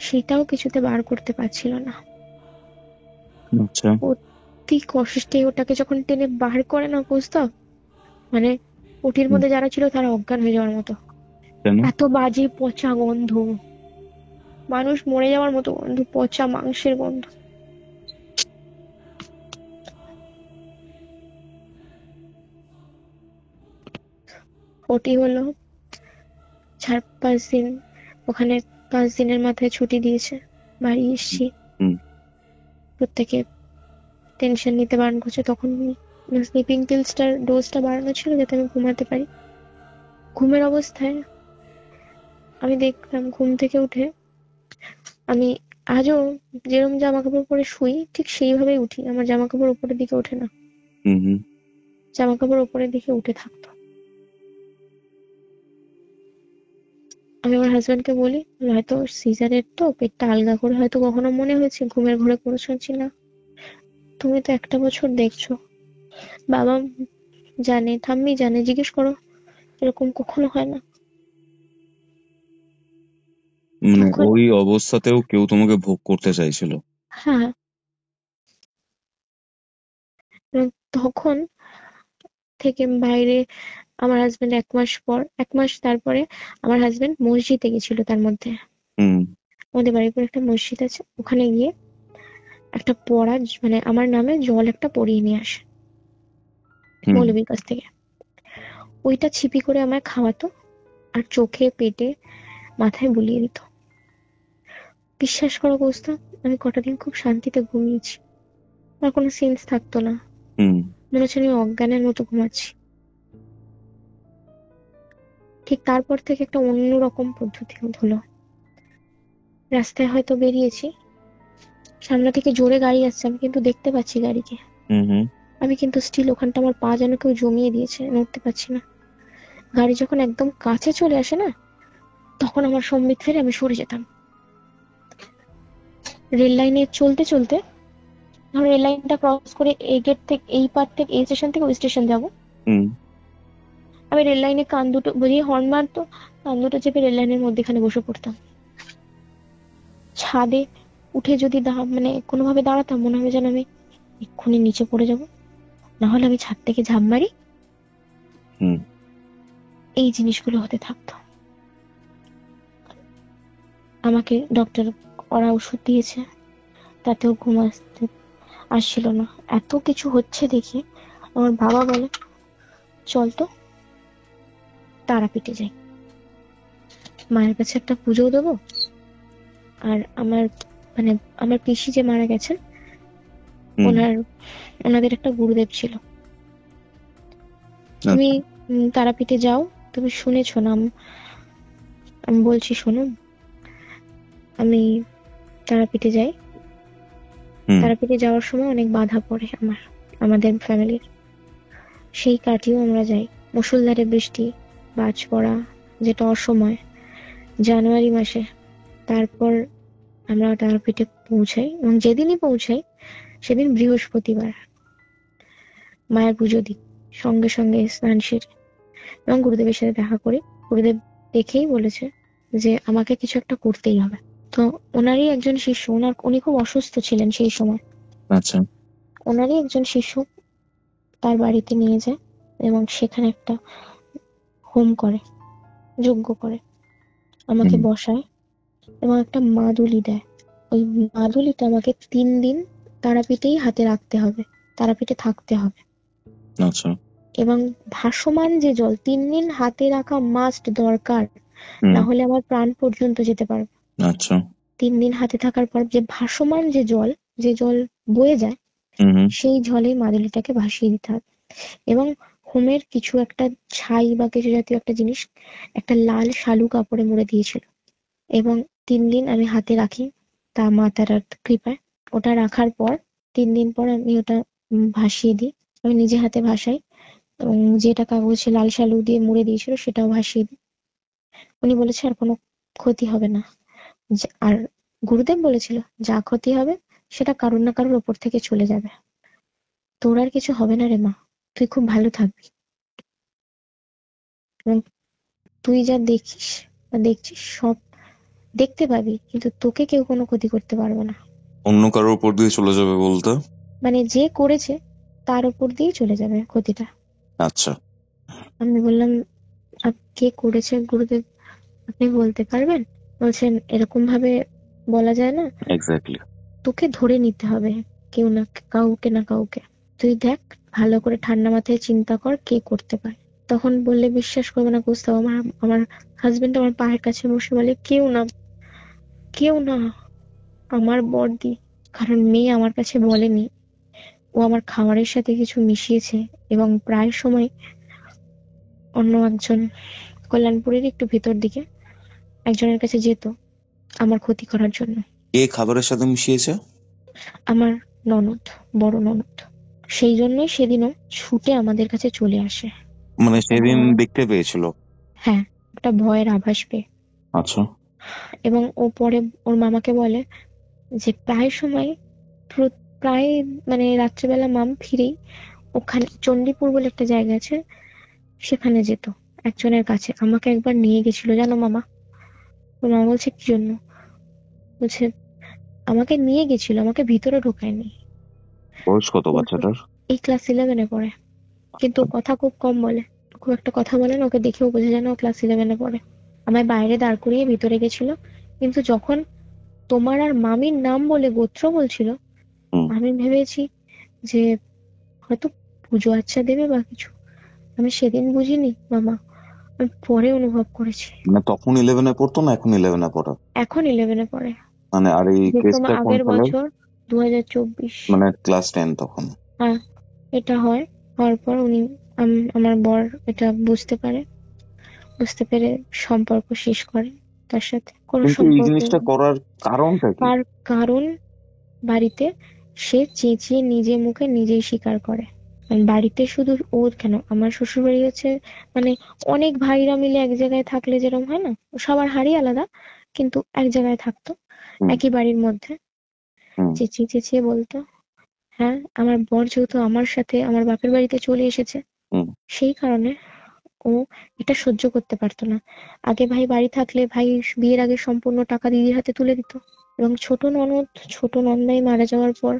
সেটাও কিছুতে বার করতে পারছিল না। আচ্ছা। অতি কষ্টে ওটাকে যখন টেনে বাহির করে না প্রস্তাব, মানে ওটির হুম, মধ্যে যারা ছিল তারা অজ্ঞান হয়ে যাওয়ার মতো। কেন? এত বাজে পচা গন্ধ, মানুষ মরে যাওয়ার মতো গন্ধ, পচা মাংসের গন্ধ। ওটি হলো 4-5 দিন ওখানে, 5 দিনের মাথায় ছুটি দিয়েছে, বাড়ি এসছি। হুম। প্রত্যেকে টেনশন নিতে বারণ করছে, তখন স্লিপিং পিলসটার ডোজটা বাড়ানো ছিল যাতে আমি ঘুমাতে পারি। ঘুমের অবস্থায় আমি দেখলাম ঘুম থেকে উঠে আমি আজও যেরকম জামা কাপড় পরে শুই ঠিক সেইভাবেই উঠি, আমার জামা কাপড় উপরের দিকে ওঠে না, হুম। হুম। জামা কাপড় উপরের দিকে উঠে থাকতো। আমি আমার হাজবেন্ডকে বলি, হয়তো সিজারের তো পেটটা আলগা করে হয়তো কখনো মনে হয়েছে, ঘুমের ঘোরে কোনো শুনছি না। তুমি তো একটা বছর দেখছো, বাবা জানে, ঠাম্মি জানে, জিজ্ঞেস করো, এরকম কখনো হয় না। মানে তখন ওই অবস্থাতেও কেউ তোমাকে ভোগ করতে চাইছিল? হ্যাঁ, এবং তখন থেকে বাইরে আমার হাজবেন্ড 1 মাস তারপরে আমার হাজবেন্ড মসজিদে গেছিল। তার মধ্যে হুম। আমাদের বাড়ির পর একটা মসজিদ আছে, ওখানে গিয়ে একটা পড়া মানে আমার নামে জল একটা পরিয়ে নিয়ে আসে হুম। মৌলবীর কাছ থেকে। ওইটা ছিপি করে আমায় খাওয়াতো আর চোখে পেটে মাথায় বুলিয়ে দিত। বিশ্বাস করো কৌস্তা, আমি কটা দিন খুব শান্তিতে ঘুমিয়েছি, আমার কোনো সেন্স থাকতো না, হুম। মনে হচ্ছে আমি অজ্ঞানের মতো ঘুমাচ্ছি। ঠিক তারপর থেকে একটা অন্যরকম পদ্ধতি হলো। রাস্তায় হয়তো বেরিয়েছি, সামনে থেকে জোরে গাড়ি আসছে, আমি কিন্তু দেখতে পাচ্ছি গাড়িকে, হুম। হুম। আমি কিন্তু স্টিল ওখানটা আমার পা যেন কেউ জমিয়ে দিয়েছে, নড়তে পারছি না। গাড়ি যখন একদম কাছে চলে আসে না, তখন আমার সম্বিত ফেরে আমি সরে যেতাম। রেল লাইনে চলতে চলতে, ধরো রেল লাইনটা ক্রস করে এই গেট থেকে, এই পার থেকে, এই স্টেশন থেকে ওই স্টেশন যাবো, হুম। আমি রেল লাইনে কান দুটো বুঝিয়ে হর্ন মারতো, কান দুটো চেপে রেল লাইনের মধ্যেখানে বসে পড়তাম। ছাদে উঠে যদি মানে কোনোভাবে দাঁড়াতাম, মনে হবে যেন আমি এক্ষুনি নিচে পড়ে যাব, না হলে আমি ছাদ থেকে ঝাঁপ মারি। হুম। এই জিনিসগুলো হতে থাকতো। আমাকে ডক্টর ওরা ওষুধ দিয়েছে, তাতেও ঘুম আসছিল না। এত কিছু হচ্ছে দেখে আমার বাবা বলে, চল তো তারাপীঠে যাই, মায়ের কাছে একটা পুজো দেবো। আর আমার মানে আমার পিসি যে মারা গেছেন, হুম। ওনাদের একটা গুরুদেব ছিল। তুমি আচ্ছা। তারাপীঠে যাও, তুমি শুনেছো নাম, আমি বলছি শোনো। আমি তারাপীঠে যাই, হুম। তারাপীঠে যাওয়ার সময় অনেক বাধা পড়ে আমাদের ফ্যামিলির, সেই কাটিয়েও আমরা যাই। মুষলধারে বৃষ্টি, বাজ পড়া, যেটা অসময়, জানুয়ারি মাসে। তারপর আমরা তারাপীঠে পৌঁছাই, এবং যেদিনই পৌঁছাই সেদিন বৃহস্পতিবার। মায়ের পুজো দিই, সঙ্গে সঙ্গে স্নান সেরে, এবং গুরুদেবের সাথে দেখা করি। গুরুদেব দেখেই বলেছে যে আমাকে কিছু একটা করতেই হবে। তো ওনারই একজন শিষ্য, উনি খুব অসুস্থ ছিলেন সেই সময়, আচ্ছা। ওনারই একজন শিষ্য তার বাড়িতে নিয়ে যায় এবং সেখানে একটা হোম করে, যজ্ঞ করে, আমাকে হুম। বসায় এবং একটা মাদুলি দেয়। ওই মাদুলিটা আমাকে 3 দিন তারাপীঠেই হাতে রাখতে হবে, তারাপীঠে থাকতে হবে। আচ্ছা। এবং ভাসমান যে জল 3 দিন হাতে রাখা মাস্ট দরকার, হুম। না হলে আমার প্রাণ পর্যন্ত যেতে পারবে। আচ্ছা। 3 দিন হাতে থাকার পর যে ভাসমান যে জল বয়ে যায়, হুম। হুম। সেই জলে মাদুলিটাকে ভাসিয়ে দিতে হবে। এবং হোমের কিছু একটা ছাই বা কিছু জাতীয় একটা জিনিস একটা লাল শালু কাপড়ে মুড়ে দিয়েছিল, এবং 3 দিন আমি হাতে রাখি তা মা তারার কৃপায়। ওটা রাখার পর 3 দিন পর আমি ওটা ভাসিয়ে দিই, আমি নিজে হাতে ভাসাই, এবং যেটা কাগজে লাল শালু দিয়ে মুড়ে দিয়েছিল সেটাও ভাসিয়ে দিই। উনি বলেছে আর কোনো ক্ষতি হবে না, আর গুরুদেব বলেছিল যা ক্ষতি হবে সেটা কারোর না কারোর ওপর থেকে চলে যাবে, তোর আর কিছু হবে না রে মা, তুই খুব ভালো থাকবি, এবং তুই যা দেখিস বা দেখছিস সব দেখতে পাবি, কিন্তু তোকে কেউ কোনো ক্ষতি করতে পারবে না। অন্য কারোর উপর দিয়ে চলে যাবে বলতে? মানে যে করেছে তার উপর দিয়ে চলে যাবে ক্ষতিটা। আচ্ছা। আমি বললাম, কে করেছে গুরুদেব, আপনি বলতে পারবেন? বলছেন, এরকম ভাবে বলা যায় না, এক্স্যাক্টলি। তোকে ধরে নিতে হবে, কেউ না কাউকে না কাউকে। তুই দেখ, ভালো করে ঠান্ডা মাথায় চিন্তা কর কে করতে পারে। তখন বললে বিশ্বাস করবে না কুস্তাব, আমার আমার হাজবেন্ড আমার পায়ের কাছে বসে বলে, কেউ না, কেউ না, আমার বড়দি। কারণ মেয়ে আমার কাছে বলেনি, ও আমার খাবারের সাথে কিছু মিশিয়েছে এবং প্রায় সময় অন্য একজন, কল্যাণপুরের একটু ভেতর দিকে একজনের কাছে যেত আমার ক্ষতি করার জন্য। কে খাবারের সাথে মিশিয়েছে? আমার ননদ, বড় ননদ। সেই জন্যই সেদিনও ছুটে আমাদের কাছে চলে আসে। মানে সেদিন এবং দেখতে পেয়েছিল? হ্যাঁ, একটা ভয়ের আভাস পেয়ে। আচ্ছা। এবং ও পরে ওর মামাকে বলে যে প্রায় সময় প্রায় মানে রাত্রেবেলা মাম ফিরেই ওখানে চণ্ডীপুর বলে একটা জায়গা আছে, সেখানে যেত একজনের কাছে। আমাকে একবার নিয়ে গেছিল জানো মামা। ওর মামা বলছে কি জন্য? বলছে আমাকে নিয়ে গেছিল, আমাকে ভিতরে ঢোকায়নি। বয়স কত ও বাচ্চাটার? এই ক্লাস 11-এ পড়ে, কিন্তু ও কথা খুব কম বলে, খুব একটা কথা বলে না। ওকে দেখেও বোঝা যায় না ও ক্লাস 11-এ পড়ে। আমায় বাইরে দাঁড় করিয়ে ভিতরে গেছিল, কিন্তু যখন তোমার আর মামির নাম বলে গোত্র বলছিল, হুম। আমি ভেবেছি যে হয়তো পুজো আচ্ছা দেবে বা কিছু। আমি সেদিন বুঝিনি মামা, আমি পরে অনুভব করেছি। মানে তখন 11-এ পড়তো না এখন 11-এ পড়া? এখন 11-এ পড়ে। মানে আর এই যেরকম কেসটা কোন আগের সালে? বছর 2024, মানে ক্লাস 10 তখন? হ্যাঁ, এটা হয়। হওয়ার পর উনি আমার বর এটা বুঝতে পারে, বুঝতে পেরে সম্পর্ক শেষ করে তার সাথে। কোনো কিন্তু এই সম্পর্ক জিনিসটা করার কারণটা কি? তার কারণ বাড়িতে সে চেঁচিয়ে নিজে মুখে নিজেই স্বীকার করে। মানে বাড়িতে শুধু ওর কেন, আমার শ্বশুর বাড়ি হচ্ছে মানে অনেক ভাইরা মিলে এক জায়গায় থাকলে যেরকম হয় না, সবার হাড়ি আলাদা কিন্তু এক জায়গায় থাকতো হুম। একই বাড়ির মধ্যে। হুম। চেঁচিয়ে চেঁচিয়ে বলতো। হ্যাঁ, আমার বর যেহেতু আমার সাথে আমার বাপের বাড়িতে চলে এসেছে, হুম। সেই কারণে ও এটা সহ্য করতে পারতো না। আগে ভাই বাড়ি থাকলে ভাই বিয়ের আগে সম্পূর্ণ টাকা দিদির হাতে তুলে দিত। এবং ছোট নন্দাই মারা যাওয়ার পর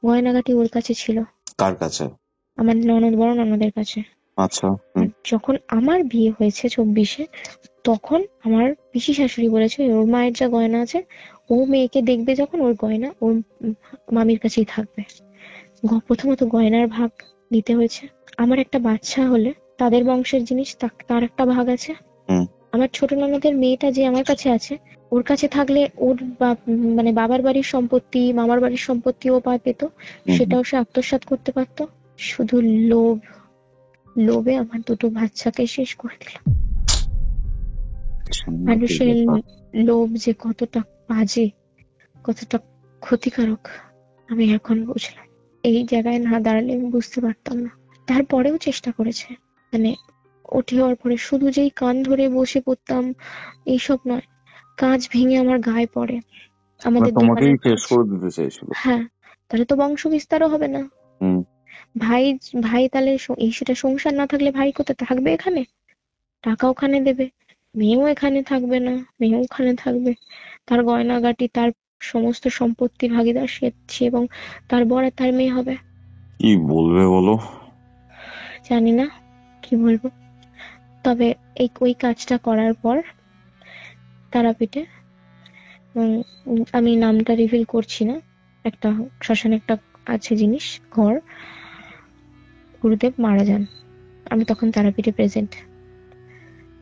গয়নাগাটি ওর কাছে ছিল। কার কাছে? আমার বড় ননদের কাছে। আচ্ছা। আর যখন আমার বিয়ে হয়েছে 24-এ, তখন আমার পিসি শাশুড়ি বলেছে ওর মায়ের যা গয়না আছে, ও মেয়েকে দেখবে যখন ওর গয়না ওর মামির কাছেই থাকবে। প্রথমত গয়নার ভাগ দিতে হয়েছে। আমার একটা বাচ্চা হলে তাদের বংশের জিনিস তার একটা ভাগ আছে। হুম। আমার ছোট ননদের মেয়েটা যে আমার কাছে আছে, ওর কাছে থাকলে ওর মানে বাবার বাড়ির সম্পত্তি মামার বাড়ির সম্পত্তি ও পেত, সেটাও সে আত্মসাৎ করতে পারতো। শুধু লোভে আমার দুটো বাচ্চাকে শেষ করে দিল। মানুষের লোভ যে কতটা বাজে, কতটা ক্ষতিকারক, আমি এখন বুঝলাম। এই জায়গায় না দাঁড়ালে আমি বুঝতে পারতাম না। তারপরেও চেষ্টা করেছে, মানে উঠে হওয়ার পরে শুধু যেই কান ধরে বসে পড়তাম এইসব নয়, কাঁচ ভেঙে আমার গায়ে পড়ে। আমাদের তোমাকেই দোকানের শেষ কাজ। করে দিতে চাইছিল? হ্যাঁ, তাহলে তো বংশ বিস্তারও হবে না। হুম। ভাই ভাই তাহলে সেটা সংসার না থাকলে ভাই কোথায় থাকবে? এখানে টাকা ওখানে দেবে, মেয়েও এখানে থাকবে না, মেয়েও ওখানে থাকবে। তার গয়নাগাটি তার সমস্ত সম্পত্তির ভাগীদার সে এবং তার বর আর তার মেয়ে হবে। কি বলবে বলো? জানি না কি বলবো। তবে ওই কাজটা করার পর তারাপীঠে, আমি নামটা রিভিল করছি না, একটা শ্মশানে একটা আছে জিনিস, ঘর, গুরুদেব মারা যান। আমি তখন তারাপীঠে প্রেজেন্ট।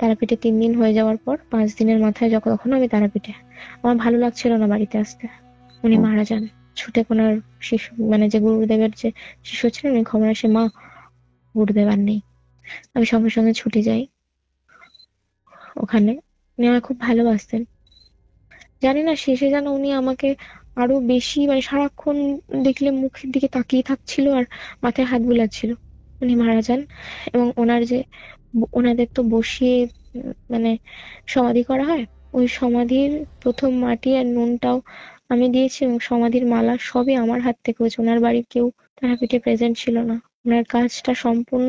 তারাপীঠে 3 দিন হয়ে যাওয়ার পর 5 দিনের মাথায় যখন আমি তারাপীঠে, আমার ভালো লাগছিল না বাড়িতে আসতে, উনি মারা যান। ছুটে কোনার শিশু মানে যে গুরুদেবের যে শিষ্য ছিলেন, উনি খবর আসে, মা গুরুদেব আর নেই। আমি সঙ্গে সঙ্গে ছুটে যাই ওখানে। উনি আমায় খুব ভালোবাসতেন। জানি না শেষে যেন উনি আমাকে আরো বেশি মানে সারাক্ষণ দেখলে মুখের দিকে তাকিয়ে থাকছিল আর মাথায় হাত বুলাচ্ছিল। উনি মারা যান এবং ওনাদের তো বসিয়ে মানে সমাধি করা হয়। ওই সমাধির প্রথম মাটি আর নুনটাও আমি দিয়েছি এবং সমাধির মালা সবই আমার হাত থেকে হয়েছে। ওনার বাড়ির কেউ তারাপীঠে প্রেজেন্ট ছিল না। ওনার কাজটা সম্পূর্ণ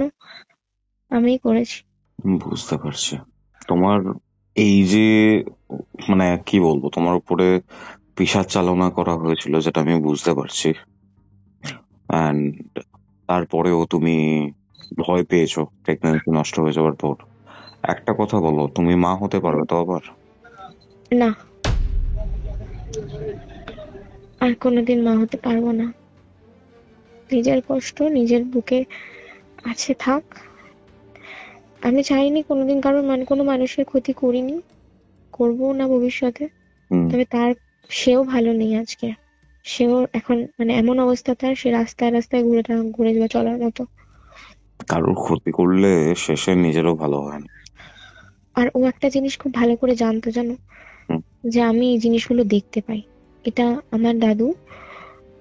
আমিই করেছি। বুঝতে পারছি। তোমার এই যে মানে কি বলবো, তোমার উপরে পিশাচ চালনা করা হয়েছিল, যেটা আমি বুঝতে পারছি। অ্যান্ড তারপরেও তুমি ভয় পেয়েছো প্রেগন্যান্সি নষ্ট হয়ে যাওয়ার পর। একটা কথা বলো, তুমি মা হতে পারবে তো আবার? না, আর কোনোদিন মা হতে পারবো না। নিজের কষ্ট নিজের বুকে আছে, থাক। আমি চাইনি কোনোদিন কারোর কোনো মানুষের ক্ষতি করিনি, করবো না ভবিষ্যতে। হুম। তবে সেও ভালো নেই আজকে। সেও এখন এমন অবস্থা তার, সে রাস্তায় রাস্তায় ঘুরে যাওয়া চলার মতো। কারোর ক্ষতি করলে শেষে নিজেরও ভালো হয় না। আর ও একটা জিনিস খুব ভালো করে জানতো, জানো, হুম। যে আমি এই জিনিসগুলো দেখতে পাই। এটা আমার দাদু,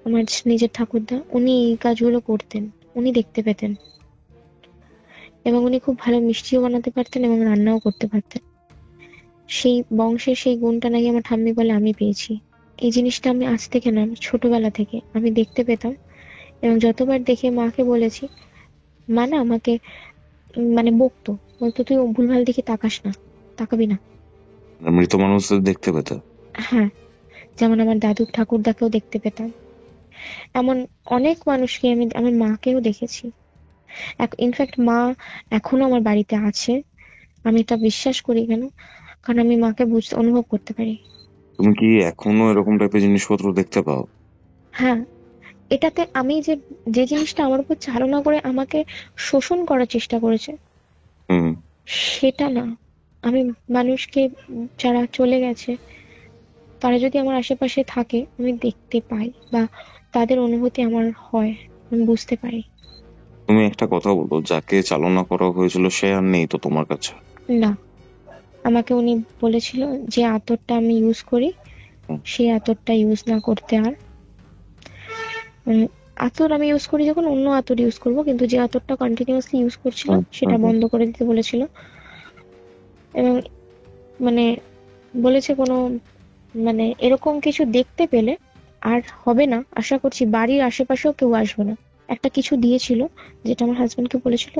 আমার নিজের ঠাকুরদা, উনি এই কাজগুলো করতেন, উনি দেখতে পেতেন। এবং উনি খুব ভালো মিষ্টিও বানাতে পারতেন এবং রান্নাও করতে পারতেন। সেই বংশের সেই গুণটা নাকি আমার ঠাম্মি বলে আমি পেয়েছি। এই জিনিসটা আমি আজ থেকে না, আমি ছোটবেলা থেকে আমি দেখতে পেতাম। এবং যতবার দেখে মাকে বলেছি, মা না আমাকে বকতো, বলতো তুই ভুলভাল দিকে তাকাস না, তাকাবি না। মৃত মানুষদের দেখতে পেতে? হ্যাঁ, যেমন আমার দাদু ঠাকুরদাকেও দেখতে পেতাম। এমন অনেক মানুষকে আমি আমার মাকেও দেখেছি। ইনফ্যাক্ট মা এখনো আমার বাড়িতে আছে। আমি এটা বিশ্বাস করি কেন, কারণ আমি মাকে অনুভব করতে পারি। তুমি কি এখনো এরকম টাইপের জিনিসপত্র দেখতে পাও? হ্যাঁ, এটাতে আমি যে যে জিনিসটা আমার উপর চালনা করে আমাকে শোষণ করার চেষ্টা করেছে, হুম। সেটা না। আমি মানুষকে, যারা চলে গেছে, তারা যদি আমার আশেপাশে থাকে, আমি দেখতে পাই বা তাদের অনুভূতি আমার হয়, আমি বুঝতে পারি। তুমি একটা কথা বলো, যাকে চালনা করা হয়েছিল সে আর নেই তো তোমার কাছে? না, আমাকে উনি বলেছিল যে আতরটা আমি ইউজ করি, হুম। সেই আতরটা ইউজ না করতে। আর উম, আতর আমি ইউজ করি যখন, অন্য আতর ইউজ করব, কিন্তু যে আতরটা কন্টিনিউয়াসলি ইউজ করছিলাম সেটা বন্ধ করে দিতে বলেছিল। এবং মানে বলেছে কোনো এরকম কিছু দেখতে পেলে আর হবে না, আশা করছি বাড়ির আশেপাশেও কেউ আসবে না। একটা কিছু দিয়েছিল, যেটা আমার হাজবেন্ডকে বলেছিল,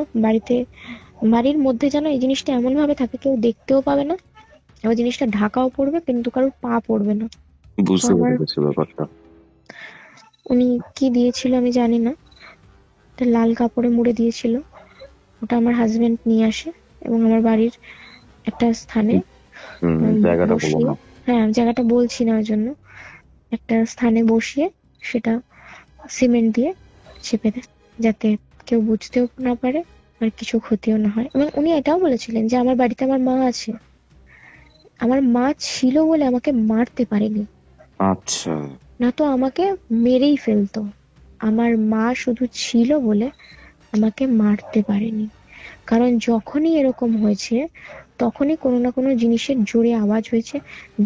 বাড়ির মধ্যে যেন এই জিনিসটা এমন ভাবে থাকে কেউ দেখতেও পাবে না, ওই জিনিসটা ঢাকাও পড়বে কিন্তু কারোর পা পড়বে না। তো বুঝতে পেরে গেছি ব্যাপারটা। উনি কি দিয়েছিল আমি জানি না, একটা লাল কাপড়ে মুড়ে দিয়েছিল। ওটা আমার হাজবেন্ড নিয়ে আসে এবং আমার বাড়ির একটা স্থানে জায়গাটা বলো বসিয়ে, না। হ্যাঁ জায়গাটা বলছি না ওই জন্য, একটা স্থানে বসিয়ে সেটা সিমেন্ট দিয়ে চেপে দেয়, যাতে কেউ বুঝতেও না পারে আর কিছু ক্ষতিও না হয়। এবং উনি এটাও বলেছিলেন যে আমার বাড়িতে আমার মা আছে, আমার মা ছিল বলে আমাকে মারতে পারেনি, আচ্ছা। না তো আমাকে মেরেই ফেলতো। আমার মা শুধু ছিল বলে আমাকে মারতে পারেনি, কারণ যখনই এরকম হয়েছে তখনই কোনো না কোনো জিনিসের জোরে আওয়াজ হয়েছে,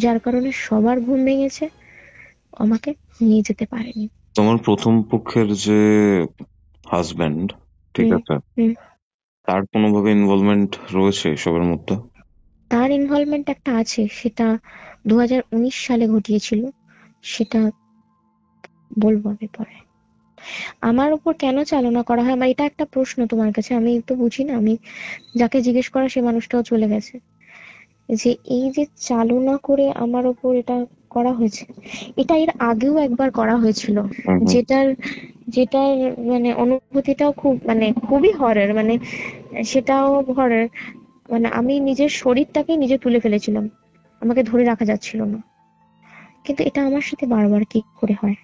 যার কারণে সবার ঘুম ভেঙেছে, আমাকে নিয়ে যেতে পারেনি। তোমার প্রথম পক্ষের যে হাজবেন্ড, ঠিক হুম, আছে, হুম। তার কোনোভাবে ইনভলভমেন্ট রয়েছে এসবের মধ্যে? তার ইনভলভমেন্ট একটা আছে, সেটা 2019 সালে ঘটিয়েছিল, সেটা বলবো আমি পরে। আমার উপর কেন চালনা করা হয়, আমার এটা একটা প্রশ্ন তোমার কাছে, আমি তো বুঝি না। আমি যাকে জিজ্ঞেস করা সে মানুষটাও চলে গেছে। যে এই যে চালনা করে আমার উপর এটা করা হয়েছে, এটা এর আগেও একবার করা হয়েছিল, হুম, হুম। যেটার যেটার অনুভূতিটাও খুব খুবই হরর, সেটাও হরর। আমি নিজের শরীরটাকে নিজে তুলে ফেলেছিলাম, আমাকে ধরে রাখা যাচ্ছিল না। কিন্তু এটা আমার সাথে বারবার কি করে হয়?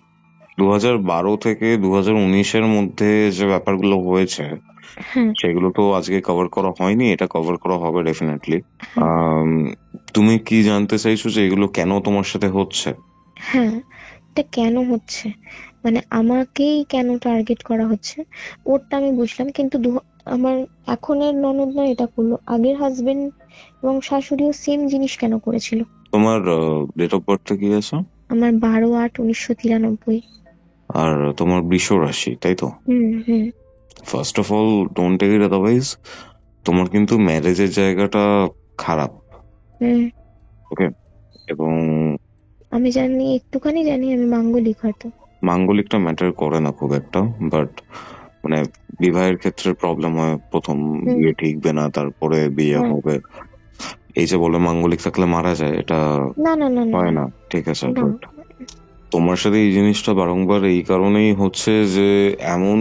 2012 থেকে 2019-এর মধ্যে যে ব্যাপারগুলো হয়েছে হ্যাঁ, সেগুলো তো আজকে কভার করা হয়নি, এটা কভার করা হবে ডেফিনেটলি। হ্যাঁ, তুমি কি জানতে চাইছো যে এগুলো কেন তোমার সাথে হচ্ছে? হ্যাঁ, এটা কেন হচ্ছে, আমাকেই কেন টার্গেট করা হচ্ছে, ওরটা আমি বুঝলাম। কিন্তু আমার এখনের ননদ না এটা করলো, আগের হাজবেন্ড এবং শাশুড়িও সেম জিনিস কেন করেছিল? তোমার ডেট অফ বার্থ কি আছে? আমার 12/8/1993। আর তোমার বৃষ রাশি, তাই তো? Hmm, hmm, first of all don't take it otherwise. তোমার কিন্তু ম্যারেজের জায়গাটা খারাপ, হুম। ওকে? এবং আমি জানি, একটুখানি জানি আমি মাঙ্গলিক হয়তো। মাঙ্গলিকটা ম্যাটার করে না খুব একটা, বাট মানে বিবাহের ক্ষেত্রে প্রবলেম হয়, প্রথম হুম, বিয়ে ঠিকবে না, তারপরে বিয়ে হ্যাঁ। হবে। এই যে বলে মাঙ্গলিক থাকলে মারা যায়, এটা না, না, না, না, হয় না, ঠিক আছে? না, বাট তোমার সাথে এই জিনিসটা বারংবার এই কারণেই হচ্ছে যে এমন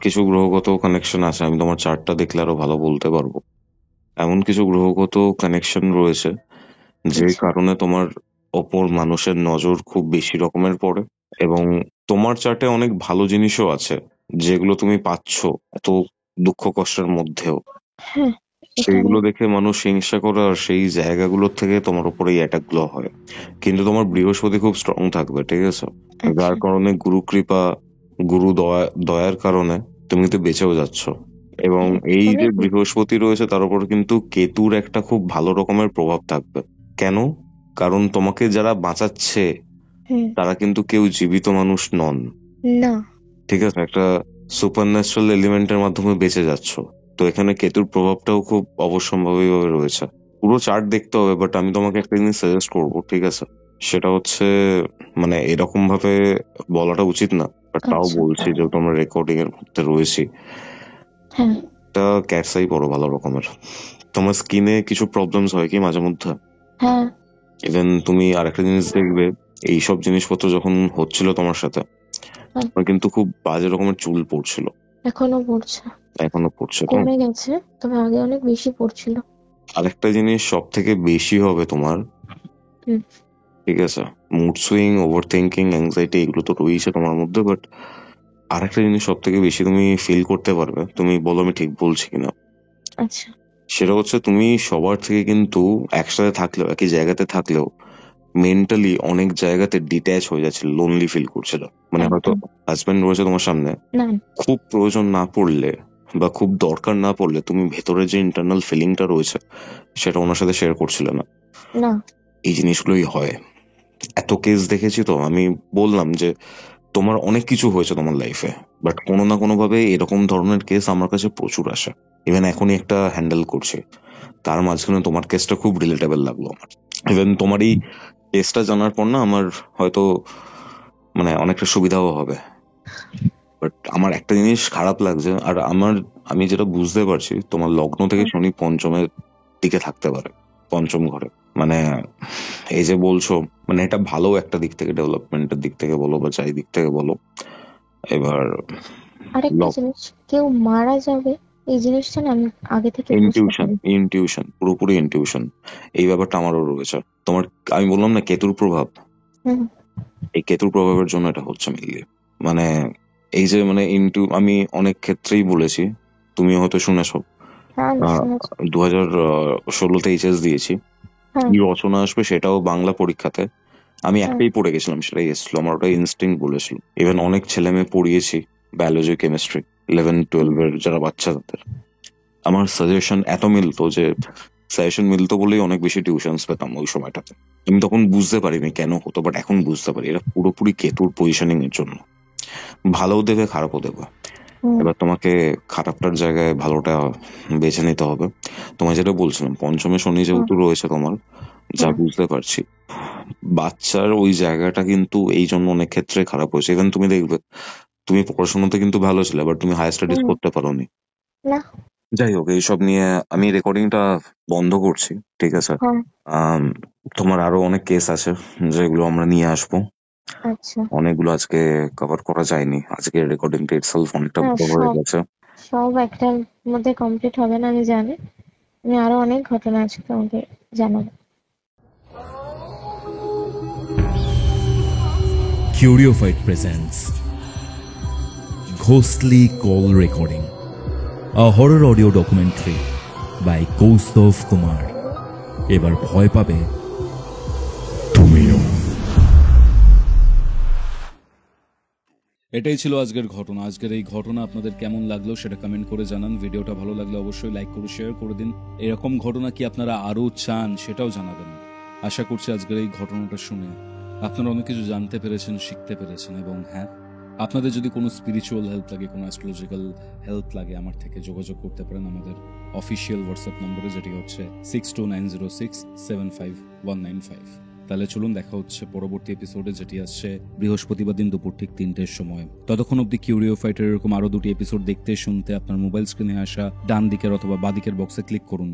কিছু গ্রহগত কানেকশন আছে, আমি তোমার চার্টটা দেখলে আরো ভালো বলতে পারবো। এমন কিছু গ্রহগত কানেকশন রয়েছে যে আচ্ছা। কারণে তোমার ওপর মানুষের নজর খুব বেশি রকমের পড়ে, এবং তোমার চার্টে অনেক ভালো জিনিসও আছে যেগুলো তুমি পাচ্ছ এত দুঃখ কষ্টের মধ্যেও। হ্যাঁ, এটা আমি সেইগুলো দেখে মানুষ হিংসা করে, আর সেই জায়গাগুলোর থেকে তোমার উপরে এই অ্যাটাক গুলো হয়। কিন্তু তোমার বৃহস্পতি খুব স্ট্রং থাকবে, ঠিক আছে? যার আচ্ছা। কারণে গুরু কৃপা, গুরু দয়ার কারণে তুমি কিন্তু বেঁচেও যাচ্ছ। এবং হ্যাঁ, এই যে অনেক বৃহস্পতি রয়েছে তার উপর কিন্তু কেতুর একটা খুব ভালো রকমের প্রভাব থাকবে। কেন? কারণ তোমাকে যারা বাঁচাচ্ছে হুম। তারা কিন্তু কেউ জীবিত মানুষ নন, না। ঠিক আছে? একটা সুপার ন্যাচারাল এলিমেন্টের মাধ্যমে বেঁচে যাচ্ছ। তো এখানে কেতুর প্রভাবটাও খুব অবশ্যম্ভাবীভাবে রয়েছে। পুরো চার্ট দেখতে হবে, বাট আমি তোমাকে একটা জিনিস সাজেস্ট করবো, ঠিক আছে? সেটা হচ্ছে, মানে এরকম ভাবে বলাটা উচিত না, বাট তাও আচ্ছা। বলছি, যেহেতু আমরা রেকর্ডিং এর মধ্যে রয়েছি। হ্যাঁ। তা ক্যাটসাই পড়ো ভালো রকমের। তোমার স্কিনে কিছু প্রবলেমস হয় কি মাঝে মধ্যে? হ্যাঁ। ইভেন তুমি আরেকটা জিনিস দেখবে, এইসব জিনিসপত্র যখন হচ্ছিল তোমার সাথে, হ্যাঁ। তোমার কিন্তু খুব বাজে রকমের চুল পড়ছিল। এখনো পড়ছে। এখনো পড়ছে তো? কমে গেছে, তবে আগে অনেক বেশি পড়ছিল। আরেকটা জিনিস সব থেকে বেশি হবে তোমার, হুম। ঠিক আছে? Mood swing, overthinking, anxiety, এগুলো তো রয়েছে তোমার মধ্যে, বাট আরেকটা জিনিস সব থেকে বেশি তুমি ফিল করতে পারবে, তুমি বলো আমি ঠিক বলছি কিনা। আচ্ছা। সেটা হচ্ছে তুমি সবার থেকে কিন্তু একসাথে থাকলেও, একই জায়গাতে থাকলেও মেন্টালি অনেক জায়গাতে ডিট্যাচ হয়ে যাচ্ছিল, লোনলি ফিল করছিল। মানে হয়তো একদম। হাজবেন্ড রয়েছে তোমার সামনে, না। খুব প্রয়োজন না পড়লে বা খুব দরকার না পড়লে তুমি ভেতরে যে ইন্টারনাল ফিলিংটা রয়েছে সেটা ওনার সাথে শেয়ার করছিলে না। না। এই জিনিসগুলোই হয়। এত কেস দেখেছি তো, আমি বললাম যে তোমার অনেক কিছু হয়েছে তোমার লাইফে, বাট কোনো না কোনো ভাবে এরকম ধরনের কেস আমার কাছে প্রচুর আসে। ইভেন এখনই একটা হ্যান্ডেল করছি, তার মাঝখানে তোমার কেসটা খুব রিলেটেবল লাগলো আমার। ইভেন তোমার এই কেসটা জানার পর না আমার হয়তো মানে অনেকটা সুবিধাও হবে। বাট আমার একটা জিনিস খারাপ লাগছে, আর আমি যেটা বুঝতে পারছি, তোমার লগ্ন থেকে শনি পঞ্চমের দিকে থাকতে পারে, পঞ্চম ঘরে। মানে এই যে বলছো, মানে এটা ভালো একটা দিক থেকে, ডেভেলপমেন্টের দিক থেকে বলো বা যাই দিক থেকে বলো। এবার আরেকটা জিনিস, কেউ মারা যাবে এই জিনিসটা না আমি আগে থেকে বুঝতে ইনটিউশন, পারি। ইনটিউশন, পুরোপুরি ইনটিউশন, এই ব্যাপারটা আমারও রয়েছে। তোমার, আমি বললাম না কেতুর প্রভাব, হুম। এই কেতুর প্রভাবের জন্য এটা হচ্ছে মিলিয়ে। মানে এই যে মানে আমি অনেক ক্ষেত্রেই বলেছি, তুমি হয়তো শুনেছো, হ্যাঁ, আমি শুনেছি। 2016-তে এইচএস দিয়েছি, হ্যাঁ। কি রচনা আসবে সেটাও বাংলা পরীক্ষাতে আমি হ্যাঁ। একটাই পড়ে গেছিলাম, সেটাই এসেছিল, আমার ওটা ইনস্টিংক্ট বলেছিল। ইভেন অনেক ছেলে মেয়ে পড়িয়েছি, বায়োলজি, কেমিস্ট্রি, 11-12 এর যারা বাচ্চা, তাদের আমার সাজেশন এত মিলতো যে সাজেশন মিলতো বলেই অনেক বেশি টিউশনস পেতাম ওই সময়টাতে। আমি তখন বুঝতে পারিনি কেন হতো, বাট এখন বুঝতে পারি এটা পুরোপুরি কেতুর পজিশনিং এর জন্য। ভালোও দেবে, খারাপও দেবে। হুম। এবার তোমাকে খারাপটার জায়গায় ভালোটা বেছে নিতে হবে। তোমায় যেটা বলছিলাম, পঞ্চমে শনি যেহেতু রয়েছে তোমার, যা হুম। বুঝতে পারছি, বাচ্চার ওই জায়গাটা কিন্তু এই জন্য অনেক ক্ষেত্রে খারাপ হয়েছে। ইভেন তুমি দেখবে, তুমি পড়াশোনাতে কিন্তু ভালো ছিলে, বাট তুমি হায়ার স্টাডিজ হুম। করতে পারোনি। না। যাই হোক, এইসব নিয়ে আমি রেকর্ডিংটা বন্ধ করছি, ঠিক আছে? হ্যাঁ। আম, তোমার আরো অনেক কেস আছে যেগুলো আমরা নিয়ে আসবো। আচ্ছা। অনেকগুলো আজকে কভার করা যায়নি, আজকে রেকর্ডিংটা ইটসেলফ অনেকটা হ্যাঁ, বড় হয়ে গেছে। সব একটার মধ্যে কমপ্লিট হবে না আমি জানি। আমি আরো অনেক ঘটনা আছে তোমাকে জানাবো। Curiophyte presents Ghostly Call Recording, a horror audio documentary by Kaustav Kumar. এবার ভয় পাবে তুমিও। এটাই ছিল আজকের ঘটনা। আজকের এই ঘটনা আপনাদের কেমন লাগলো সেটা কমেন্ট করে জানান। ভিডিওটা ভালো লাগলে অবশ্যই লাইক করে শেয়ার করে দিন। এরকম ঘটনা কি আপনারা আরো চান সেটাও জানাবেন। আশা করছি আজকের এই ঘটনাটা শুনে আপনারা অনেক কিছু জানতে পেরেছেন, শিখতে পেরেছেন। এবং হ্যাঁ, আপনাদের যদি কোনো স্পিরিচুয়াল হেল্প লাগে, কোনো অ্যাস্ট্রোলজিক্যাল হেল্প লাগে, আমার থেকে যোগাযোগ করতে পারেন আমাদের অফিসিয়াল হোয়াটসঅ্যাপ নম্বরে, যেটি হচ্ছে 6290675195। তাহলে চলুন দেখা হচ্ছে পরবর্তী এপিসোডে, যেটি আসছে বৃহস্পতিবার দিন দুপুর ঠিক 3টের সময়। ততক্ষণ অব্দি কিউরিওফাইটের এরকম আরো 2টি এপিসোড দেখতে শুনতে আপনার মোবাইল স্ক্রিনে আসা ডান দিকের অথবা বাঁ দিকের বক্সে ক্লিক করুন।